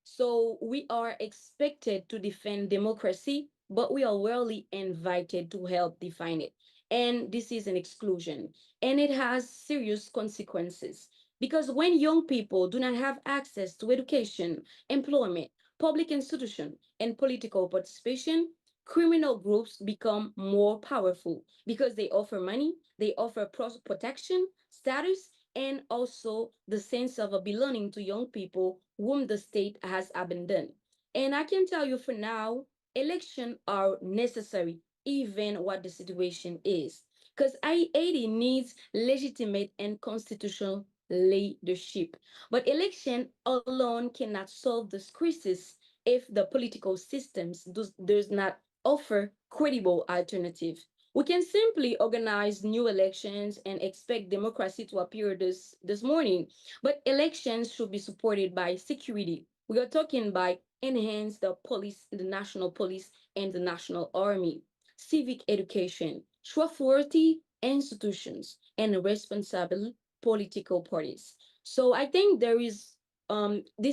So we are expected to defend democracy, but we are rarely invited to help define it. And this is an exclusion, and it has serious consequences. Because when young people do not have access to education, employment, public institution, and political participation, criminal groups become more powerful because they offer money, they offer protection, status, and also the sense of a belonging to young people whom the state has abandoned. And I can tell you for now, elections are necessary, even what the situation is. Because Haiti needs legitimate and constitutional leadership. But election alone cannot solve this crisis if the political systems does not offer credible alternatives. We can simply organize new elections and expect democracy to appear this morning. But elections should be supported by security. We are talking by enhance the police, the national police, and the national army, civic education, trustworthy institutions, and responsible political parties. So I think this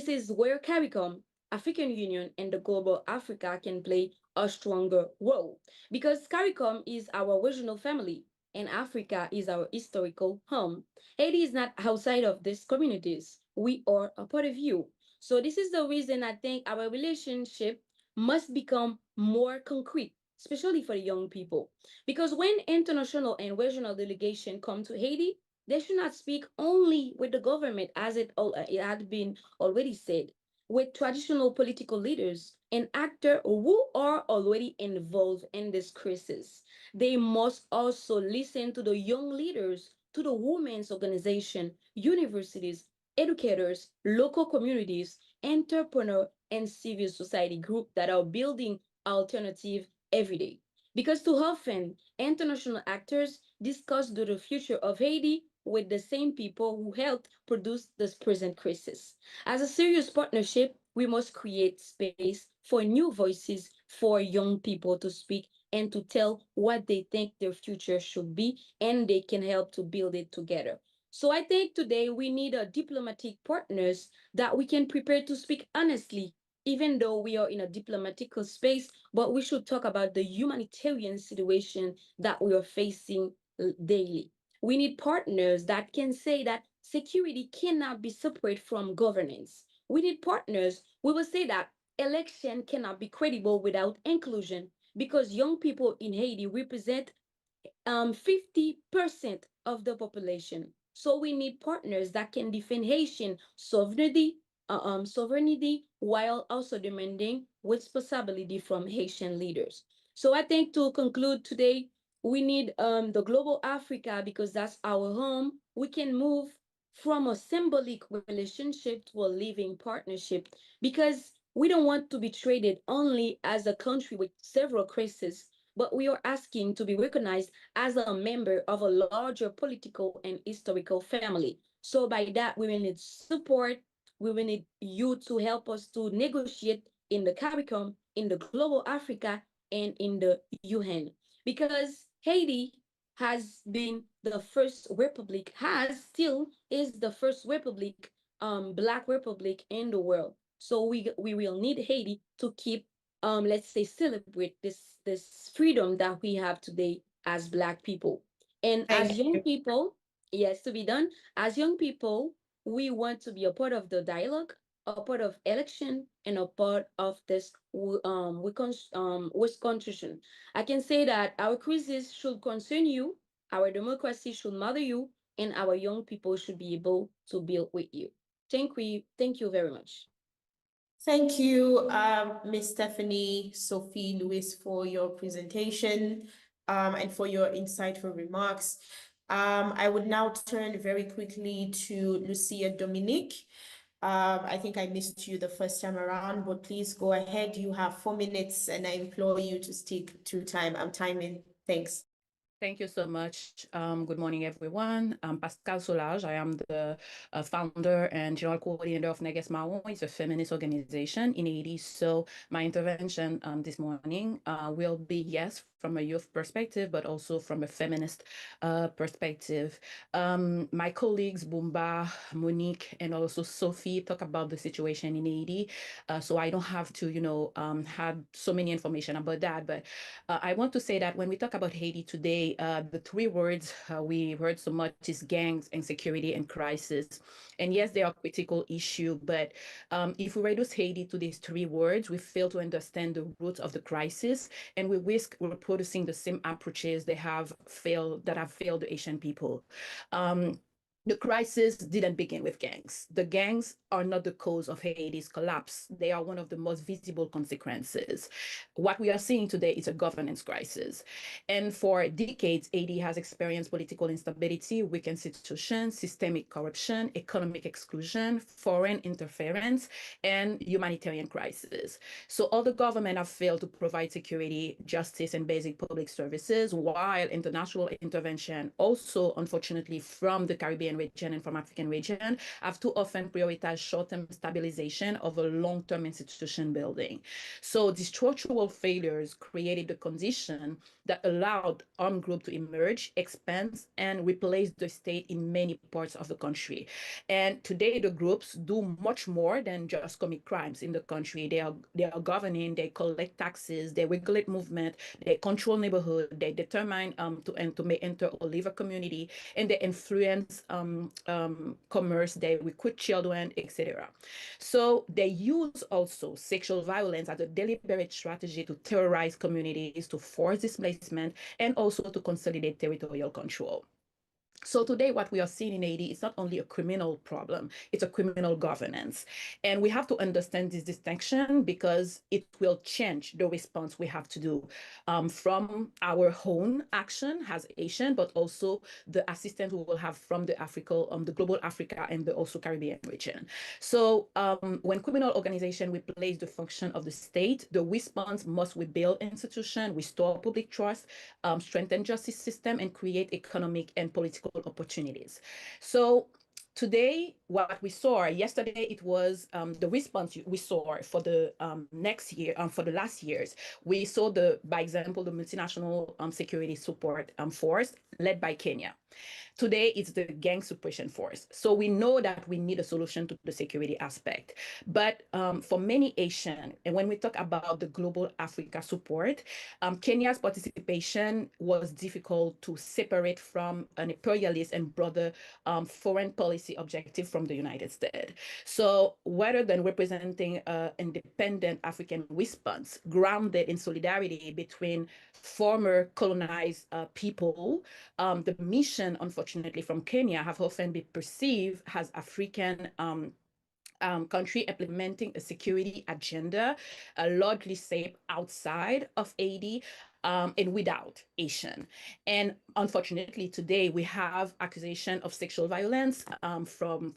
is where CARICOM, African Union, and the Global Africa can play a stronger role because CARICOM is our regional family and Africa is our historical home. Haiti is not outside of these communities. We are a part of you. So this is the reason I think our relationship must become more concrete, especially for the young people. Because when international and regional delegation come to Haiti, they should not speak only with the government, as it had been already said, with traditional political leaders and actors who are already involved in this crisis. They must also listen to the young leaders, to the women's organization, universities, educators, local communities, entrepreneur, and civil society groups that are building alternative every day. Because too often, international actors discuss the future of Haiti with the same people who helped produce this present crisis. As a serious partnership, we must create space for new voices for young people to speak and to tell what they think their future should be, and they can help to build it together. So I think today we need a diplomatic partners that we can prepare to speak honestly, even though we are in a diplomatical space, but we should talk about the humanitarian situation that we are facing daily. We need partners that can say that security cannot be separate from governance. We need partners who will say that election cannot be credible without inclusion because young people in Haiti represent 50% of the population. So we need partners that can defend Haitian sovereignty while also demanding responsibility from Haitian leaders. So I think to conclude today, we need the global Africa because that's our home. We can move from a symbolic relationship to a living partnership because we don't want to be treated only as a country with several crises, but we are asking to be recognized as a member of a larger political and historical family. So by that, we will need support. We will need you to help us to negotiate in the CARICOM, in the Global Africa, and in the UN. Because Haiti has been the first republic, still is the first republic, Black republic in the world. So we will need Haiti to keep let's say celebrate this freedom that we have today as Black people. And as young people, yes, to be done, as young people, we want to be a part of the dialogue, a part of election, and a part of this constitution. I can say that our crisis should concern you, our democracy should matter you, and our young people should be able to build with you. Thank you very much. Thank you, Ms. Stephanie Sophie Lewis, for your presentation and for your insightful remarks. I would now turn very quickly to Lucia Dominique, I think I missed you the first time around, but please go ahead. You have 4 minutes, and I implore you to stick to time. I'm timing. Thanks. Thank you so much. Good morning, everyone. I'm Pascal Solage. I am the founder and general coordinator of Neges Marron. It's a feminist organization in Haiti. So my intervention this morning will be, yes, from a youth perspective, but also from a feminist perspective. My colleagues, Bumba, Monique, and also Sophie talk about the situation in Haiti. So I don't have to, have so many information about that. But I want to say that when we talk about Haiti today, the three words we heard so much is gangs, insecurity, and crisis. And yes, they are critical issue, but if we reduce Haiti to these three words, we fail to understand the root of the crisis, and we risk reproducing the same approaches that have failed the Asian people. The crisis didn't begin with gangs. The gangs are not the cause of Haiti's collapse. They are one of the most visible consequences. What we are seeing today is a governance crisis. And for decades, Haiti has experienced political instability, weak institutions, systemic corruption, economic exclusion, foreign interference, and humanitarian crisis. So all the government have failed to provide security, justice, and basic public services, while international intervention, also unfortunately from the Caribbean region and from African region, have too often prioritized short-term stabilization over long-term institution building. So these structural failures created the condition that allowed armed groups to emerge, expand, and replace the state in many parts of the country. And today the groups do much more than just commit crimes in the country. They are governing, they collect taxes, they regulate movement, they control neighborhood, they determine to enter or leave a community, and they influence commerce, they recruit children, etc. So they use also sexual violence as a deliberate strategy to terrorize communities, to force displacement, and also to consolidate territorial control. So today, what we are seeing in Haiti is not only a criminal problem, it's a criminal governance. And we have to understand this distinction because it will change the response we have to do from our own action as Asian, but also the assistance we will have from the global Africa and the also Caribbean region. So when criminal organization replace the function of the state, the response must rebuild institution, restore public trust, strengthen justice system, and create economic and political opportunities. So today, what we saw yesterday, it was the response we saw for the next year, for the last years. We saw by example, the multinational security support force led by Kenya. Today, it's the gang suppression force. So we know that we need a solution to the security aspect. But for many Asian, and when we talk about the global Africa support, Kenya's participation was difficult to separate from an imperialist and broader foreign policy objective from the United States. So rather than representing an independent African response grounded in solidarity between former colonized people, the mission, unfortunately, from Kenya have often been perceived as African country implementing a security agenda, largely shaped outside of Haiti and without Asian. And unfortunately, today we have accusation of sexual violence from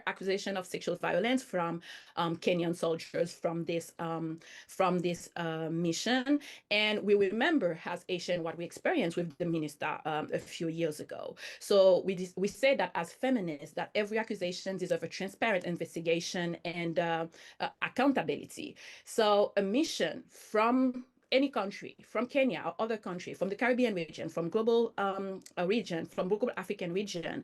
accusation of sexual violence from Kenyan soldiers from this mission. And we remember as Asian what we experienced with the minister a few years ago. So we say that as feminists, that every accusation deserves a transparent investigation and accountability. So a mission from any country, from Kenya or other country, from the Caribbean region, from global region, from global African region,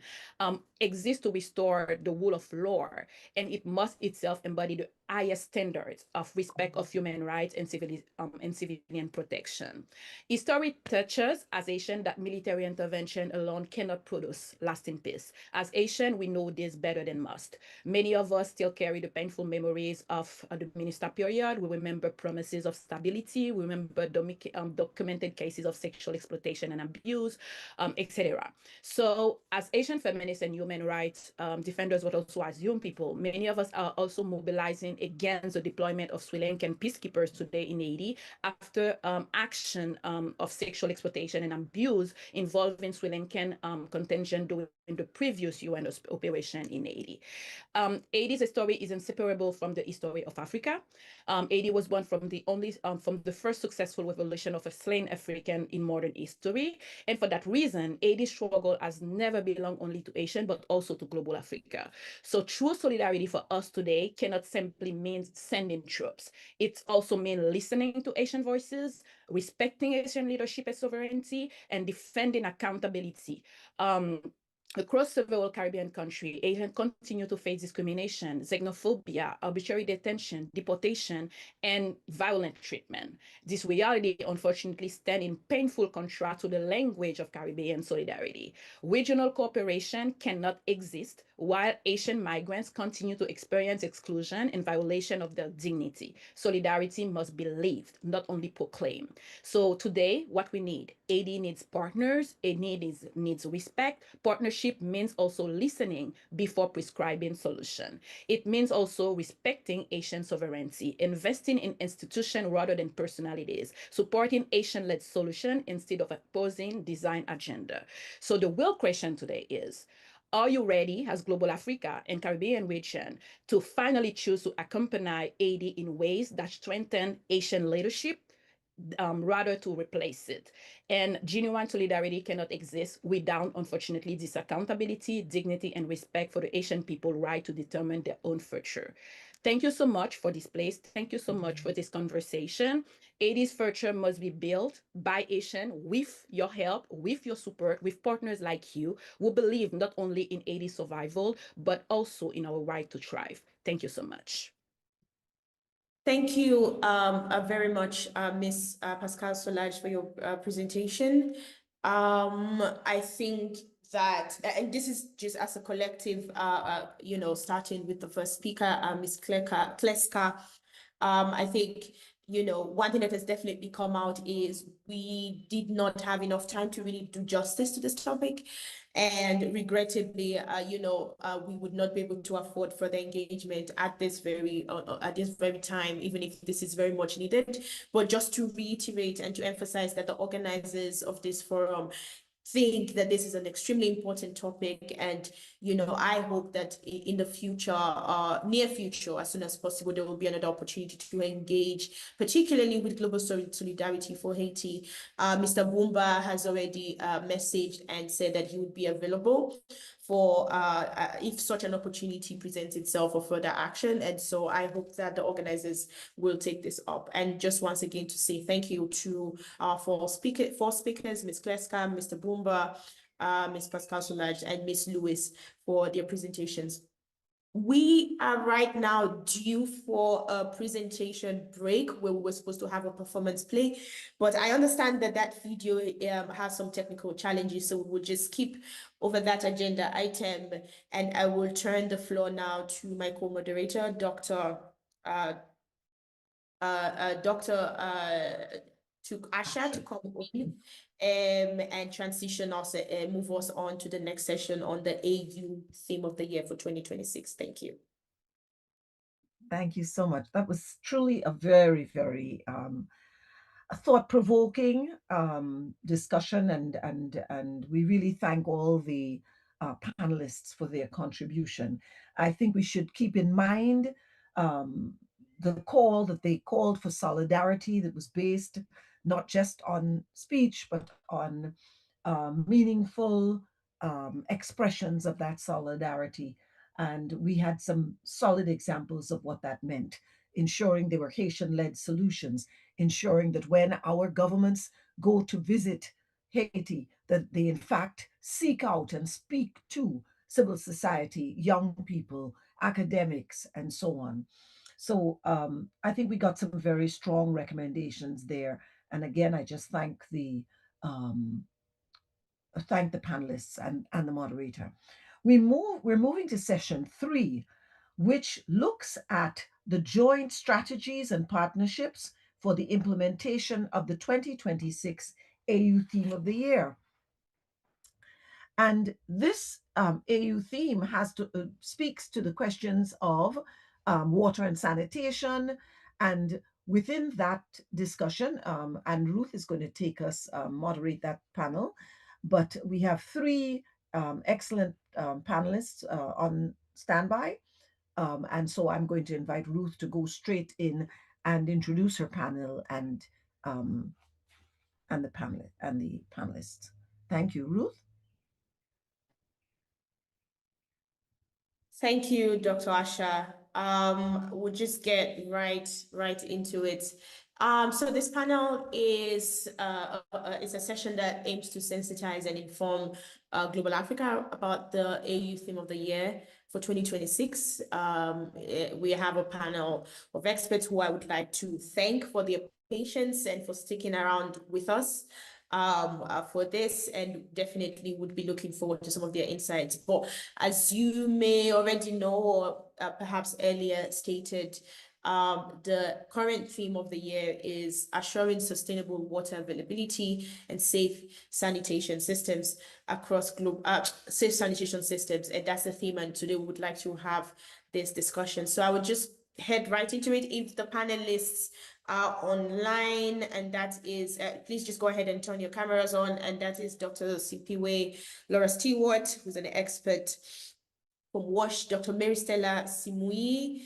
exists to restore the rule of law, and it must itself embody the highest standards of respect of human rights and civilian protection. History teaches as Asian that military intervention alone cannot produce lasting peace. As Asian, we know this better than most. Many of us still carry the painful memories of the minister period. We remember promises of stability. We remember documented cases of sexual exploitation and abuse, etc. So as Asian feminists and human rights defenders, but also as young people, many of us are also mobilizing against the deployment of Sri Lankan peacekeepers today in Haiti after action of sexual exploitation and abuse involving Sri Lankan contingent during the previous UN operation in Haiti. Haiti's story is inseparable from the history of Africa. Haiti was born from the first successful revolution of a slain African in modern history. And for that reason, Haiti's struggle has never belonged only to Asian, but also to global Africa. So true solidarity for us today cannot simply mean sending troops. It also means listening to Asian voices, respecting Asian leadership and sovereignty, and defending accountability. Across several Caribbean countries, Asians continue to face discrimination, xenophobia, arbitrary detention, deportation, and violent treatment. This reality, unfortunately, stands in painful contrast to the language of Caribbean solidarity. Regional cooperation cannot exist while Asian migrants continue to experience exclusion and violation of their dignity. Solidarity must be lived, not only proclaimed. So today, what we need, Haiti needs partners, it needs respect. Partnership means also listening before prescribing solution. It means also respecting Asian sovereignty, investing in institutions rather than personalities, supporting Asian-led solution instead of opposing design agenda. So the real question today is, are you ready as Global Africa and Caribbean region to finally choose to accompany Haiti in ways that strengthen Asian leadership rather to replace it? And genuine solidarity cannot exist without, unfortunately, this accountability, dignity, and respect for the Asian people right to determine their own future. Thank you so much for this place. Thank you so much for this conversation. Haiti's future must be built by Asian with your help, with your support, with partners like you who believe not only in Haiti's survival, but also in our right to thrive. Thank you so much. Thank you very much, Ms. Pascal Solage, for your presentation. I think that, and this is just as a collective, starting with the first speaker, Ms. Kleska. I think, one thing that has definitely come out is we did not have enough time to really do justice to this topic. And regrettably, we would not be able to afford further engagement at this very time, even if this is very much needed. But just to reiterate and to emphasize that the organizers of this forum think that this is an extremely important topic, and I hope that in the future, near future, as soon as possible, there will be another opportunity to engage, particularly with global solidarity for Haiti. Mr. Boumba has already messaged and said that he would be available for if such an opportunity presents itself for further action. And so I hope that the organizers will take this up. And just once again to say thank you to our four speakers, Ms. Kleska, Mr. Boumba, Ms. Pascal Solage, and Ms. Lewis for their presentations. We are right now due for a presentation break where we were supposed to have a performance play, but I understand that that video has some technical challenges, so we will just skip over that agenda item, and I will turn the floor now to my co-moderator, Dr. To Asha to come in and transition us, move us on to the next session on the AU theme of the year for 2026. Thank you. Thank you so much. That was truly a very, very thought-provoking discussion, and we really thank all the panelists for their contribution. I think we should keep in mind the call that they called for solidarity that was based not just on speech, but on meaningful expressions of that solidarity. And we had some solid examples of what that meant, ensuring they were Haitian-led solutions, ensuring that when our governments go to visit Haiti, that they in fact seek out and speak to civil society, young people, academics, and so on. So I think we got some very strong recommendations there. And again, I just thank the panelists and the moderator. We're moving to session 3, which looks at the joint strategies and partnerships for the implementation of the 2026 AU theme of the year. And this AU theme speaks to the questions of water and sanitation. And within that discussion, and Ruth is going to take us, moderate that panel, but we have 3 excellent panelists on standby. And so I'm going to invite Ruth to go straight in and introduce her panel and the panelists. Thank you, Ruth. Thank you, Dr. Asha. We'll just get right into it. So this panel is a session that aims to sensitize and inform Global Africa about the AU theme of the year for 2026. We have a panel of experts who I would like to thank for their patience and for sticking around with us for this, and definitely would be looking forward to some of their insights. But as you may already know, or perhaps earlier stated, the current theme of the year is assuring sustainable water availability and safe sanitation systems across safe sanitation systems, and that's the theme. And today we would like to have this discussion. So I would just head right into it. If the panelists are online, and that is, please just go ahead and turn your cameras on, and that is Dr. Sipiwe Laura Stewart, who's an expert from WASH, Dr. Mary Stella Simui,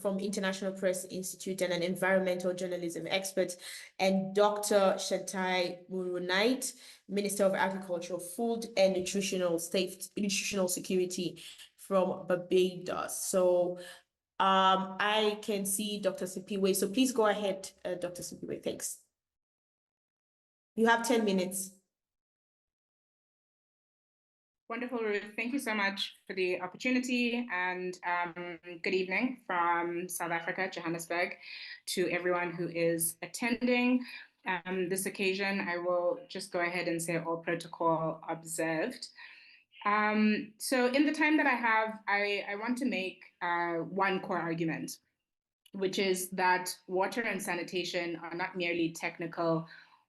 from International Press Institute and an environmental journalism expert, and Dr. Shantai Murunait, Minister of Agriculture, Food and Nutritional Security from Barbados. So I can see Dr. Sipiwe, so please go ahead, Dr. Sipiwe, thanks. You have 10 minutes. Wonderful, Ruth. Thank you so much for the opportunity, and good evening from South Africa, Johannesburg, to everyone who is attending this occasion. I will just go ahead and say all protocol observed. So in the time that I have, I want to make one core argument, which is that water and sanitation are not merely technical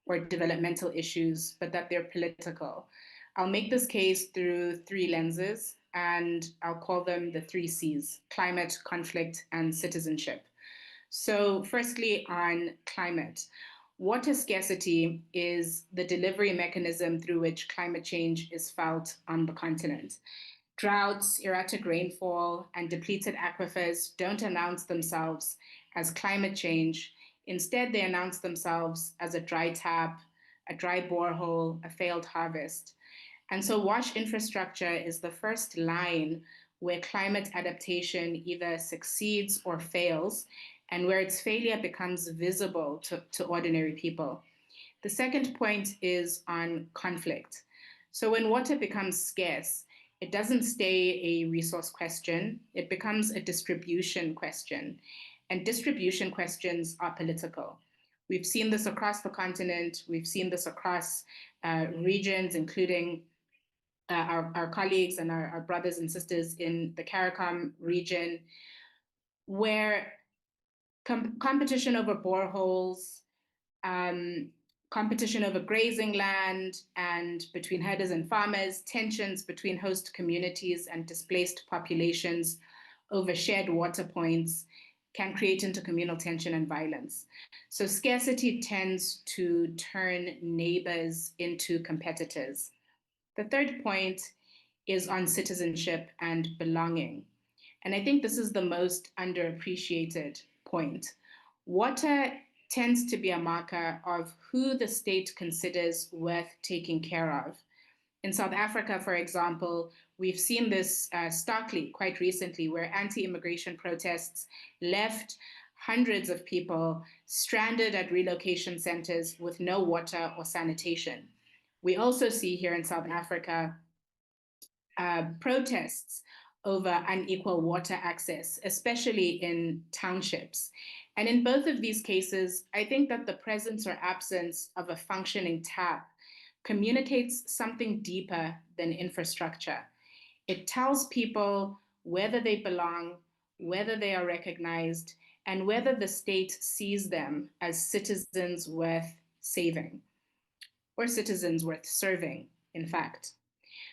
or developmental issues, but that they're political. I'll make this case through three lenses, and I'll call them the 3 C's: climate, conflict, and citizenship. So firstly, on climate. Water scarcity is the delivery mechanism through which climate change is felt on the continent. Droughts, erratic rainfall, and depleted aquifers don't announce themselves as climate change. Instead, they announce themselves as a dry tap, a dry borehole, a failed harvest. And so WASH infrastructure is the first line where climate adaptation either succeeds or fails, and where its failure becomes visible to ordinary people. The second point is on conflict. So when water becomes scarce, it doesn't stay a resource question, it becomes a distribution question. And distribution questions are political. We've seen this across the continent, we've seen this across regions, including our colleagues and our brothers and sisters in the CARICOM region, where competition over boreholes, competition over grazing land, and between herders and farmers, tensions between host communities and displaced populations over shared water points can create intercommunal tension and violence. So scarcity tends to turn neighbors into competitors. The third point is on citizenship and belonging. And I think this is the most underappreciated point. Water tends to be a marker of who the state considers worth taking care of. In South Africa, for example, we've seen this starkly quite recently, where anti-immigration protests left hundreds of people stranded at relocation centers with no water or sanitation. We also see here in South Africa protests over unequal water access, especially in townships. And in both of these cases, I think that the presence or absence of a functioning tap communicates something deeper than infrastructure. It tells people whether they belong, whether they are recognized, and whether the state sees them as citizens worth saving, or citizens worth serving, in fact.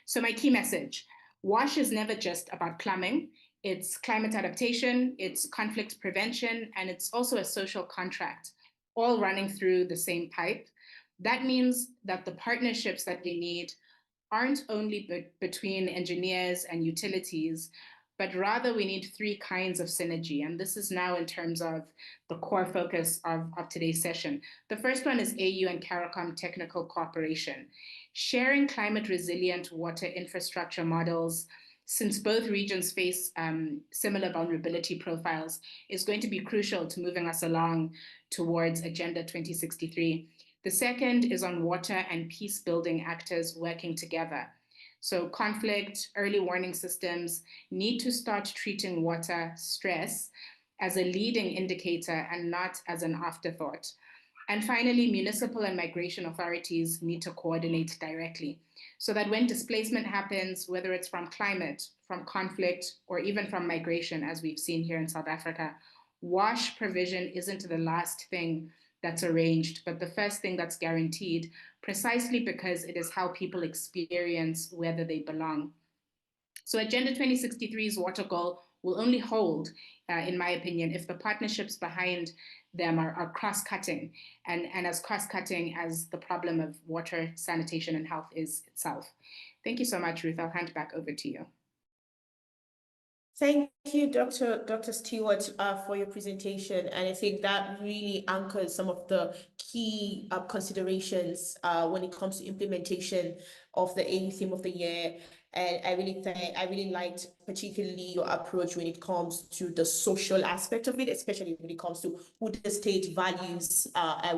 So my key message: WASH is never just about plumbing. It's climate adaptation, it's conflict prevention, and it's also a social contract, all running through the same pipe. That means that the partnerships that we need aren't only between engineers and utilities, but rather we need three kinds of synergy. And this is now in terms of the core focus of today's session. The first one is AU and CARICOM technical cooperation, sharing climate resilient water infrastructure models, since both regions face similar vulnerability profiles, is going to be crucial to moving us along towards Agenda 2063. The second is on water and peace building actors working together. So conflict, early warning systems need to start treating water stress as a leading indicator and not as an afterthought. And finally, municipal and migration authorities need to coordinate directly so that when displacement happens, whether it's from climate, from conflict, or even from migration, as we've seen here in South Africa, WASH provision isn't the last thing that's arranged, but the first thing that's guaranteed, precisely because it is how people experience whether they belong. So Agenda 2063's water goal will only hold, in my opinion, if the partnerships behind them are cross-cutting and as cross-cutting as the problem of water, sanitation, and health is itself. Thank you so much, Ruth. I'll hand back over to you. Thank you, Dr. Stewart, for your presentation. And I think that really anchors some of the key considerations when it comes to implementation of the AU theme of the year. And I really liked particularly your approach when it comes to the social aspect of it, especially when it comes to who the state values,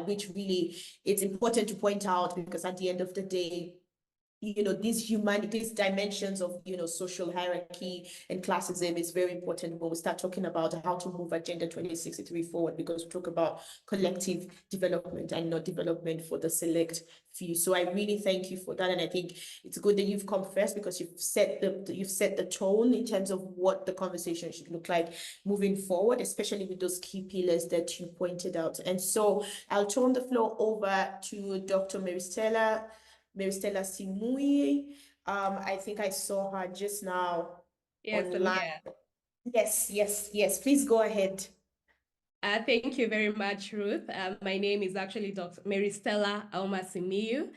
which really it's important to point out because at the end of the day, these dimensions of, social hierarchy and classism is very important when we start talking about how to move Agenda 2063 forward, because we talk about collective development and not development for the select few. So I really thank you for that. And I think it's good that you've come first because you've set the tone in terms of what the conversation should look like moving forward, especially with those key pillars that you pointed out. And so I'll turn the floor over to Dr. Meristella Simui. I think I saw her just now online. Yes. Please go ahead. Thank you very much, Ruth. My name is actually Dr. Meristella Simiyu.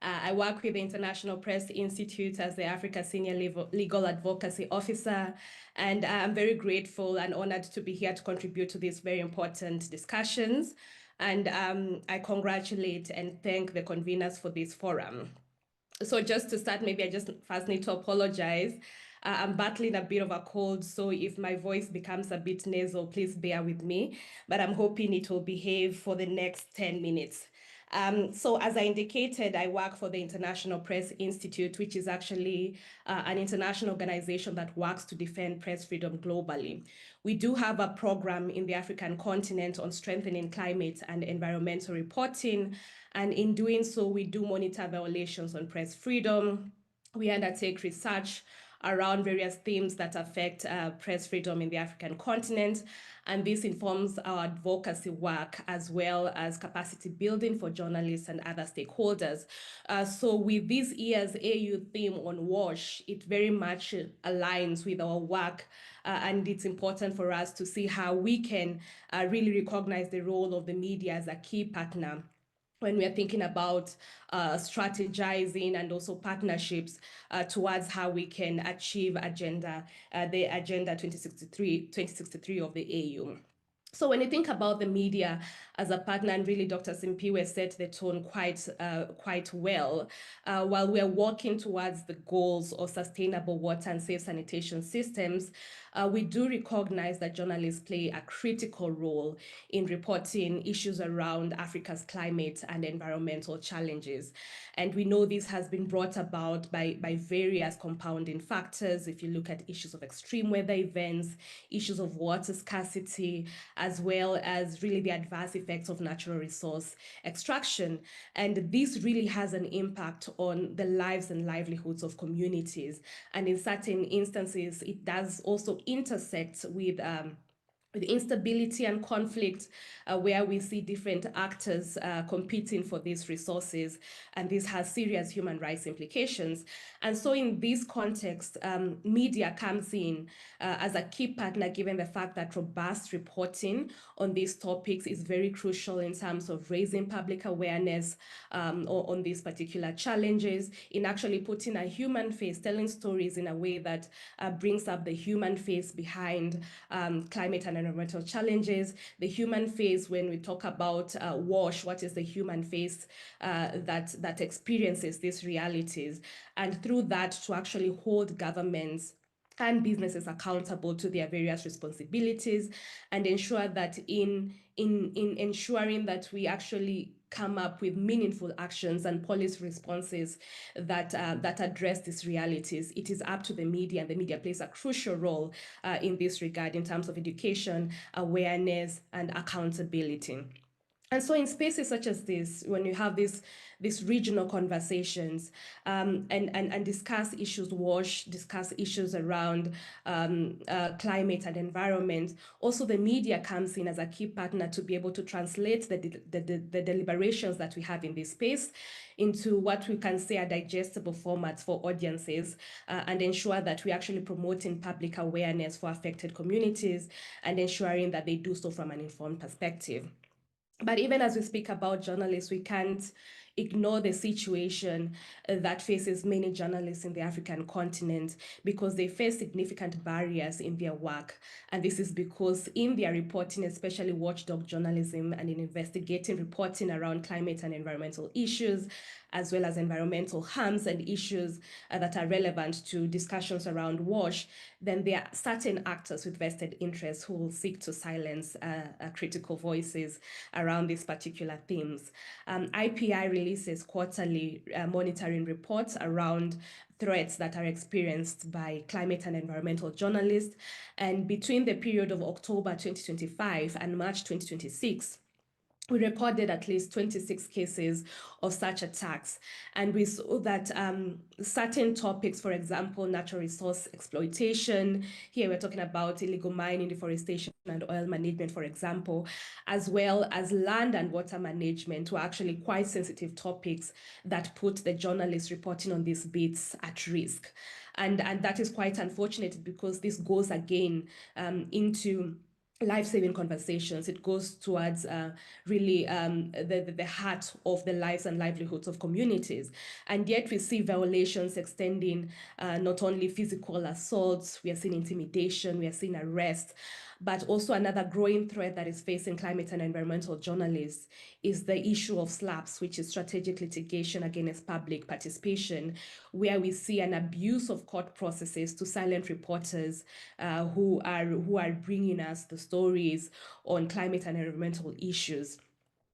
I work with the International Press Institute as the Africa Senior Legal Advocacy Officer, and I'm very grateful and honored to be here to contribute to these very important discussions. And I congratulate and thank the conveners for this forum. So just to start, maybe I just first need to apologize. I'm battling a bit of a cold, so if my voice becomes a bit nasal, please bear with me, but I'm hoping it will behave for the next 10 minutes. So as I indicated, I work for the International Press Institute, which is actually an international organization that works to defend press freedom globally. We do have a program in the African continent on strengthening climate and environmental reporting. And in doing so, we do monitor violations on press freedom. We undertake research around various themes that affect press freedom in the African continent. And this informs our advocacy work as well as capacity building for journalists and other stakeholders. So with this year's AU theme on WASH, it very much aligns with our work. And it's important for us to see how we can really recognize the role of the media as a key partner when we are thinking about strategizing and also partnerships towards how we can achieve the Agenda 2063 of the AU. So when you think about the media as a partner, and really Dr. Simpiwe set the tone quite well, while we are working towards the goals of sustainable water and safe sanitation systems, we do recognize that journalists play a critical role in reporting issues around Africa's climate and environmental challenges. And we know this has been brought about by various compounding factors. If you look at issues of extreme weather events, issues of water scarcity, as well as really the adverse effects of natural resource extraction. And this really has an impact on the lives and livelihoods of communities. And in certain instances, it does also intersect with with instability and conflict, where we see different actors competing for these resources, and this has serious human rights implications. And so in this context, media comes in as a key partner, given the fact that robust reporting on these topics is very crucial in terms of raising public awareness on these particular challenges, in actually putting a human face, telling stories in a way that brings up the human face behind climate and environmental challenges, the human face when we talk about WASH, what is the human face that experiences these realities, and through that to actually hold governments and businesses accountable to their various responsibilities, and ensure that in ensuring that we actually come up with meaningful actions and policy responses that address these realities. It is up to the media, and the media plays a crucial role in this regard in terms of education, awareness, and accountability. And so in spaces such as this, when you have these regional conversations and discuss issues, discuss issues around climate and environment, also the media comes in as a key partner to be able to translate the deliberations that we have in this space into what we can say are digestible formats for audiences, and ensure that we're actually promoting public awareness for affected communities and ensuring that they do so from an informed perspective. But even as we speak about journalists, we can't ignore the situation that faces many journalists in the African continent, because they face significant barriers in their work. And this is because in their reporting, especially watchdog journalism and in investigating reporting around climate and environmental issues, as well as environmental harms and issues that are relevant to discussions around WASH, then there are certain actors with vested interests who will seek to silence critical voices around these particular themes. IPI releases quarterly monitoring reports around threats that are experienced by climate and environmental journalists. And between the period of October 2025 and March 2026, we recorded at least 26 cases of such attacks. And we saw that certain topics, for example, natural resource exploitation, here we're talking about illegal mining, deforestation, and oil management, for example, as well as land and water management, were actually quite sensitive topics that put the journalists reporting on these beats at risk. And that is quite unfortunate, because this goes again into life-saving conversations. It goes towards really the heart of the lives and livelihoods of communities. And yet we see violations extending not only physical assaults, we are seeing intimidation, we are seeing arrest, but also another growing threat that is facing climate and environmental journalists is the issue of SLAPS, which is strategic litigation against public participation, where we see an abuse of court processes to silent reporters who are bringing us the stories on climate and environmental issues,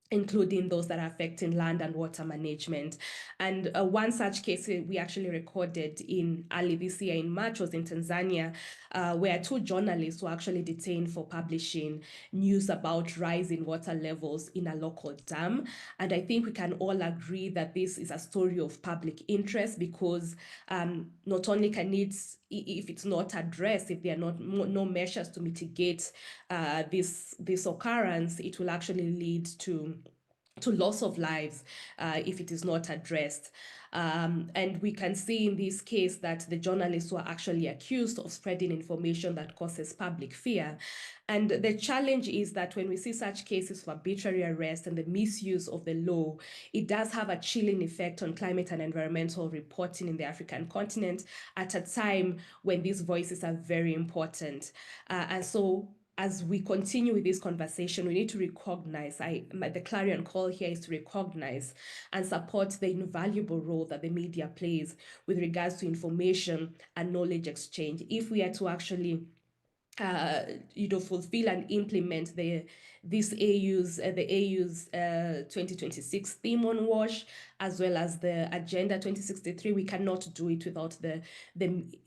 including those that are affecting land and water management. And one such case we actually recorded in early this year in March was in Tanzania, where 2 journalists were actually detained for publishing news about rising water levels in a local dam. And I think we can all agree that this is a story of public interest, because not only can it, if it's not addressed, if there are no measures to mitigate this occurrence, it will actually lead to loss of lives if it is not addressed. And we can see in this case that the journalists were actually accused of spreading information that causes public fear. And the challenge is that when we see such cases of arbitrary arrest and the misuse of the law, it does have a chilling effect on climate and environmental reporting in the African continent at a time when these voices are very important. And so as we continue with this conversation, we need to recognize, the clarion call here is to recognize and support the invaluable role that the media plays with regards to information and knowledge exchange. If we are to actually fulfill and implement the AU's 2026 theme on WASH, as well as the Agenda 2063, we cannot do it without the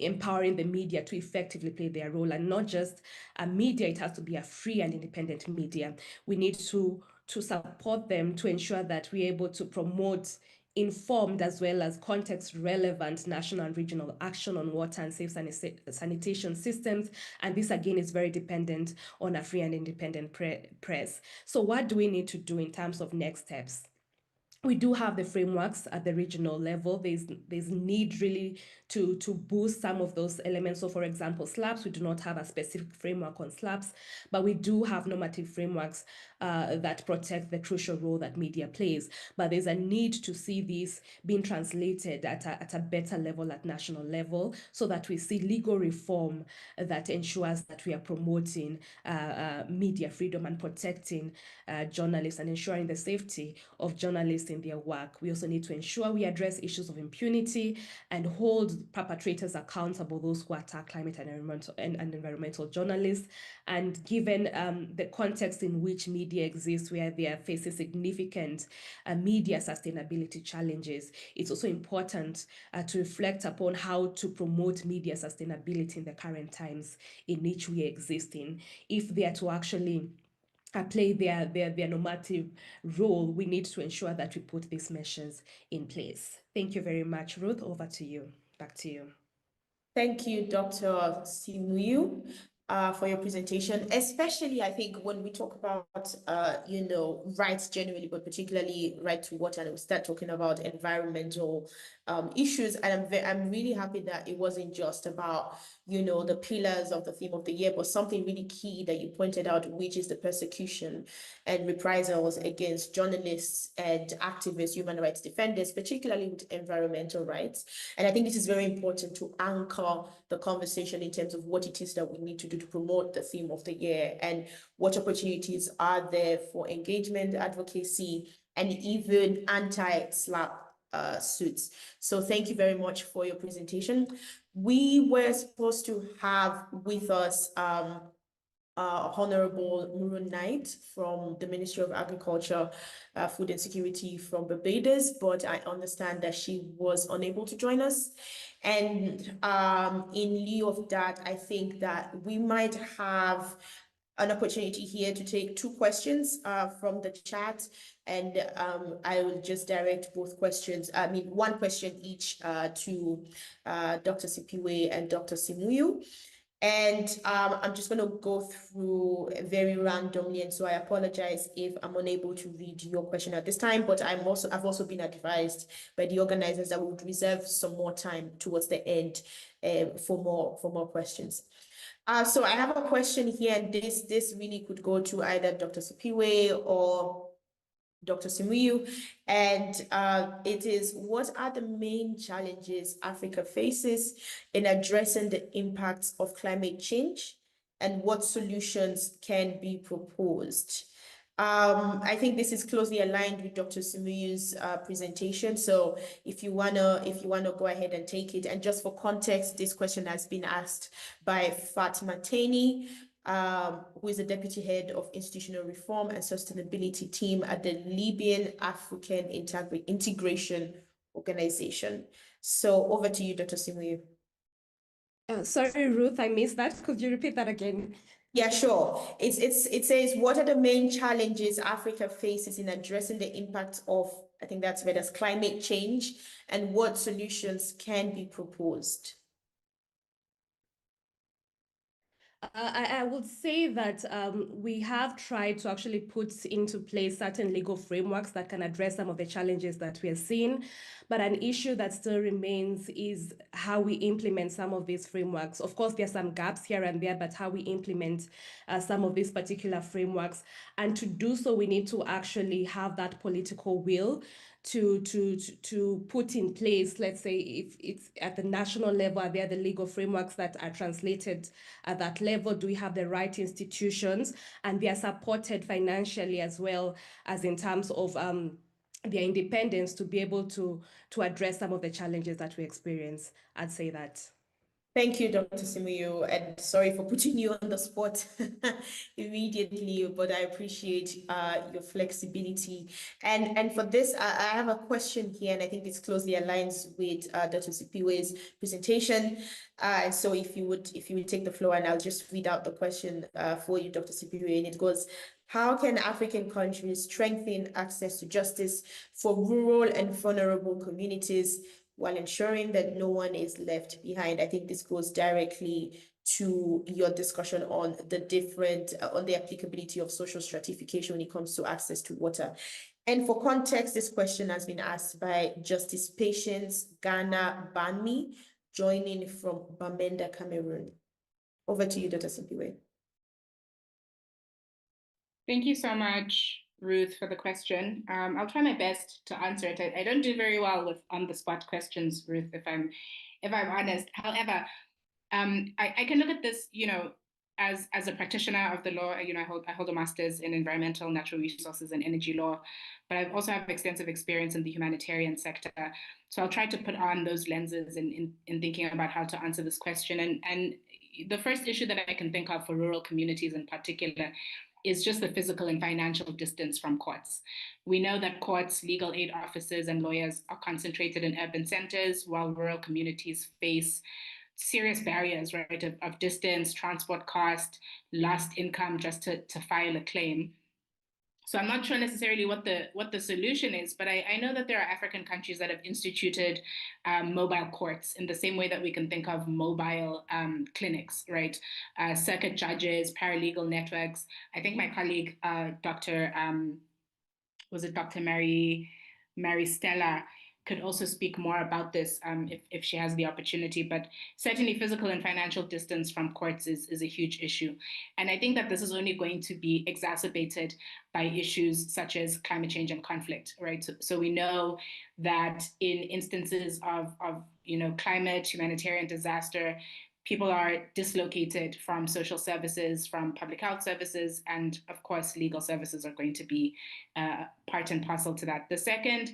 empowering the media to effectively play their role. And not just a media, it has to be a free and independent media. We need to support them to ensure that we're able to promote informed as well as context-relevant national and regional action on water and safe sanitation systems. And this, again, is very dependent on a free and independent press. So what do we need to do in terms of next steps? We do have the frameworks at the regional level. There's need really to boost some of those elements. So for example, SLAPS, we do not have a specific framework on SLAPS, but we do have normative frameworks that protect the crucial role that media plays. But there's a need to see these being translated at a better level, at national level, so that we see legal reform that ensures that we are promoting media freedom and protecting journalists and ensuring the safety of journalists in their work. We also need to ensure we address issues of impunity and hold perpetrators accountable, those who attack climate and environmental journalists. And given the context in which media exists, where they are facing significant media sustainability challenges, it's also important to reflect upon how to promote media sustainability in the current times in which we exist in. If they are to actually play their normative role, we need to ensure that we put these measures in place. Thank you very much, Ruth. Over to you. Back to you. Thank you, Dr. Simuyu, for your presentation. Especially, I think, when we talk about, rights generally, but particularly right to water, and we start talking about environmental issues. And I'm really happy that it wasn't just about, the pillars of the theme of the year, but something really key that you pointed out, which is the persecution and reprisals against journalists and activists, human rights defenders, particularly with environmental rights. And I think this is very important to anchor the conversation in terms of what it is that we need to do to promote the theme of the year, and what opportunities are there for engagement, advocacy, and even anti-SLAP suits. So thank you very much for your presentation. We were supposed to have with us Honorable Murun Knight from the Ministry of Agriculture, Food and Security from Barbados, but I understand that she was unable to join us. And in lieu of that, I think that we might have an opportunity here to take two questions from the chat, and I will just direct both questions, one question each to Dr. Sipiwe and Dr. Simuyu. And I'm just going to go through very randomly, and so I apologize if I'm unable to read your question at this time, but I've also been advised by the organizers that we would reserve some more time towards the end for more questions. So I have a question here, and this really could go to either Dr. Sipiwe or Dr. Simuyu, and it is, what are the main challenges Africa faces in addressing the impacts of climate change, and what solutions can be proposed? I think this is closely aligned with Dr. Simuyu's presentation. So if you wanna go ahead and take it. And just for context, this question has been asked by Fatima Taini, who is the Deputy Head of Institutional Reform and Sustainability Team at the Libyan African Integration Organization. So over to you, Dr. Simuyu. Sorry, Ruth, I missed that. Could you repeat that again? Yeah, sure. It says, what are the main challenges Africa faces in addressing the impact of, I think that's read as climate change, and what solutions can be proposed? I would say that we have tried to actually put into place certain legal frameworks that can address some of the challenges that we are seeing. But an issue that still remains is how we implement some of these frameworks. Of course, there are some gaps here and there, but how we implement some of these particular frameworks. And to do so, we need to actually have that political will to put in place, let's say, if it's at the national level, are there the legal frameworks that are translated at that level? Do we have the right institutions? And they are supported financially as well as in terms of their independence to be able to address some of the challenges that we experience. I'd say that. Thank you, Dr. Simuyu, and sorry for putting you on the spot immediately, but I appreciate your flexibility. And for this, I have a question here, and I think this closely aligns with Dr. Sipiwe's presentation. So if you would take the floor, and I'll just read out the question for you, Dr. Sipiwe, and it goes, How can African countries strengthen access to justice for rural and vulnerable communities while ensuring that no one is left behind? I think this goes directly to your discussion on the different, on the applicability of social stratification when it comes to access to water. And for context, this question has been asked by Justice Patience Ghana Banmi, joining from Bamenda, Cameroon. Over to you, Dr. Simpiwe. Thank you so much, Ruth, for the question. I'll try my best to answer it. I don't do very well with on-the-spot questions, Ruth, if I'm honest. However, I can look at this, as a practitioner of the law. I hold a master's in environmental, natural resources, and energy law, but I also have extensive experience in the humanitarian sector. So I'll try to put on those lenses in thinking about how to answer this question. And the first issue that I can think of for rural communities in particular is just the physical and financial distance from courts. We know that courts, legal aid offices, and lawyers are concentrated in urban centers, while rural communities face serious barriers, right, of distance, transport cost, lost income just to file a claim. So I'm not sure necessarily what the solution is, but I know that there are African countries that have instituted mobile courts in the same way that we can think of mobile clinics, right? Circuit judges, paralegal networks. I think my colleague, Dr. Mary Stella, could also speak more about this if she has the opportunity, but certainly physical and financial distance from courts is a huge issue. And I think that this is only going to be exacerbated by issues such as climate change and conflict, right? So we know that in instances of climate, humanitarian disaster, people are dislocated from social services, from public health services, and of course, legal services are going to be part and parcel to that. The second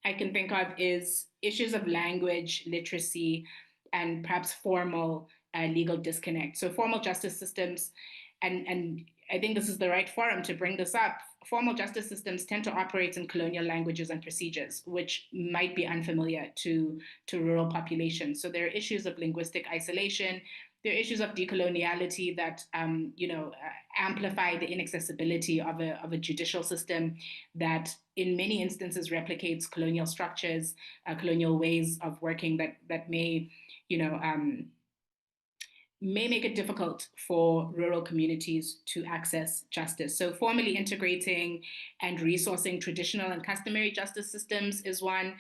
I can think of is issues of language, literacy, and perhaps formal legal disconnect. So formal justice systems, and I think this is the right forum to bring this up, formal justice systems tend to operate in colonial languages and procedures, which might be unfamiliar to rural populations. So there are issues of linguistic isolation. There are issues of decoloniality that amplify the inaccessibility of a judicial system that in many instances replicates colonial structures, colonial ways of working that may make it difficult for rural communities to access justice. So formally integrating and resourcing traditional and customary justice systems is one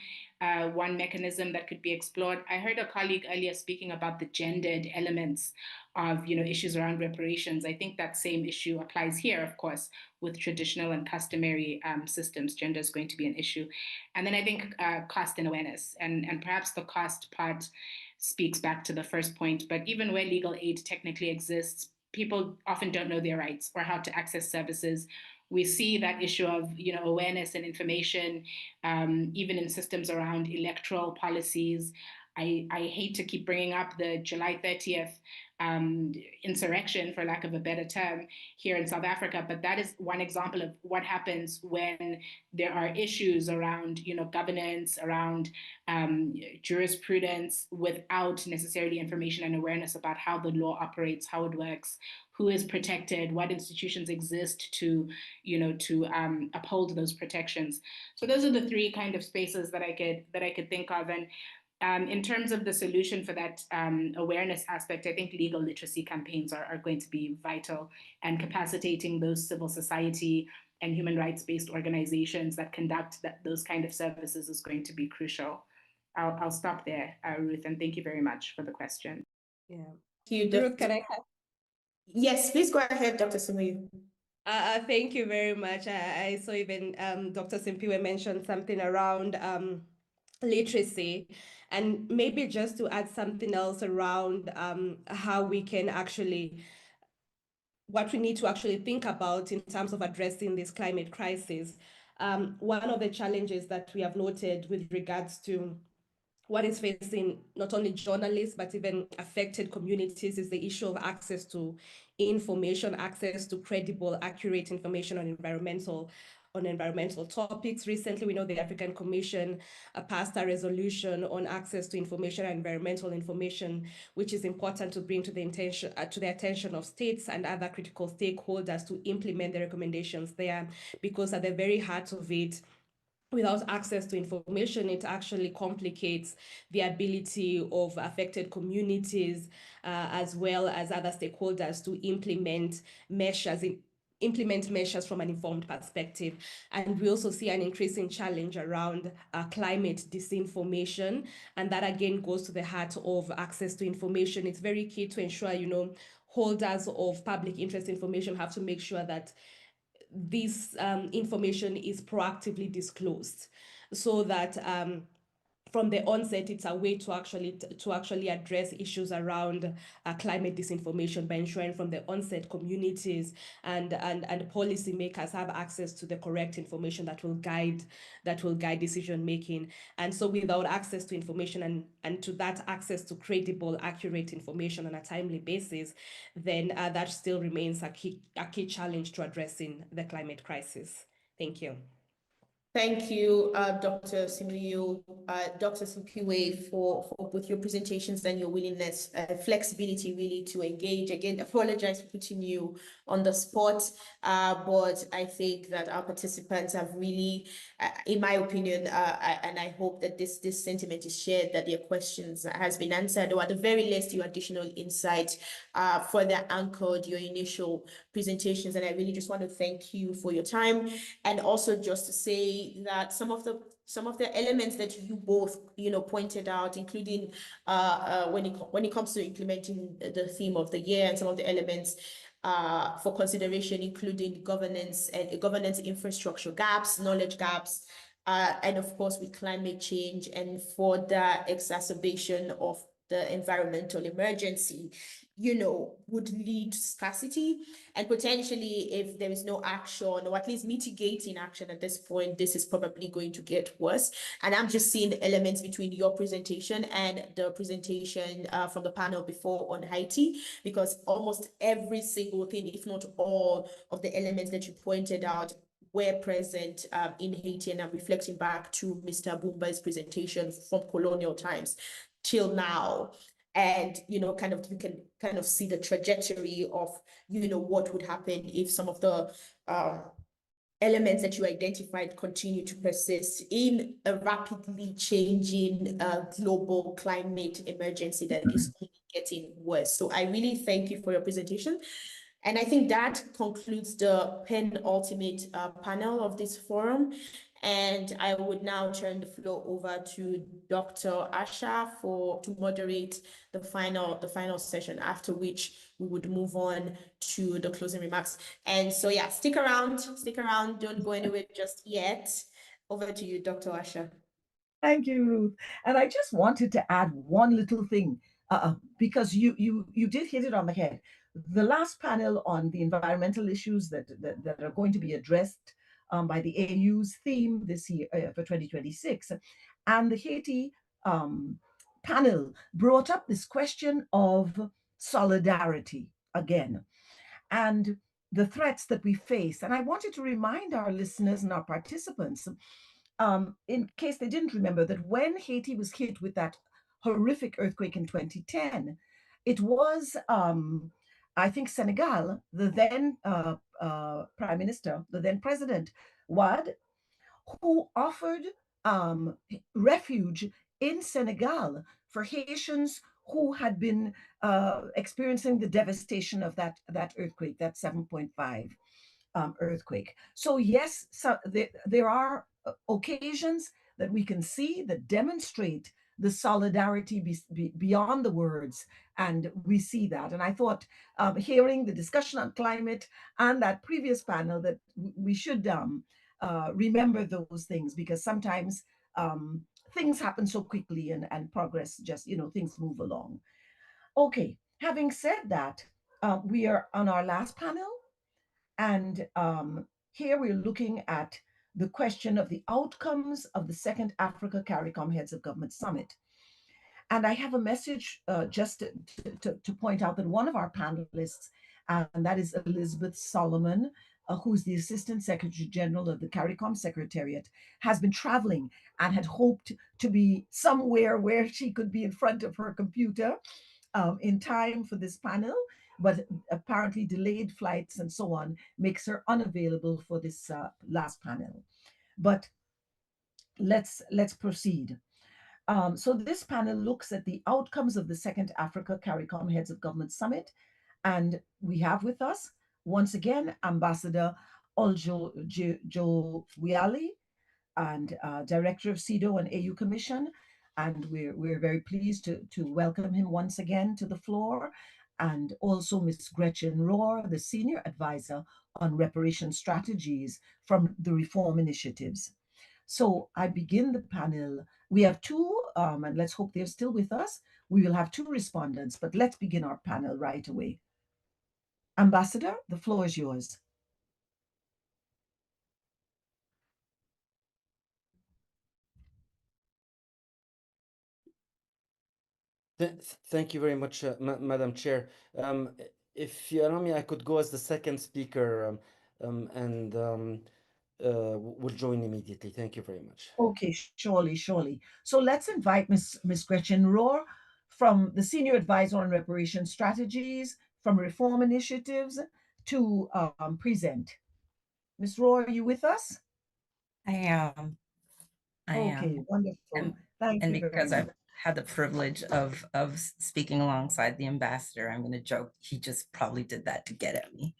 mechanism that could be explored. I heard a colleague earlier speaking about the gendered elements of issues around reparations. I think that same issue applies here, of course, with traditional and customary systems. Gender is going to be an issue. And then I think cost and awareness, and perhaps the cost part speaks back to the first point, but even where legal aid technically exists, people often don't know their rights or how to access services. We see that issue of awareness and information, even in systems around electoral policies. I hate to keep bringing up the July 30th insurrection, for lack of a better term, here in South Africa, but that is one example of what happens when there are issues around governance, around jurisprudence, without necessarily information and awareness about how the law operates, how it works, who is protected, what institutions exist to uphold those protections. So those are the three kind of spaces that I could think of. And in terms of the solution for that awareness aspect, I think legal literacy campaigns are going to be vital, and capacitating those civil society and human rights-based organizations that conduct those kind of services is going to be crucial. I'll stop there, Ruth, and thank you very much for the question. Yeah. Thank you, Ruth, can I have? Yes, please go ahead, Dr. Simpiwe. Thank you very much. I saw even Dr. Simpiwe mentioned something around literacy, and maybe just to add something else around how we can what we need to actually think about in terms of addressing this climate crisis. One of the challenges that we have noted with regards to what is facing not only journalists, but even affected communities is the issue of access to information, access to credible, accurate information on environmental on environmental topics. Recently, we know the African Commission passed a resolution on access to information and environmental information, which is important to bring to the attention of states and other critical stakeholders to implement the recommendations there, because at the very heart of it, without access to information, it actually complicates the ability of affected communities as well as other stakeholders to implement measures from an informed perspective. And we also see an increasing challenge around climate disinformation. And that again goes to the heart of access to information. It's very key to ensure, holders of public interest information have to make sure that this information is proactively disclosed, so that from the onset, it's a way to actually address issues around climate disinformation by ensuring from the onset communities and policymakers have access to the correct information that will guide decision making. And so without access to information and to that access to credible, accurate information on a timely basis, then that still remains a key challenge to addressing the climate crisis. Thank you. Thank you, Dr. Simiyu, Dr. Sipiwe, for both your presentations and your willingness, flexibility really to engage. Again, apologize for putting you on the spot, but I think that our participants have really, in my opinion, and I hope that this sentiment is shared, that their questions has been answered, or at the very least, your additional insight further anchored your initial presentations. And I really just want to thank you for your time, and also just to say that some of the elements that you both pointed out, including when it comes to implementing the theme of the year, and some of the elements for consideration, including governance and governance infrastructure gaps, knowledge gaps, and of course with climate change and for the exacerbation of the environmental emergency, would lead to scarcity, and potentially if there is no action, or at least mitigating action at this point, this is probably going to get worse. And I'm just seeing the elements between your presentation and the presentation from the panel before on Haiti, because almost every single thing, if not all of the elements that you pointed out, were present in Haiti. And I'm reflecting back to Mr. Bumba's presentation from colonial times till now. And, you can kind of see the trajectory of, what would happen if some of the elements that you identified continue to persist in a rapidly changing global climate emergency that is only getting worse. So I really thank you for your presentation. And I think that concludes the penultimate panel of this forum. And I would now turn the floor over to Dr. Asha to moderate the final session, after which we would move on to the closing remarks. And so, yeah, stick around, don't go anywhere just yet. Over to you, Dr. Asha. Thank you, Ruth. And I just wanted to add one little thing, because you did hit it on the head. The last panel on the environmental issues that are going to be addressed by the AU's theme this year for 2026, and the Haiti panel brought up this question of solidarity again, and the threats that we face. And I wanted to remind our listeners and our participants, in case they didn't remember, that when Haiti was hit with that horrific earthquake in 2010, it was I think Senegal, the then prime minister, the then president, Wade, who offered refuge in Senegal for Haitians who had been experiencing the devastation of that earthquake, that 7.5 earthquake. So yes, there are occasions that we can see that demonstrate the solidarity beyond the words, and we see that. And I thought, hearing the discussion on climate and that previous panel, that we should remember those things, because sometimes things happen so quickly and progress just, things move along. Okay, having said that, we are on our last panel, and here we're looking at the question of the outcomes of the second Africa CARICOM Heads of Government Summit. And I have a message just to point out that one of our panelists, and that is Elizabeth Solomon, who's the Assistant Secretary General of the CARICOM Secretariat, has been traveling and had hoped to be somewhere where she could be in front of her computer in time for this panel, but apparently delayed flights and so on makes her unavailable for this last panel. But let's proceed. So this panel looks at the outcomes of the second Africa CARICOM Heads of Government Summit. And we have with us, once again, Ambassador Oljo Wiali, and Director of CEDAW and AU Commission. And we're very pleased to welcome him once again to the floor. And also Ms. Gretchen Rohr, the Senior Advisor on Reparation Strategies from the Reform Initiatives. So I begin the panel. We have two, and let's hope they're still with us. We will have two respondents, but let's begin our panel right away. Ambassador, the floor is yours. Thank you very much, Madam Chair. If you allow me, I could go as the second speaker and will join immediately. Thank you very much. Okay, surely. So let's invite Ms. Gretchen Rohr from the Senior Advisor on Reparation Strategies from Reform Initiatives to present. Ms. Rohr, are you with us? I am. Okay, wonderful. Thank you because very much. I've had the privilege of speaking alongside the ambassador, I'm going to joke he just probably did that to get at me.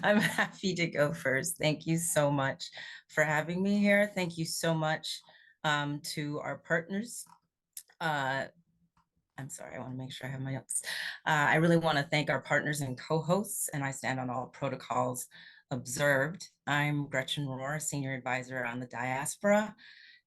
I'm happy to go first. Thank you so much for having me here. Thank you so much to our partners. I'm sorry, I want to make sure I have my notes. I really want to thank our partners and co-hosts, and I stand on all protocols observed. I'm Gretchen Rohr, Senior Advisor on the Diaspora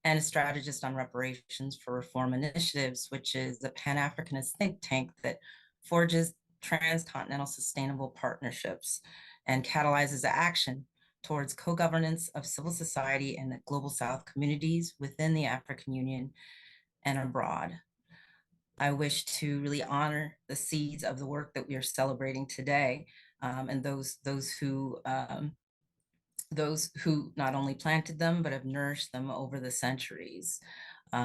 and a strategist on reparations for reform initiatives, which is a Pan-Africanist think tank that forges transcontinental sustainable partnerships and catalyzes action towards co-governance of civil society and the Global South communities within the African Union and abroad. I wish to really honor the seeds of the work that we are celebrating today, and those who not only planted them, but have nourished them over the centuries.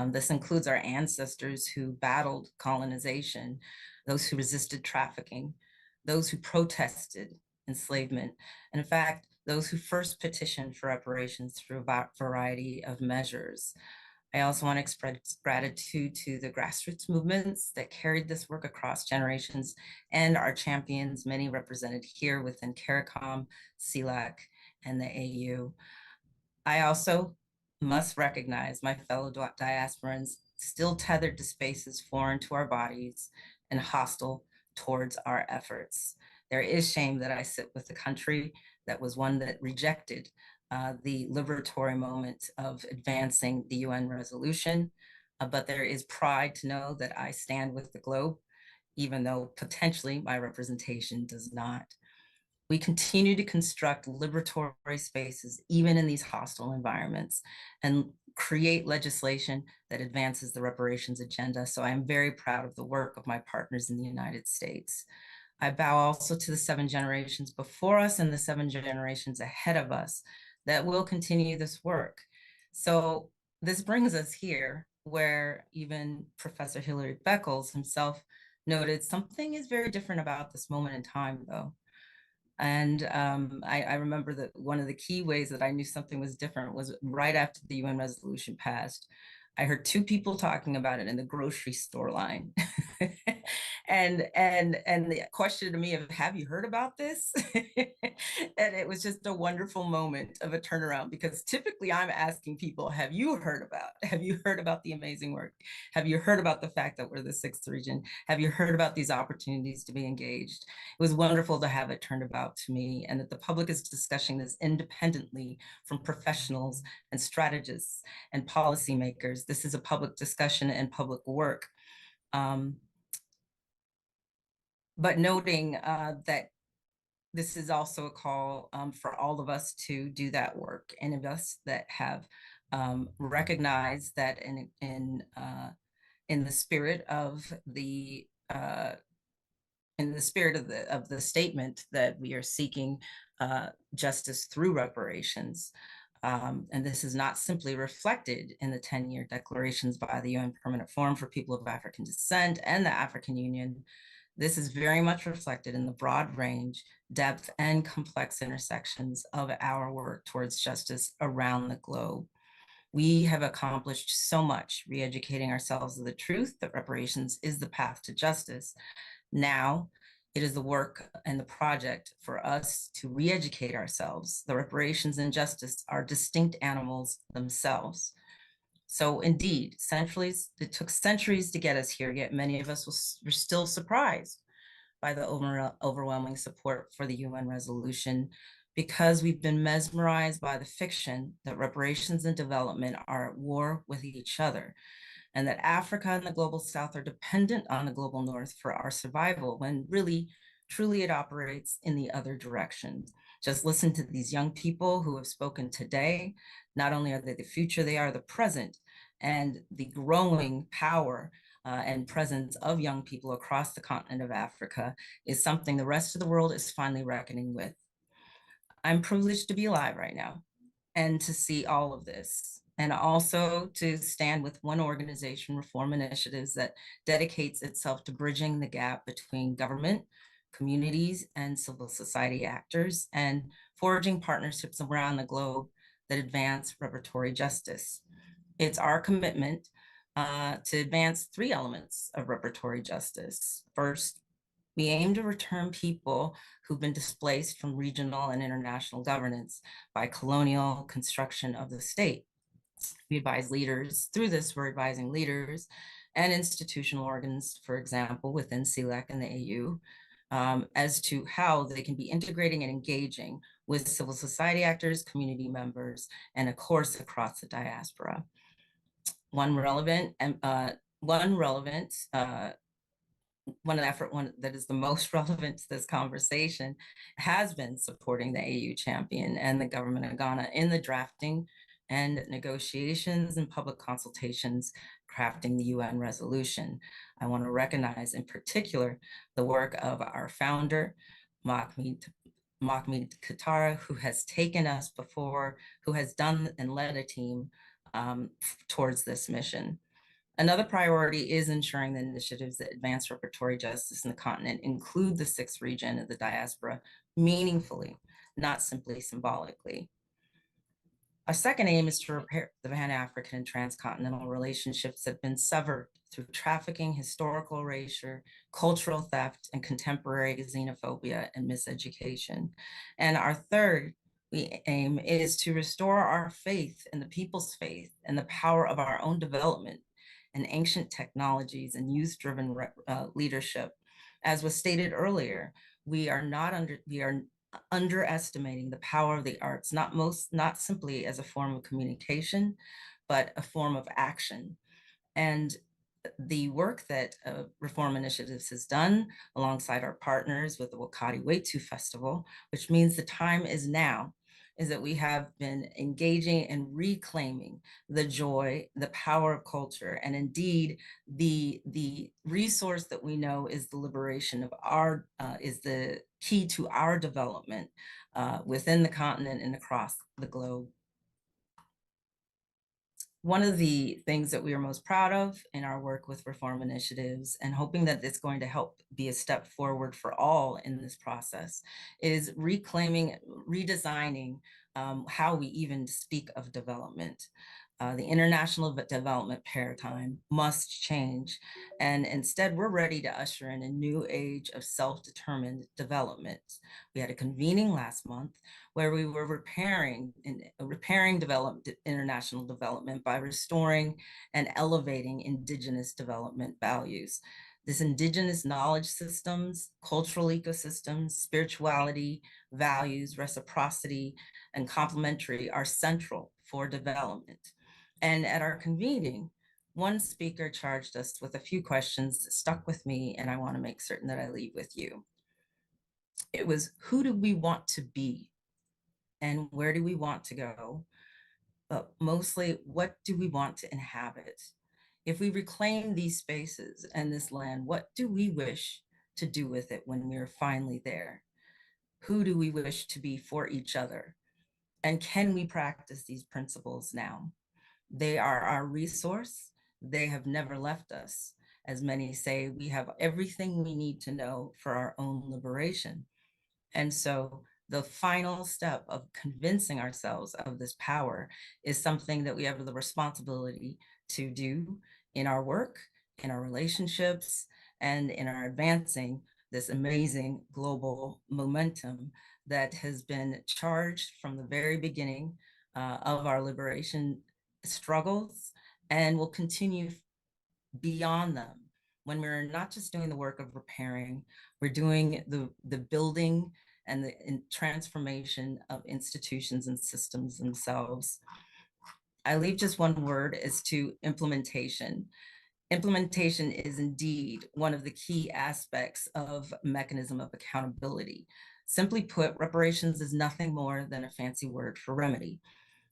This includes our ancestors who battled colonization, those who resisted trafficking, those who protested enslavement, and in fact, those who first petitioned for reparations through a variety of measures. I also want to express gratitude to the grassroots movements that carried this work across generations and our champions, many represented here within CARICOM, CELAC, and the AU. I also must recognize my fellow diasporans still tethered to spaces foreign to our bodies and hostile towards our efforts. There is shame that I sit with a country that was one that rejected the liberatory moment of advancing the UN resolution, but there is pride to know that I stand with the globe, even though potentially my representation does not. We continue to construct liberatory spaces, even in these hostile environments, and create legislation that advances the reparations agenda. So I am very proud of the work of my partners in the United States. I bow also to the 7 generations before us and the 7 generations ahead of us that will continue this work. So this brings us here where even Professor Hilary Beckles himself noted something is very different about this moment in time, though. And I remember that one of the key ways that I knew something was different was right after the UN resolution passed. I heard 2 people talking about it in the grocery store line. and the question to me of, have you heard about this? And it was just a wonderful moment of a turnaround, because typically I'm asking people, have you heard about the amazing work? Have you heard about the fact that we're the 6th region? Have you heard about these opportunities to be engaged? It was wonderful to have it turned about to me, and that the public is discussing this independently from professionals and strategists and policymakers. This is a public discussion and public work. But noting that this is also a call for all of us to do that work, and of us that have recognized that in the spirit of the in the spirit of the statement that we are seeking justice through reparations. And this is not simply reflected in the 10-year declarations by the UN Permanent Forum for People of African Descent and the African Union. This is very much reflected in the broad range, depth, and complex intersections of our work towards justice around the globe. We have accomplished so much re-educating ourselves of the truth that reparations is the path to justice. Now, it is the work and the project for us to re-educate ourselves. The reparations and justice are distinct animals themselves. So indeed, it took centuries to get us here, yet many of us were still surprised by the overwhelming support for the UN resolution, because we've been mesmerized by the fiction that reparations and development are at war with each other, and that Africa and the global South are dependent on the global North for our survival, when really, truly it operates in the other direction. Just listen to these young people who have spoken today. Not only are they the future, they are the present, and the growing power and presence of young people across the continent of Africa is something the rest of the world is finally reckoning with. I'm privileged to be alive right now and to see all of this, and also to stand with one organization, Reform Initiatives, that dedicates itself to bridging the gap between government, communities, and civil society actors, and forging partnerships around the globe that advance reparatory justice. It's our commitment to advance 3 elements of reparatory justice. First, we aim to return people who've been displaced from regional and international governance by colonial construction of the state. We advise leaders, through this we're advising leaders and institutional organs, for example, within CELAC and the AU, as to how they can be integrating and engaging with civil society actors, community members, and of course, across the diaspora. One effort that is the most relevant to this conversation has been supporting the AU champion and the government of Ghana in the drafting and negotiations and public consultations crafting the UN resolution. I want to recognize in particular the work of our founder, Mahmoud Katara, who has taken us before, who has done and led a team towards this mission. Another priority is ensuring the initiatives that advance reparatory justice in the continent include the 6th region of the diaspora meaningfully, not simply symbolically. Our second aim is to repair the Pan-African and transcontinental relationships that have been severed through trafficking, historical erasure, cultural theft, and contemporary xenophobia and miseducation. And our third aim is to restore our faith in the people's faith and the power of our own development and ancient technologies and youth-driven leadership. As was stated earlier, we are underestimating the power of the arts, not simply as a form of communication, but a form of action. And the work that Reform Initiatives has done alongside our partners with the Wakati Wetu Festival, which means the time is now, is that we have been engaging and reclaiming the joy, the power of culture, and indeed the resource that we know is the liberation of our, is the key to our development within the continent and across the globe. One of the things that we are most proud of in our work with Reform Initiatives, and hoping that it's going to help be a step forward for all in this process, is reclaiming, redesigning how we even speak of development. The international development paradigm must change, and instead we're ready to usher in a new age of self-determined development. We had a convening last month where we were repairing international development by restoring and elevating indigenous development values. This indigenous knowledge systems, cultural ecosystems, spirituality, values, reciprocity, and complementary are central for development. And at our convening, one speaker charged us with a few questions that stuck with me, and I want to make certain that I leave with you. It was, who do we want to be? And where do we want to go? But mostly, what do we want to inhabit? If we reclaim these spaces and this land, what do we wish to do with it when we're finally there? Who do we wish to be for each other? And can we practice these principles now? They are our resource. They have never left us. As many say, we have everything we need to know for our own liberation. And so the final step of convincing ourselves of this power is something that we have the responsibility to do in our work, in our relationships, and in our advancing this amazing global momentum that has been charged from the very beginning of our liberation struggles and will continue beyond them when we're not just doing the work of repairing, we're doing the building and the transformation of institutions and systems themselves. I leave just one word as to implementation. Implementation is indeed one of the key aspects of mechanism of accountability. Simply put, reparations is nothing more than a fancy word for remedy.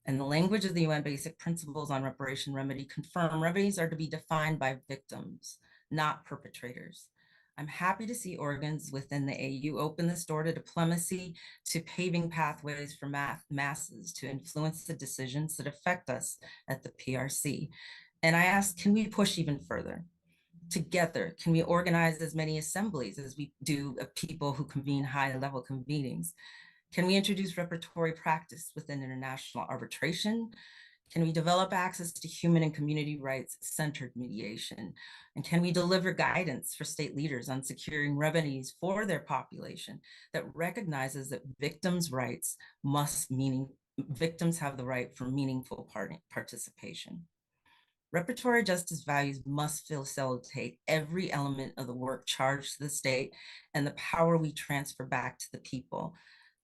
And the language of the UN Basic Principles on Reparation Remedy confirm remedies are to be defined by victims, not perpetrators. I'm happy to see organs within the AU open this door to diplomacy, to paving pathways for masses to influence the decisions that affect us at the PRC. And I ask, can we push even further? Together, can we organize as many assemblies as we do of people who convene high-level convenings? Can we introduce reparatory practice within international arbitration? Can we develop access to human and community rights-centered mediation? And can we deliver guidance for state leaders on securing remedies for their population that recognizes that victims' have the right for meaningful participation? Reparatory justice values must facilitate every element of the work charged to the state and the power we transfer back to the people.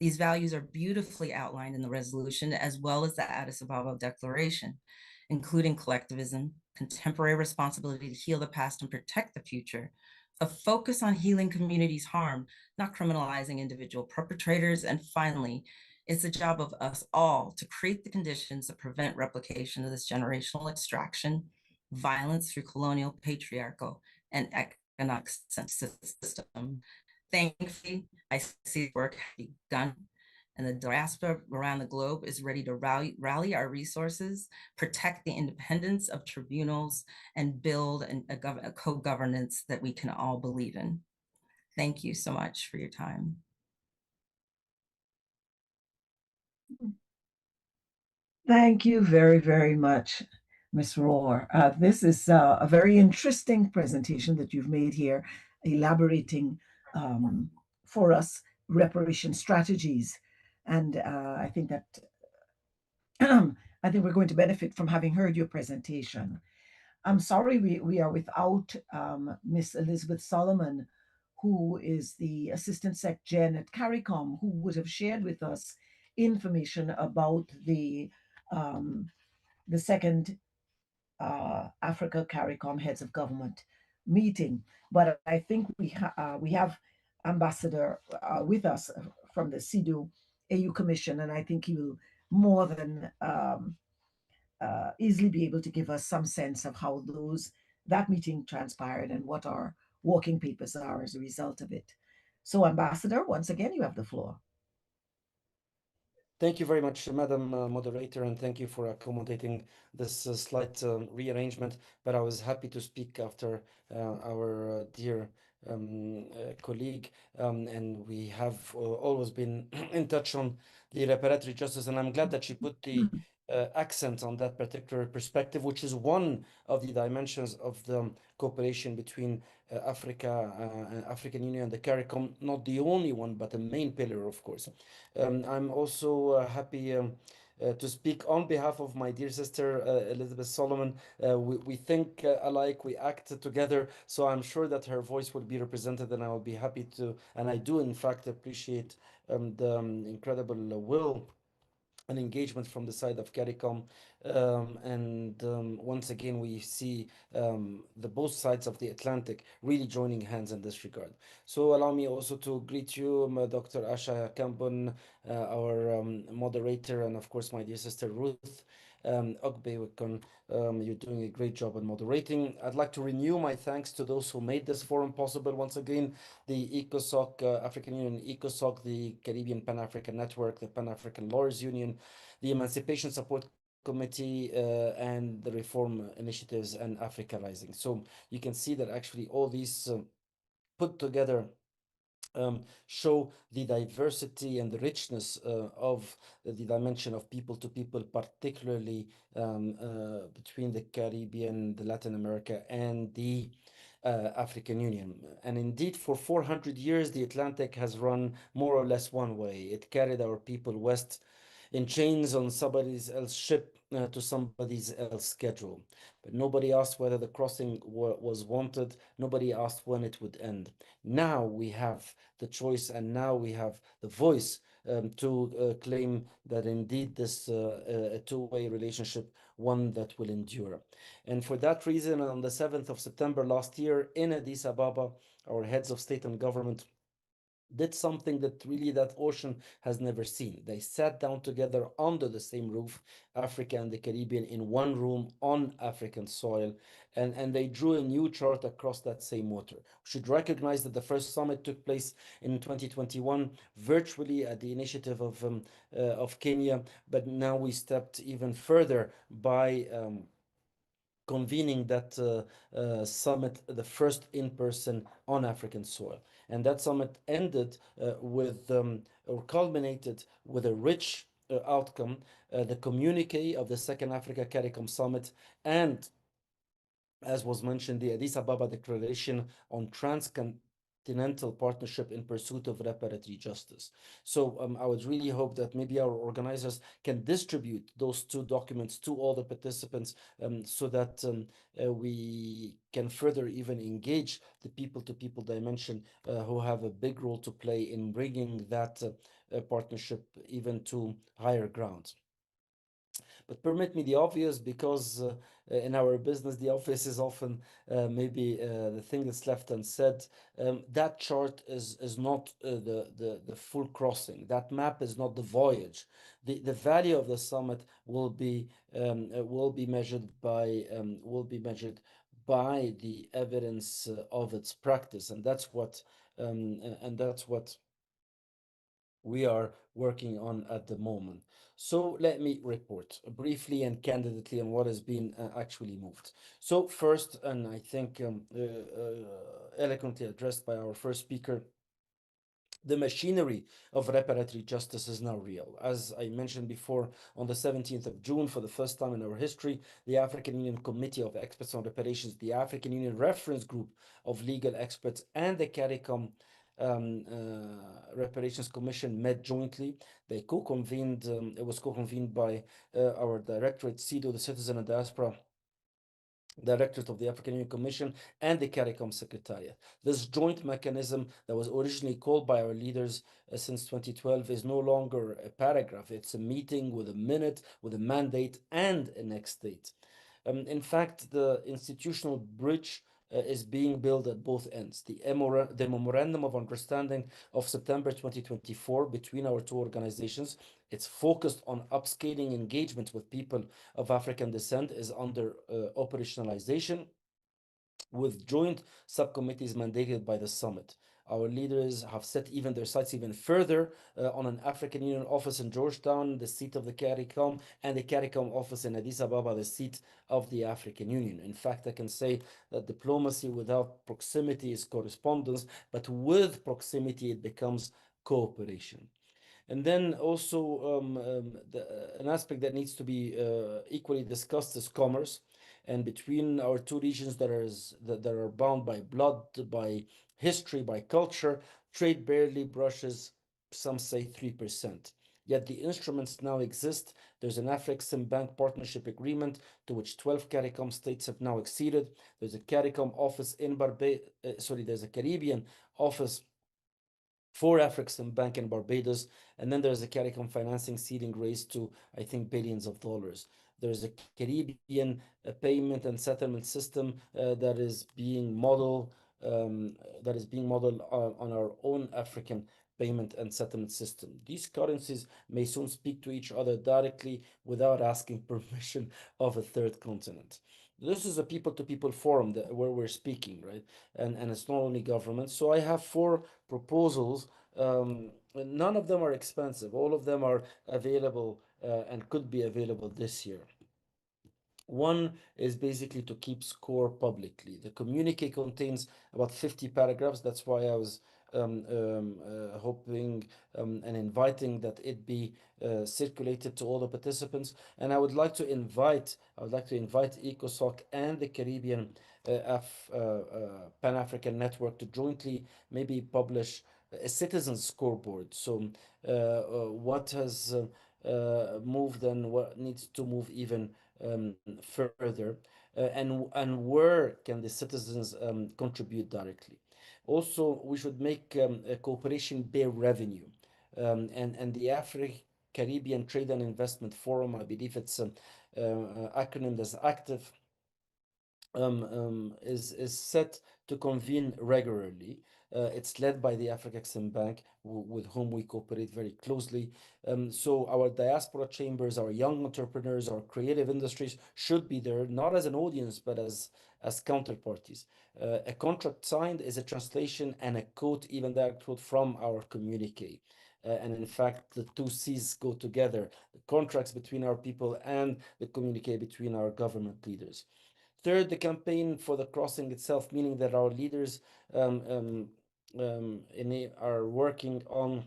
These values are beautifully outlined in the resolution as well as the Addis Ababa Declaration, including collectivism, contemporary responsibility to heal the past and protect the future, a focus on healing communities harmed, not criminalizing individual perpetrators, and finally, it's the job of us all to create the conditions that prevent replication of this generational extraction, violence through colonial, patriarchal, and economic system. Thankfully, I see work has begun, and the diaspora around the globe is ready to rally our resources, protect the independence of tribunals, and build a co-governance that we can all believe in. Thank you so much for your time. Thank you very, very much, Ms. Rohr. This is a very interesting presentation that you've made here, elaborating for us reparation strategies. And I think that I think we're going to benefit from having heard your presentation. I'm sorry we are without Miss Elizabeth Solomon, who is the Assistant Sec Gen at CARICOM, who would have shared with us information about the second Africa CARICOM Heads of Government meeting. But I think we have Ambassador with us from the CEDAW AU Commission, and I think he will more than easily be able to give us some sense of how that meeting transpired and what our working papers are as a result of it. So, Ambassador, once again, you have the floor. Thank you very much, Madam Moderator, and thank you for accommodating this slight rearrangement. But I was happy to speak after our dear colleague, and we have always been in touch on the reparatory justice, and I'm glad that she put the accent on that particular perspective, which is one of the dimensions of the cooperation between Africa and African Union and the CARICOM, not the only one, but a main pillar, of course. I'm also happy to speak on behalf of my dear sister, Elizabeth Solomon. We think alike, we act together, so I'm sure that her voice will be represented, and I will be happy to, and I do in fact appreciate the incredible will and engagement from the side of CARICOM. Once again, we see the both sides of the Atlantic really joining hands in this regard. So allow me also to greet you, Dr. Asha Kambon, our moderator, and of course my dear sister Ruth. Ogbewikon, you're doing a great job in moderating. I'd like to renew my thanks to those who made this forum possible. Once again, the ECOSOC, African Union, ECOSOC, the Caribbean Pan-African Network, the Pan-African Lawyers Union, the Emancipation Support Committee, and the Reform Initiatives and Africa Rising. So you can see that actually all these put together show the diversity and the richness of the dimension of people to people, particularly between the Caribbean, the Latin America, and the African Union. And indeed, for 400 years, the Atlantic has run more or less one way. It carried our people west in chains on somebody else's ship to somebody else's schedule. But nobody asked whether the crossing was wanted. Nobody asked when it would end. Now we have the choice, and now we have the voice to claim that indeed this a two-way relationship, one that will endure. And for that reason, on the 7th of September last year in Addis Ababa, our heads of state and government did something that really that ocean has never seen. They sat down together under the same roof, Africa and the Caribbean, in one room on African soil, and they drew a new chart across that same water. We should recognize that the first summit took place in 2021, virtually at the initiative of Kenya, but now we stepped even further by convening that summit, the first in person on African soil. And that summit ended with, or culminated with a rich outcome, the communique of the Second Africa CARICOM Summit, and as was mentioned, the Addis Ababa Declaration on Transcontinental Partnership in Pursuit of Reparatory Justice. So I would really hope that maybe our organizers can distribute those two documents to all the participants so that we can further even engage the people-to-people dimension who have a big role to play in bringing that partnership even to higher grounds. But permit me the obvious, because in our business, the obvious is often maybe the thing that's left unsaid. That chart is not the full crossing. That map is not the voyage. The value of the summit will be measured by the evidence of its practice, and that's what we are working on at the moment. So let me report briefly and candidly on what has been actually moved. So first, and I think eloquently addressed by our first speaker, the machinery of reparatory justice is now real. As I mentioned before, on the 17th of June, for the first time in our history, the African Union Committee of Experts on Reparations, the African Union Reference Group of Legal Experts, and the CARICOM Reparations Commission met jointly. They co-convened, it was co-convened by our Directorate, CEDAW, the Citizen and Diaspora Directorate of the African Union Commission, and the CARICOM Secretariat. This joint mechanism that was originally called by our leaders since 2012 is no longer a paragraph. It's a meeting with a minute, with a mandate and a next date. In fact, the institutional bridge is being built at both ends. The Memorandum of Understanding of September 2024 between our two organizations, it's focused on upscaling engagement with people of African descent, is under operationalization, with joint subcommittees mandated by the summit. Our leaders have set even their sights even further on an African Union office in Georgetown, the seat of the CARICOM, and the CARICOM office in Addis Ababa, the seat of the African Union. In fact, I can say that diplomacy without proximity is correspondence, but with proximity it becomes cooperation. And then also an aspect that needs to be equally discussed is commerce. And between our two regions that are bound by blood, by history, by culture, trade barely brushes, some say, 3%. Yet the instruments now exist. There's an Afreximbank partnership agreement to which 12 CARICOM states have now acceded. There's a CARICOM office in there's a Caribbean office for Afreximbank in Barbados, and then there's a CARICOM financing ceiling raised to, I think, billions of dollars. There's a Caribbean payment and settlement system that is being modeled on our own African payment and settlement system. These currencies may soon speak to each other directly without asking permission of a third continent. This is a people-to-people forum where we're speaking, right? And it's not only government. So I have 4 proposals. None of them are expensive. All of them are available and could be available this year. One is basically to keep score publicly. The communique contains about 50 paragraphs. That's why I was hoping and inviting that it be circulated to all the participants. And I would like to invite ECOSOC and the Caribbean Pan-African Network to jointly maybe publish a citizen scoreboard. So what has moved and what needs to move even further, and where can the citizens contribute directly. Also, we should make a cooperation bear revenue, and the Caribbean Trade and Investment Forum, I believe it's acronym that's active, is set to convene regularly. It's led by the Africa Exim Bank, with whom we cooperate very closely. So our diaspora chambers, our young entrepreneurs, our creative industries should be there, not as an audience, but as counterparties. A contract signed is a translation and a quote, even that quote from our communique. And in fact, the 2 C's go together, the contracts between our people and the communique between our government leaders. Third, the campaign for the crossing itself, meaning that our leaders are working on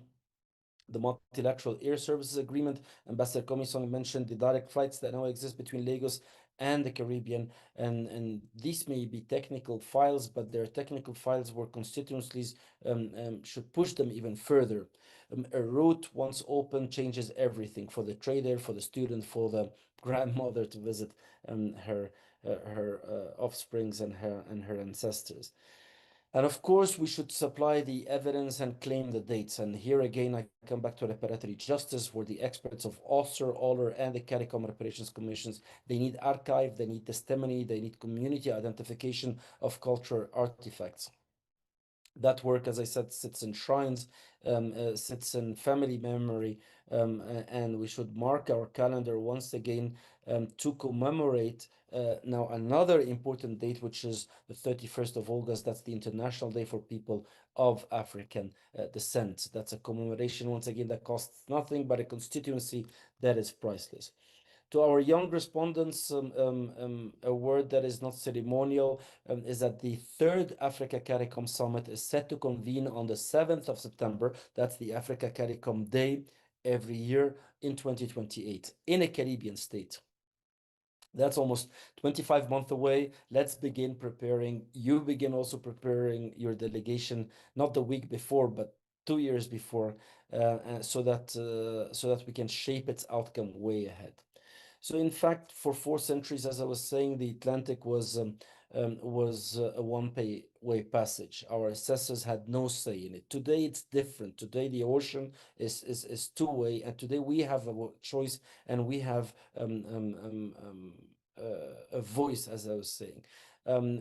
the multilateral air services agreement. Ambassador Komisong mentioned the direct flights that now exist between Lagos and the Caribbean, and these may be technical files, but they're technical files where constituencies should push them even further. A route once open changes everything for the trader, for the student, for the grandmother to visit her offsprings and her ancestors. And of course, we should supply the evidence and claim the dates. And here again, I come back to reparatory justice, where the experts of OSER, OLER, and the CARICOM reparations commissions, they need archive, they need testimony, they need community identification of cultural artifacts. That work, as I said, sits in shrines, sits in family memory, and we should mark our calendar once again to commemorate now another important date, which is the 31st of August. That's the International Day for People of African Descent. That's a commemoration, once again, that costs nothing, but a constituency that is priceless. To our young respondents, a word that is not ceremonial is that the 3rd Africa CARICOM Summit is set to convene on the 7th of September. That's the Africa CARICOM Day every year in 2028 in a Caribbean state. That's almost 25 months away. Let's begin preparing. You begin also preparing your delegation, not the week before, but 2 years before, so that we can shape its outcome way ahead. So in fact, for 4 centuries, as I was saying, the Atlantic was a one-way passage. Our ancestors had no say in it. Today, it's different. Today, the ocean is two-way, and today we have a choice, and we have a voice, as I was saying.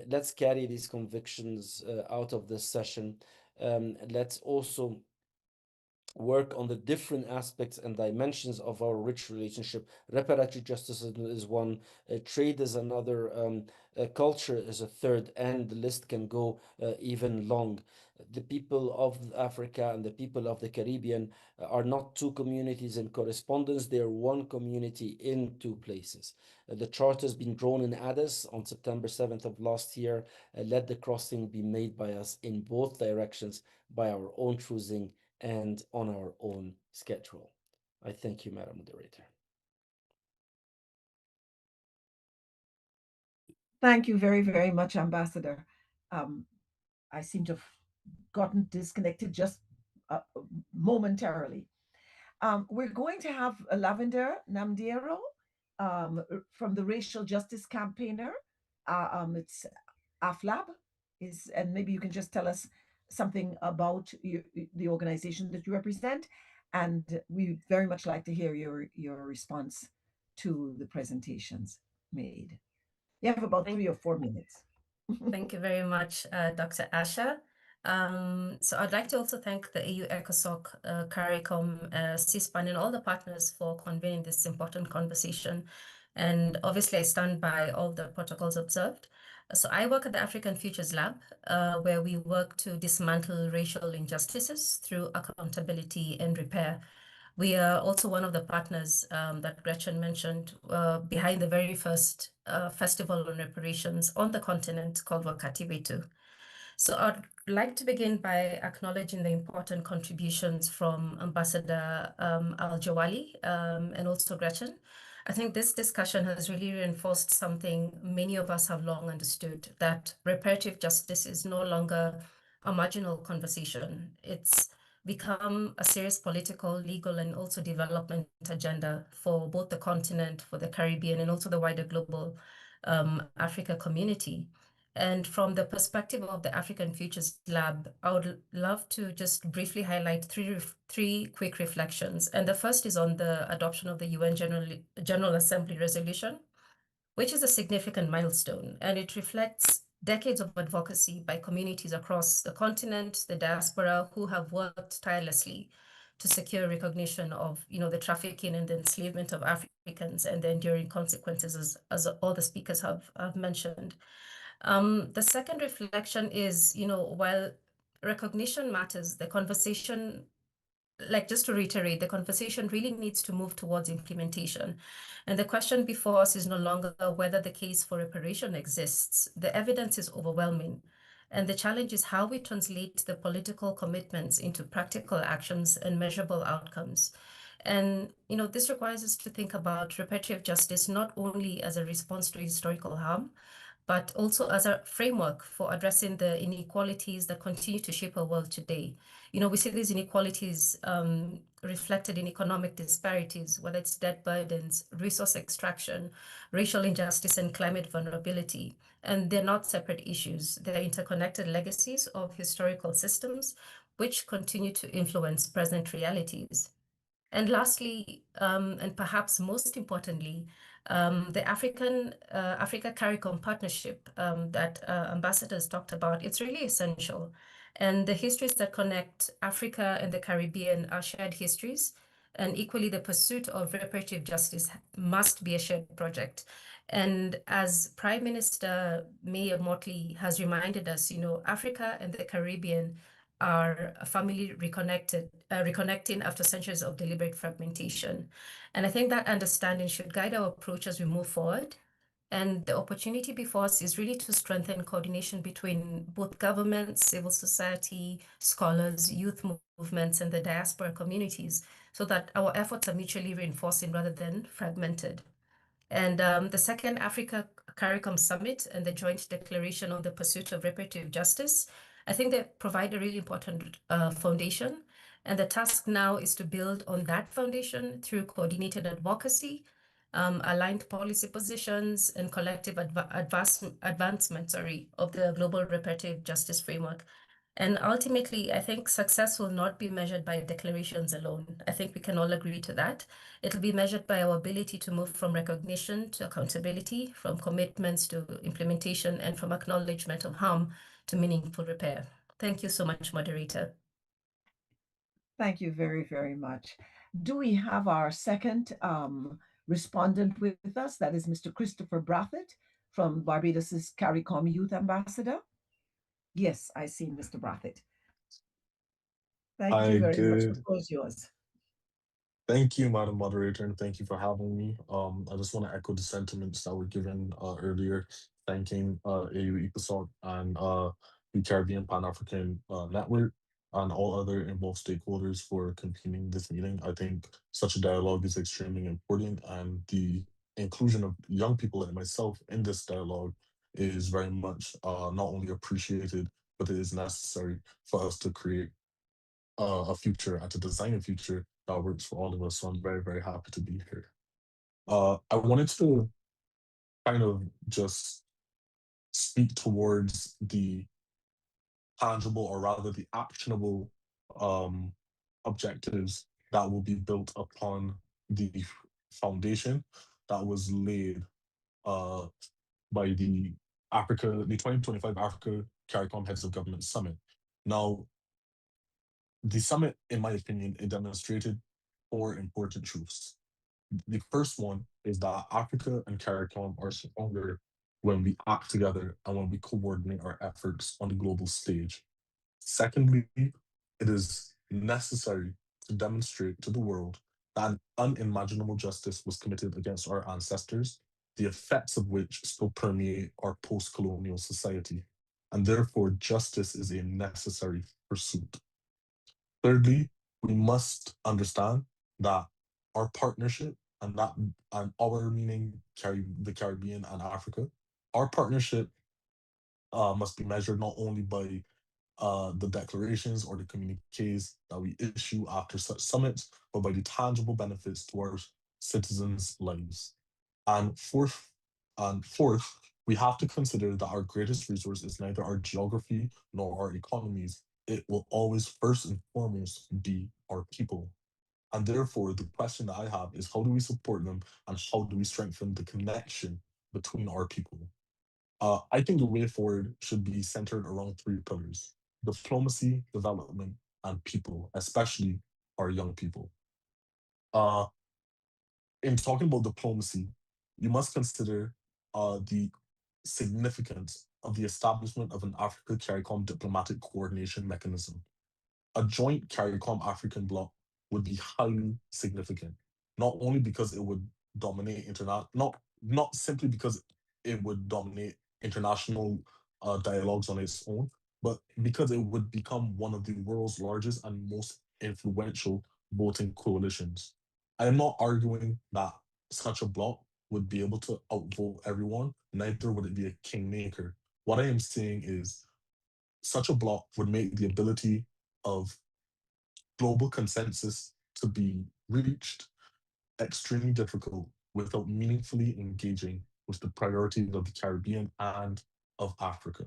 Let's carry these convictions out of this session. Let's also work on the different aspects and dimensions of our rich relationship. Reparatory justice is one, trade is another, culture is a third, and the list can go even long. The people of Africa and the people of the Caribbean are not 2 communities in correspondence, they are 1 community in 2 places. The charter has been drawn in Addis on September 7th of last year. Let the crossing be made by us in both directions, by our own choosing and on our own schedule. I thank you, Madam Moderator. Thank you very, very much, Ambassador. I seem to have gotten disconnected just momentarily. We're going to have Lavender Namdiero from the Racial Justice Campaigner. It's AFLAB, and maybe you can just tell us something about the organization that you represent, and we'd very much like to hear your response to the presentations made. You have about 3 or 4 minutes. Thank you very much, Dr. Asha. So I'd like to also thank the AU ECOSOC, CARICOM, CISPAN, and all the partners for convening this important conversation. And obviously, I stand by all the protocols observed. So I work at the African Futures Lab, where we work to dismantle racial injustices through accountability and repair. We are also one of the partners that Gretchen mentioned behind the very first festival on reparations on the continent called Wakati Wetu. So I'd like to begin by acknowledging the important contributions from Ambassador Al-Jawali and also Gretchen. I think this discussion has really reinforced something many of us have long understood, that reparative justice is no longer a marginal conversation. It's become a serious political, legal, and also development agenda for both the continent, for the Caribbean, and also the wider global Africa community. And from the perspective of the African Futures Lab, I would love to just briefly highlight three quick reflections. And the first is on the adoption of the UN General Assembly resolution, which is a significant milestone, and it reflects decades of advocacy by communities across the continent, the diaspora, who have worked tirelessly to secure recognition of, the trafficking and the enslavement of Africans and the enduring consequences, as all the speakers have mentioned. The second reflection is, while recognition matters, the conversation, just to reiterate, the conversation really needs to move towards implementation. And the question before us is no longer whether the case for reparation exists. The evidence is overwhelming. And the challenge is how we translate the political commitments into practical actions and measurable outcomes. And, this requires us to think about reparative justice not only as a response to historical harm, but also as a framework for addressing the inequalities that continue to shape our world today. We see these inequalities reflected in economic disparities, whether it's debt burdens, resource extraction, racial injustice, and climate vulnerability. And they're not separate issues. They're interconnected legacies of historical systems which continue to influence present realities. And lastly, and perhaps most importantly, the Africa CARICOM partnership that ambassadors talked about, it's really essential. And the histories that connect Africa and the Caribbean are shared histories. And equally, the pursuit of reparative justice must be a shared project. And as Prime Minister Mayor Motley has reminded us, Africa and the Caribbean are a family reconnecting after centuries of deliberate fragmentation. And I think that understanding should guide our approach as we move forward. And the opportunity before us is really to strengthen coordination between both governments, civil society, scholars, youth movements, and the diaspora communities, so that our efforts are mutually reinforcing rather than fragmented. And the second Africa CARICOM Summit and the joint declaration on the pursuit of reparative justice, I think they provide a really important foundation. And the task now is to build on that foundation through coordinated advocacy, aligned policy positions, and collective advancement of the global reparative justice framework. And ultimately, I think success will not be measured by declarations alone. I think we can all agree to that. It'll be measured by our ability to move from recognition to accountability, from commitments to implementation, and from acknowledgement of harm to meaningful repair. Thank you so much, moderator. Thank you very, very much. Do we have our second respondent with us? That is Mr. Christopher Brathett from Barbados's CARICOM Youth Ambassador. Yes, I see Mr. Brathett. Thank you very much. The floor is yours. Thank you, Madam Moderator, and thank you for having me. I just want to echo the sentiments that were given earlier, thanking AU ECOSOC and the Caribbean Pan-African Network and all other involved stakeholders for convening this meeting. I think such a dialogue is extremely important, and the inclusion of young people like myself in this dialogue is very much not only appreciated, but it is necessary for us to create a future and to design a future that works for all of us. So I'm very, very happy to be here. I wanted to kind of just speak towards the tangible, or rather the actionable objectives that will be built upon the foundation that was laid by the 2025 Africa CARICOM Heads of Government Summit. Now, the summit, in my opinion, it demonstrated 4 important truths. The first one is that Africa and CARICOM are stronger when we act together and when we coordinate our efforts on the global stage. Secondly, it is necessary to demonstrate to the world that an unimaginable justice was committed against our ancestors, the effects of which still permeate our post colonial society, and therefore justice is a necessary pursuit. Thirdly, we must understand that our partnership and our meaning the Caribbean and Africa, our partnership must be measured not only by the declarations or the communiques that we issue after such summits, but by the tangible benefits to our citizens' lives. And fourth, we have to consider that our greatest resource is neither our geography nor our economies. It will always first and foremost be our people. And therefore, the question that I have is how do we support them and how do we strengthen the connection between our people? I think the way forward should be centered around 3 pillars: diplomacy, development, and people, especially our young people. Uh, in talking about diplomacy, you must consider the significance of the establishment of an Africa CARICOM diplomatic coordination mechanism. A joint CARICOM African bloc would be highly significant, not only because it would dominate not simply because it would dominate international dialogues on its own, but because it would become one of the world's largest and most influential voting coalitions. I am not arguing that such a bloc would be able to outvote everyone, neither would it be a kingmaker. What I am saying is such a bloc would make the ability of global consensus to be reached extremely difficult without meaningfully engaging with the priorities of the Caribbean and of Africa.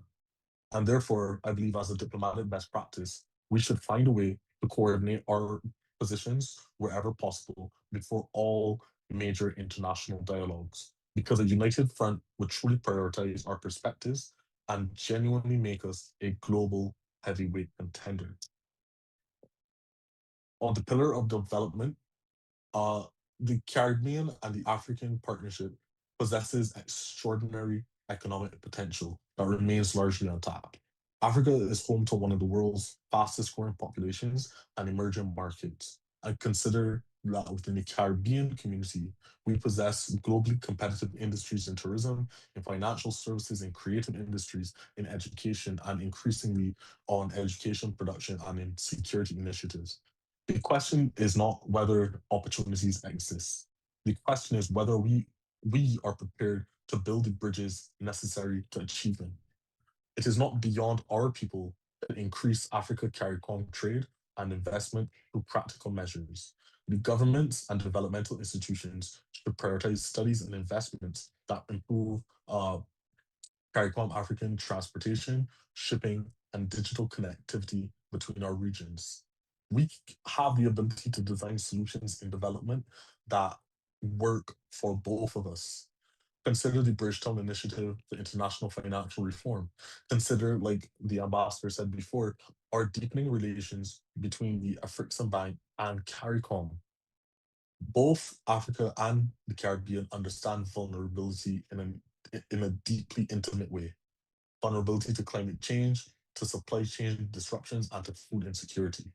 And therefore, I believe as a diplomatic best practice, we should find a way to coordinate our positions wherever possible before all major international dialogues, because a united front would truly prioritize our perspectives and genuinely make us a global heavyweight contender. On the pillar of development, the Caribbean and the African partnership possesses extraordinary economic potential that remains largely untapped. Africa is home to one of the world's fastest growing populations and emerging markets. I consider that within the Caribbean community, we possess globally competitive industries in tourism, in financial services, in creative industries, in education, and increasingly on education production and in security initiatives. The question is not whether opportunities exist. The question is whether we are prepared to build the bridges necessary to achieve them. It is not beyond our people to increase Africa CARICOM trade and investment through practical measures. The governments and developmental institutions should prioritize studies and investments that improve CARICOM African transportation, shipping, and digital connectivity between our regions. We have the ability to design solutions in development that work for both of us. Consider the Bridgetown Initiative, the international financial reform. Consider, like the ambassador said before, our deepening relations between the Afreximbank and CARICOM. Both Africa and the Caribbean understand vulnerability in a deeply intimate way. Vulnerability to climate change, to supply chain disruptions, and to food insecurity.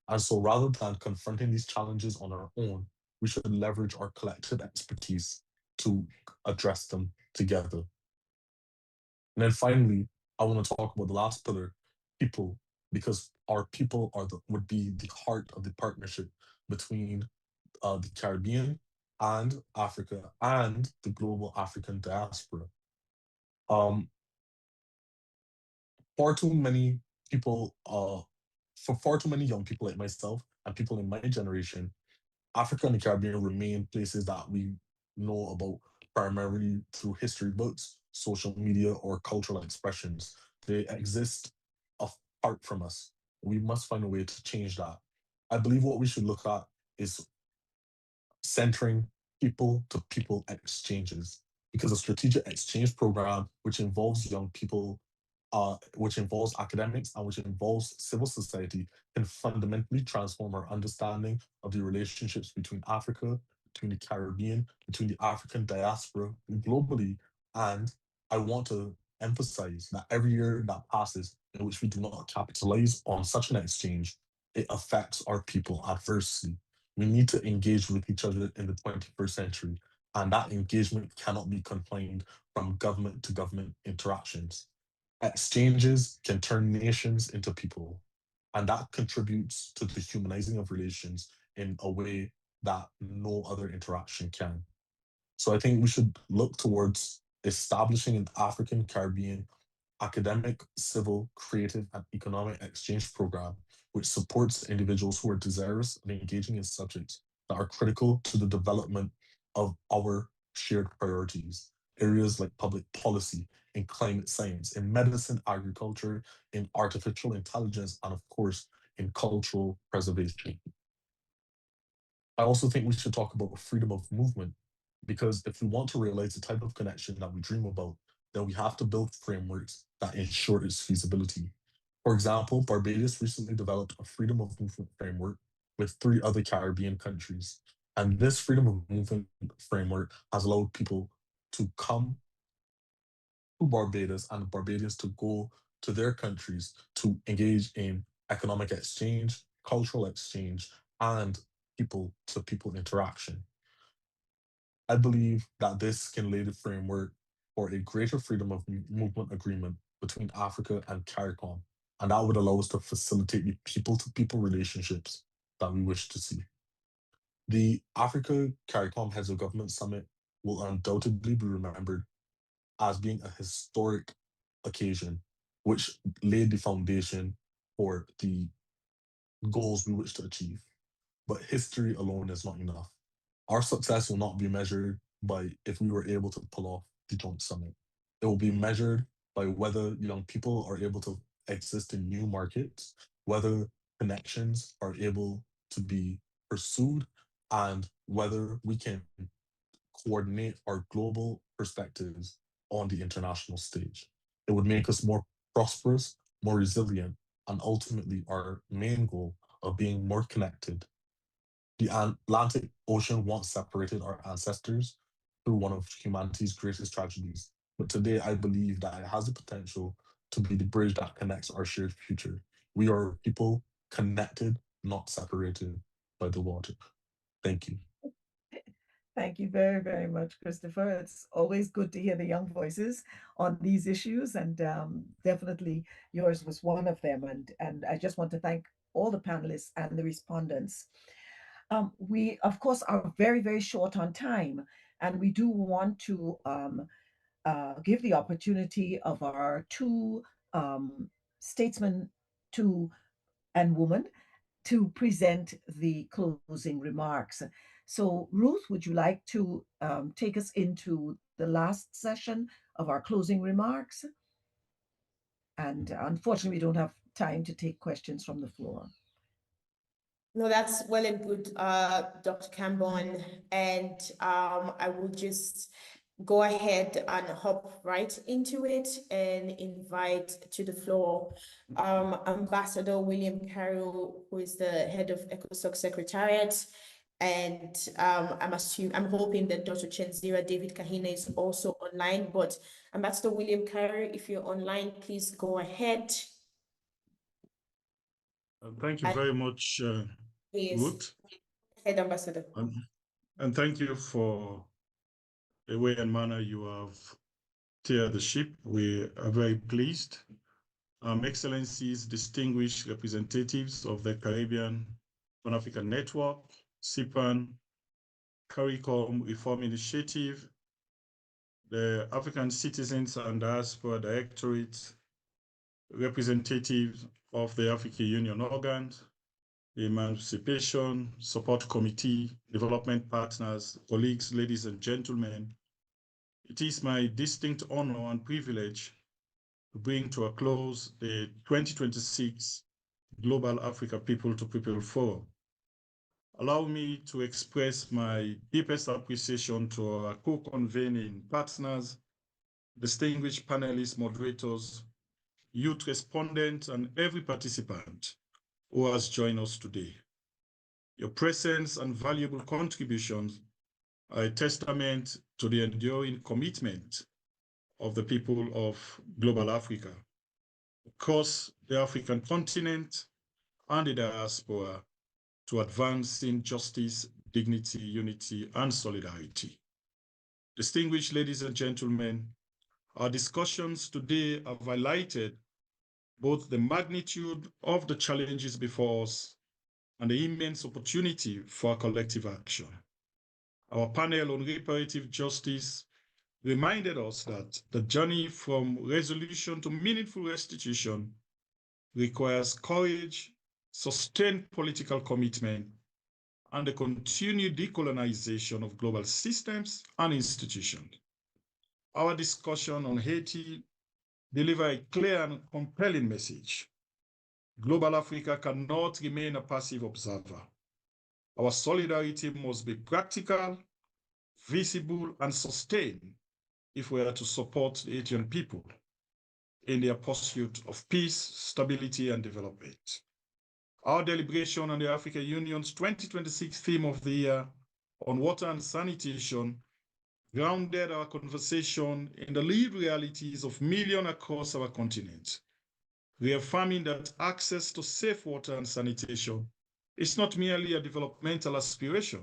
And so rather than confronting these challenges on our own, we should leverage our collective expertise to address them together. And then finally, I want to talk about the last pillar, people, because our people would be the heart of the partnership between the Caribbean and Africa and the global African diaspora. Far too many people, for far too many young people like myself and people in my generation, Africa and the Caribbean remain places that we know about primarily through history books, social media, or cultural expressions. They exist apart from us. We must find a way to change that. I believe what we should look at is centering people-to-people exchanges, because a strategic exchange program which involves young people which involves academics and which involves civil society, can fundamentally transform our understanding of the relationships between Africa, between the Caribbean, between the African diaspora globally. And I want to emphasize that every year that passes in which we do not capitalize on such an exchange, it affects our people adversely. We need to engage with each other in the 21st century, and that engagement cannot be confined from government to government interactions. Exchanges can turn nations into people, and that contributes to the humanizing of relations in a way that no other interaction can. So I think we should look towards establishing an African Caribbean academic, civil, creative, and economic exchange program which supports individuals who are desirous of engaging in subjects that are critical to the development of our shared priorities. Areas like public policy, in climate science, in medicine, agriculture, in artificial intelligence, and of course, in cultural preservation. I also think we should talk about freedom of movement, because if we want to realize the type of connection that we dream about, then we have to build frameworks that ensure its feasibility. For example, Barbados recently developed a freedom of movement framework with 3 other Caribbean countries. And this freedom of movement framework has allowed people to come to Barbados and Barbadians to go to their countries to engage in economic exchange, cultural exchange, and people-to-people interaction. I believe that this can lay the framework for a greater freedom of movement agreement between Africa and CARICOM, and that would allow us to facilitate the people-to-people relationships that we wish to see. The Africa CARICOM Heads of Government Summit will undoubtedly be remembered as being a historic occasion which laid the foundation for the goals we wish to achieve. But history alone is not enough. Our success will not be measured by if we were able to pull off the joint summit. It will be measured by whether young people are able to exist in new markets, whether connections are able to be pursued, and whether we can coordinate our global perspectives on the international stage. It would make us more prosperous, more resilient, and ultimately our main goal of being more connected. The Atlantic Ocean once separated our ancestors through one of humanity's greatest tragedies. But today, I believe that it has the potential to be the bridge that connects our shared future. We are people connected, not separated by the water. Thank you. Thank you very, very much, Christopher. It's always good to hear the young voices on these issues, and definitely yours was one of them. And I just want to thank all the panelists and the respondents. We, of course, are very, very short on time, and we do want to give the opportunity of our 2 statesmen and women to present the closing remarks. So Ruth, would you like to take us into the last session of our closing remarks? And unfortunately, we don't have time to take questions from the floor. No, that's well and good, Dr. Cambon. And I will just go ahead and hop right into it and invite to the floor Ambassador William Carroll, who is the head of ECOSOC Secretariat. And I'm hoping that Dr. Chenzira David Kahina is also online, but Ambassador William Carroll, if you're online, please go ahead. Thank you very much, Ruth. Head Ambassador. And thank you for the way and manner you have steered the ship. We are very pleased. Excellencies, distinguished representatives of the Caribbean Pan-African Network, CPAN, CARICOM Reform Initiative, the African Citizens and Diaspora Directorate, representatives of the African Union organs, the Emancipation Support Committee, development partners, colleagues, ladies and gentlemen. It is my distinct honor and privilege to bring to a close the 2026 Global Africa People to People Forum. Allow me to express my deepest appreciation to our co-convening partners, distinguished panelists, moderators, youth respondents, and every participant who has joined us today. Your presence and valuable contributions are a testament to the enduring commitment of the people of global Africa across the African continent and the diaspora to advancing justice, dignity, unity, and solidarity. Distinguished ladies and gentlemen, our discussions today have highlighted both the magnitude of the challenges before us and the immense opportunity for collective action. Our panel on reparative justice reminded us that the journey from resolution to meaningful restitution requires courage, sustained political commitment, and the continued decolonization of global systems and institutions. Our discussion on Haiti delivers a clear and compelling message. Global Africa cannot remain a passive observer. Our solidarity must be practical, visible, and sustained if we are to support the Haitian people in their pursuit of peace, stability, and development. Our deliberation on the African Union's 2026 theme of the year on water and sanitation grounded our conversation in the lived realities of millions across our continent, reaffirming that access to safe water and sanitation is not merely a developmental aspiration,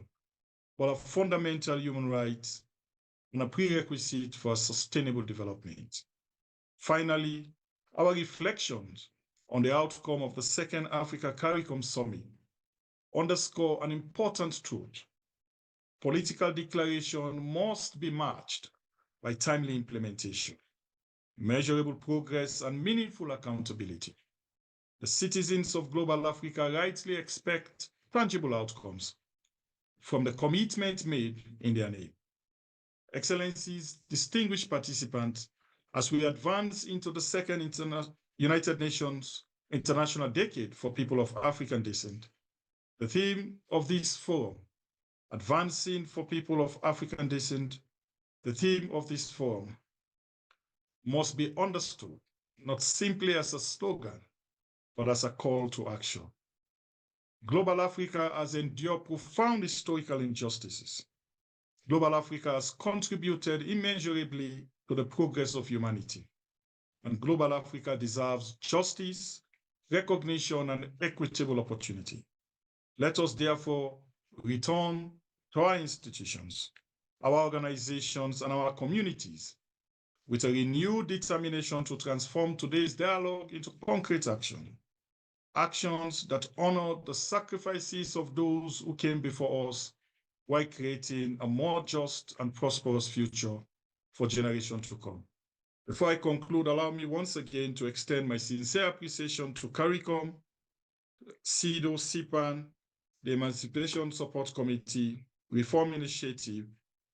but a fundamental human right and a prerequisite for sustainable development. Finally, our reflections on the outcome of the second Africa CARICOM Summit underscore an important truth. Political declaration must be matched by timely implementation, measurable progress, and meaningful accountability. The citizens of global Africa rightly expect tangible outcomes from the commitment made in their name. Excellencies, distinguished participants, as we advance into the second United Nations International Decade for People of African Descent, the theme of this forum, Advancing for People of African Descent, the theme of this forum must be understood not simply as a slogan, but as a call to action. Global Africa has endured profound historical injustices. Global Africa has contributed immeasurably to the progress of humanity. And global Africa deserves justice, recognition, and equitable opportunity. Let us therefore return to our institutions, our organizations, and our communities with a renewed determination to transform today's dialogue into concrete action. Actions that honor the sacrifices of those who came before us while creating a more just and prosperous future for generations to come. Before I conclude, allow me once again to extend my sincere appreciation to CARICOM, CEDAW, CPAN, the Emancipation Support Committee, Reform Initiative,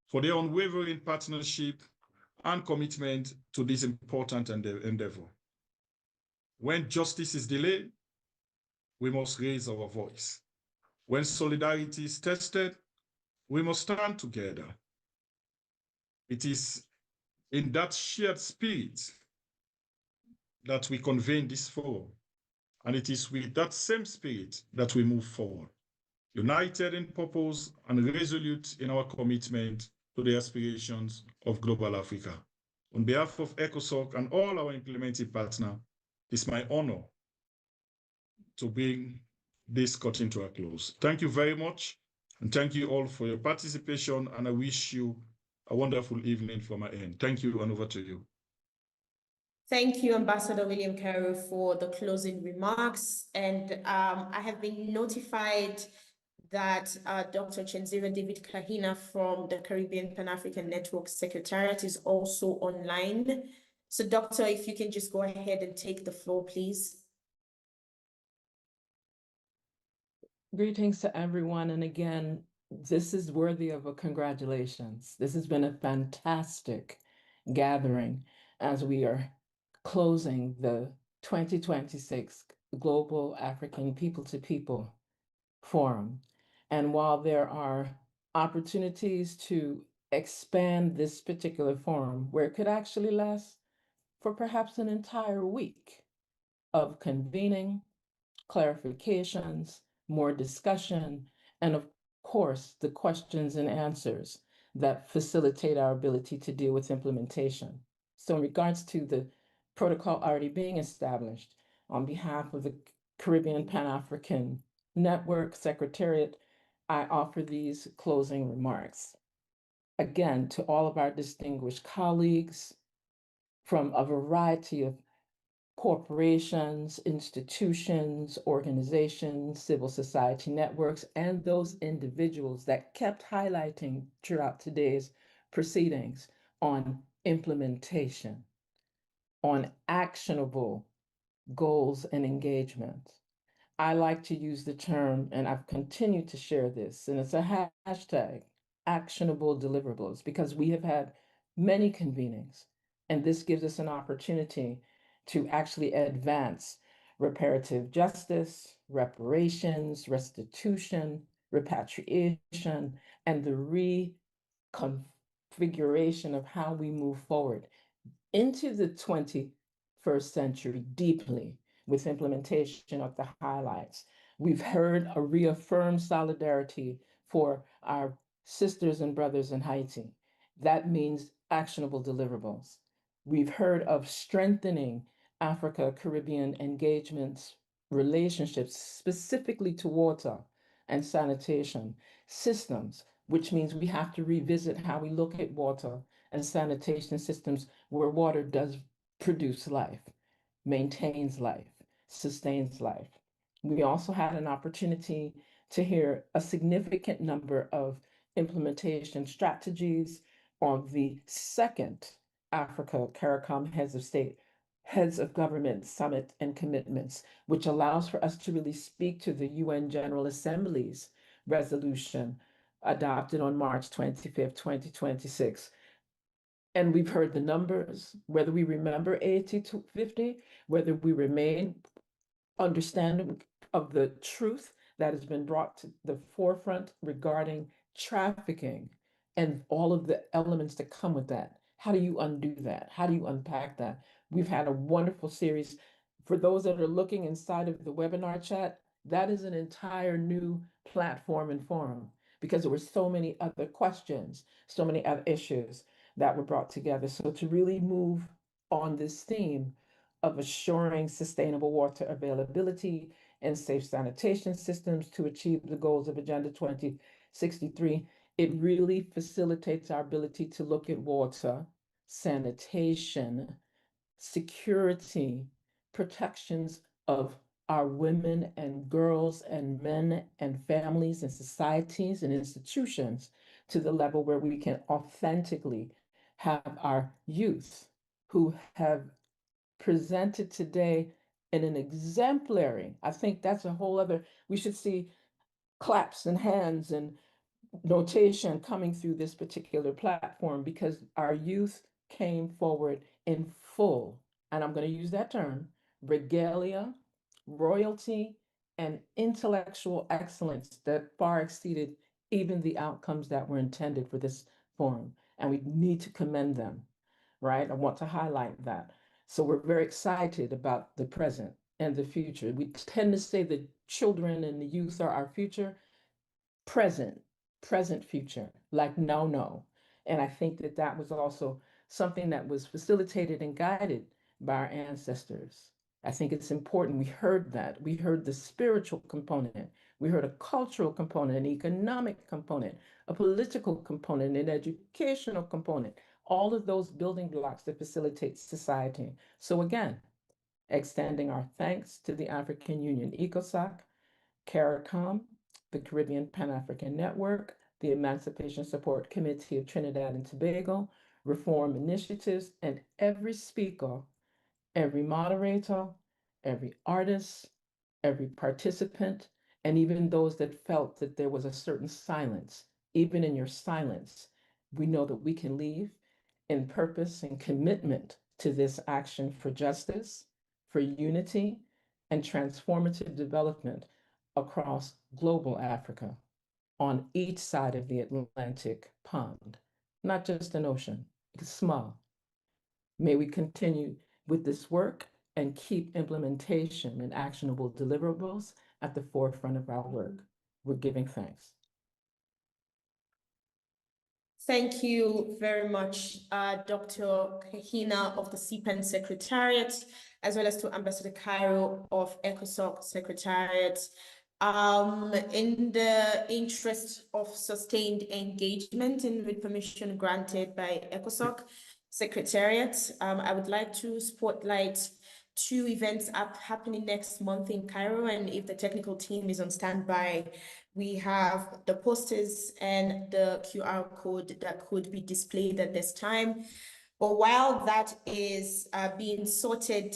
for their unwavering partnership and commitment to this important endeavor. When justice is delayed, we must raise our voice. When solidarity is tested, we must stand together. It is in that shared spirit that we convene this forum, and it is with that same spirit that we move forward, united in purpose and resolute in our commitment to the aspirations of global Africa. On behalf of ECOSOC and all our implementing partners, it is my honor to bring this cutting to a close. Thank you very much, and thank you all for your participation, and I wish you a wonderful evening from my end. Thank you, and over to you. Thank you, Ambassador William Cairo, for the closing remarks. And I have been notified that Dr. Chenzira David Kahina from the Caribbean Pan-African Network Secretariat is also online. So, Doctor, if you can just go ahead and take the floor, please. Greetings to everyone. And again, this is worthy of a congratulations. This has been a fantastic gathering as we are closing the 2026 Global African People to People Forum. And while there are opportunities to expand this particular forum where it could actually last for perhaps an entire week, of convening, clarifications, more discussion, and of course, the questions and answers that facilitate our ability to deal with implementation. So in regards to the protocol already being established, on behalf of the Caribbean Pan-African Network Secretariat, I offer these closing remarks. Again, to all of our distinguished colleagues from a variety of corporations, institutions, organizations, civil society networks, and those individuals that kept highlighting throughout today's proceedings on implementation, on actionable goals and engagement. I like to use the term, and I've continued to share this, and it's a hashtag, actionable deliverables, because we have had many convenings, and this gives us an opportunity to actually advance reparative justice, reparations, restitution, repatriation, and the reconfiguration of how we move forward into the 21st century deeply with implementation of the highlights. We've heard a reaffirmed solidarity for our sisters and brothers in Haiti. That means actionable deliverables. We've heard of strengthening Africa-Caribbean engagements, relationships specifically to water and sanitation systems, which means we have to revisit how we look at water and sanitation systems where water does produce life, maintains life, sustains life. We also had an opportunity to hear a significant number of implementation strategies on the second Africa CARICOM Heads of State, Heads of Government Summit and Commitments, which allows for us to really speak to the UN General Assembly's resolution adopted on March 25th, 2026. And we've heard the numbers, whether we remember 80 to 50, whether we remain understanding of the truth that has been brought to the forefront regarding trafficking and all of the elements that come with that. How do you undo that? How do you unpack that? We've had a wonderful series. For those that are looking inside of the webinar chat, that is an entire new platform and forum because there were so many other questions, so many other issues that were brought together. So to really move on this theme of assuring sustainable water availability and safe sanitation systems to achieve the goals of Agenda 2063, it really facilitates our ability to look at water, sanitation, security, protections of our women and girls and men and families and societies and institutions to the level where we can authentically have our youth who have presented today in an exemplary, I think that's a whole other, we should see claps and hands and notation coming through this particular platform because our youth came forward in full, and I'm going to use that term, regalia, royalty, and intellectual excellence that far exceeded even the outcomes that were intended for this forum. And we need to commend them, right? I want to highlight that. So we're very excited about the present and the future. We tend to say that children and the youth are our future. Present, future, like no. And I think that that was also something that was facilitated and guided by our ancestors. I think it's important. We heard that. We heard the spiritual component. We heard a cultural component, an economic component, a political component, an educational component, all of those building blocks that facilitate society. So again, extending our thanks to the African Union ECOSOC, CARICOM, the Caribbean Pan-African Network, the Emancipation Support Committee of Trinidad and Tobago, Reform Initiatives, and every speaker, every moderator, every artist, every participant, and even those that felt that there was a certain silence. Even in your silence, we know that we can leave in purpose and commitment to this action for justice, for unity, and transformative development across global Africa on each side of the Atlantic pond, not just an ocean, it's small. May we continue with this work and keep implementation and actionable deliverables at the forefront of our work. We're giving thanks. Thank you very much, Dr. Kahina of the CPEN Secretariat, as well as to Ambassador Cairo of ECOSOC Secretariat. In the interest of sustained engagement and with permission granted by ECOSOC Secretariat, I would like to spotlight two events happening next month in Cairo, and if the technical team is on standby, we have the posters and the QR code that could be displayed at this time. But while that is being sorted,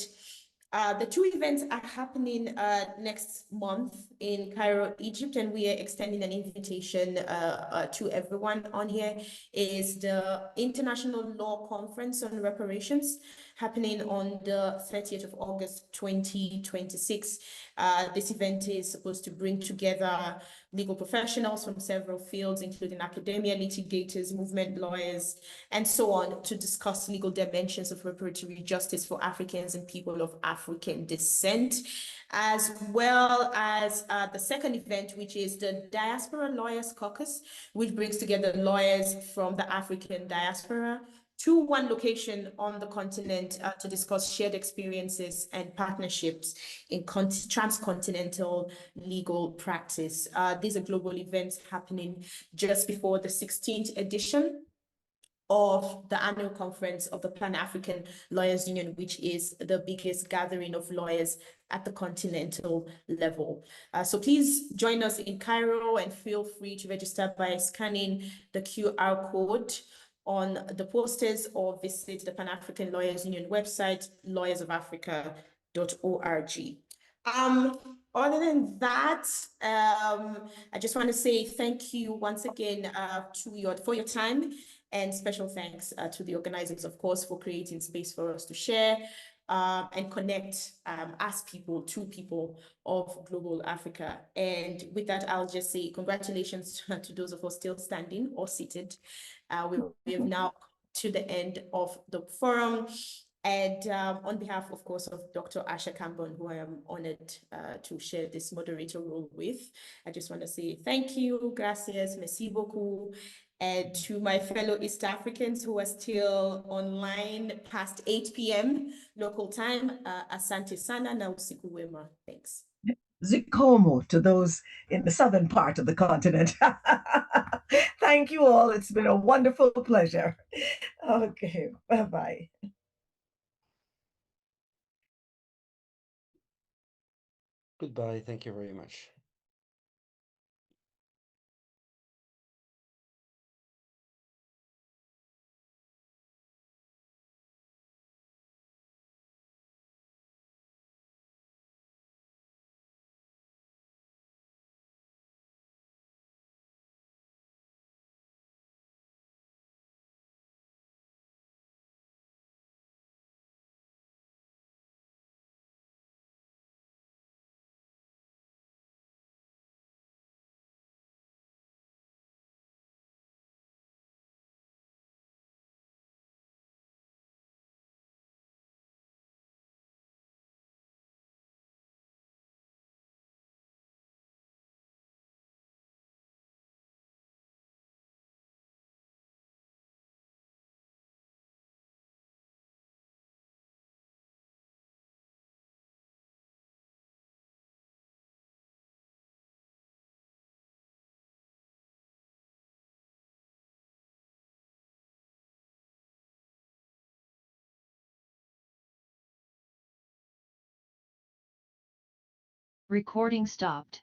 the two events are happening next month in Cairo, Egypt, and we are extending an invitation to everyone on here. Is the International Law Conference on Reparations happening on the 30th of August 2026. This event is supposed to bring together legal professionals from several fields, including academia, litigators, movement lawyers, and so on, to discuss legal dimensions of reparatory justice for Africans and people of African descent, as well as the second event, which is the Diaspora Lawyers Caucus, which brings together lawyers from the African diaspora to one location on the continent to discuss shared experiences and partnerships in transcontinental legal practice. These are global events happening just before the 16th edition of the annual conference of the Pan-African Lawyers Union, which is the biggest gathering of lawyers at the continental level. So please join us in Cairo and feel free to register by scanning the QR code on the posters or visit the Pan-African Lawyers Union website, lawyersofafrica.org. Other than that, I just want to say thank you once again for your time, and special thanks to the organizers, of course, for creating space for us to share and connect as people to people of global Africa. And with that, I'll just say congratulations to those of us still standing or seated. We have now come to the end of the forum. And on behalf, of course, of Dr. Asha Kambon, who I am honored to share this moderator role with, I just want to say thank you, gracias, merci beaucoup. And to my fellow East Africans who are still online past 8 p.m. local time, asante sana na usiku wema. Thanks. Zikomo to those in the southern part of the continent. Thank you all. It's been a wonderful pleasure. Okay, bye-bye. Goodbye. Thank you very much. Recording stopped.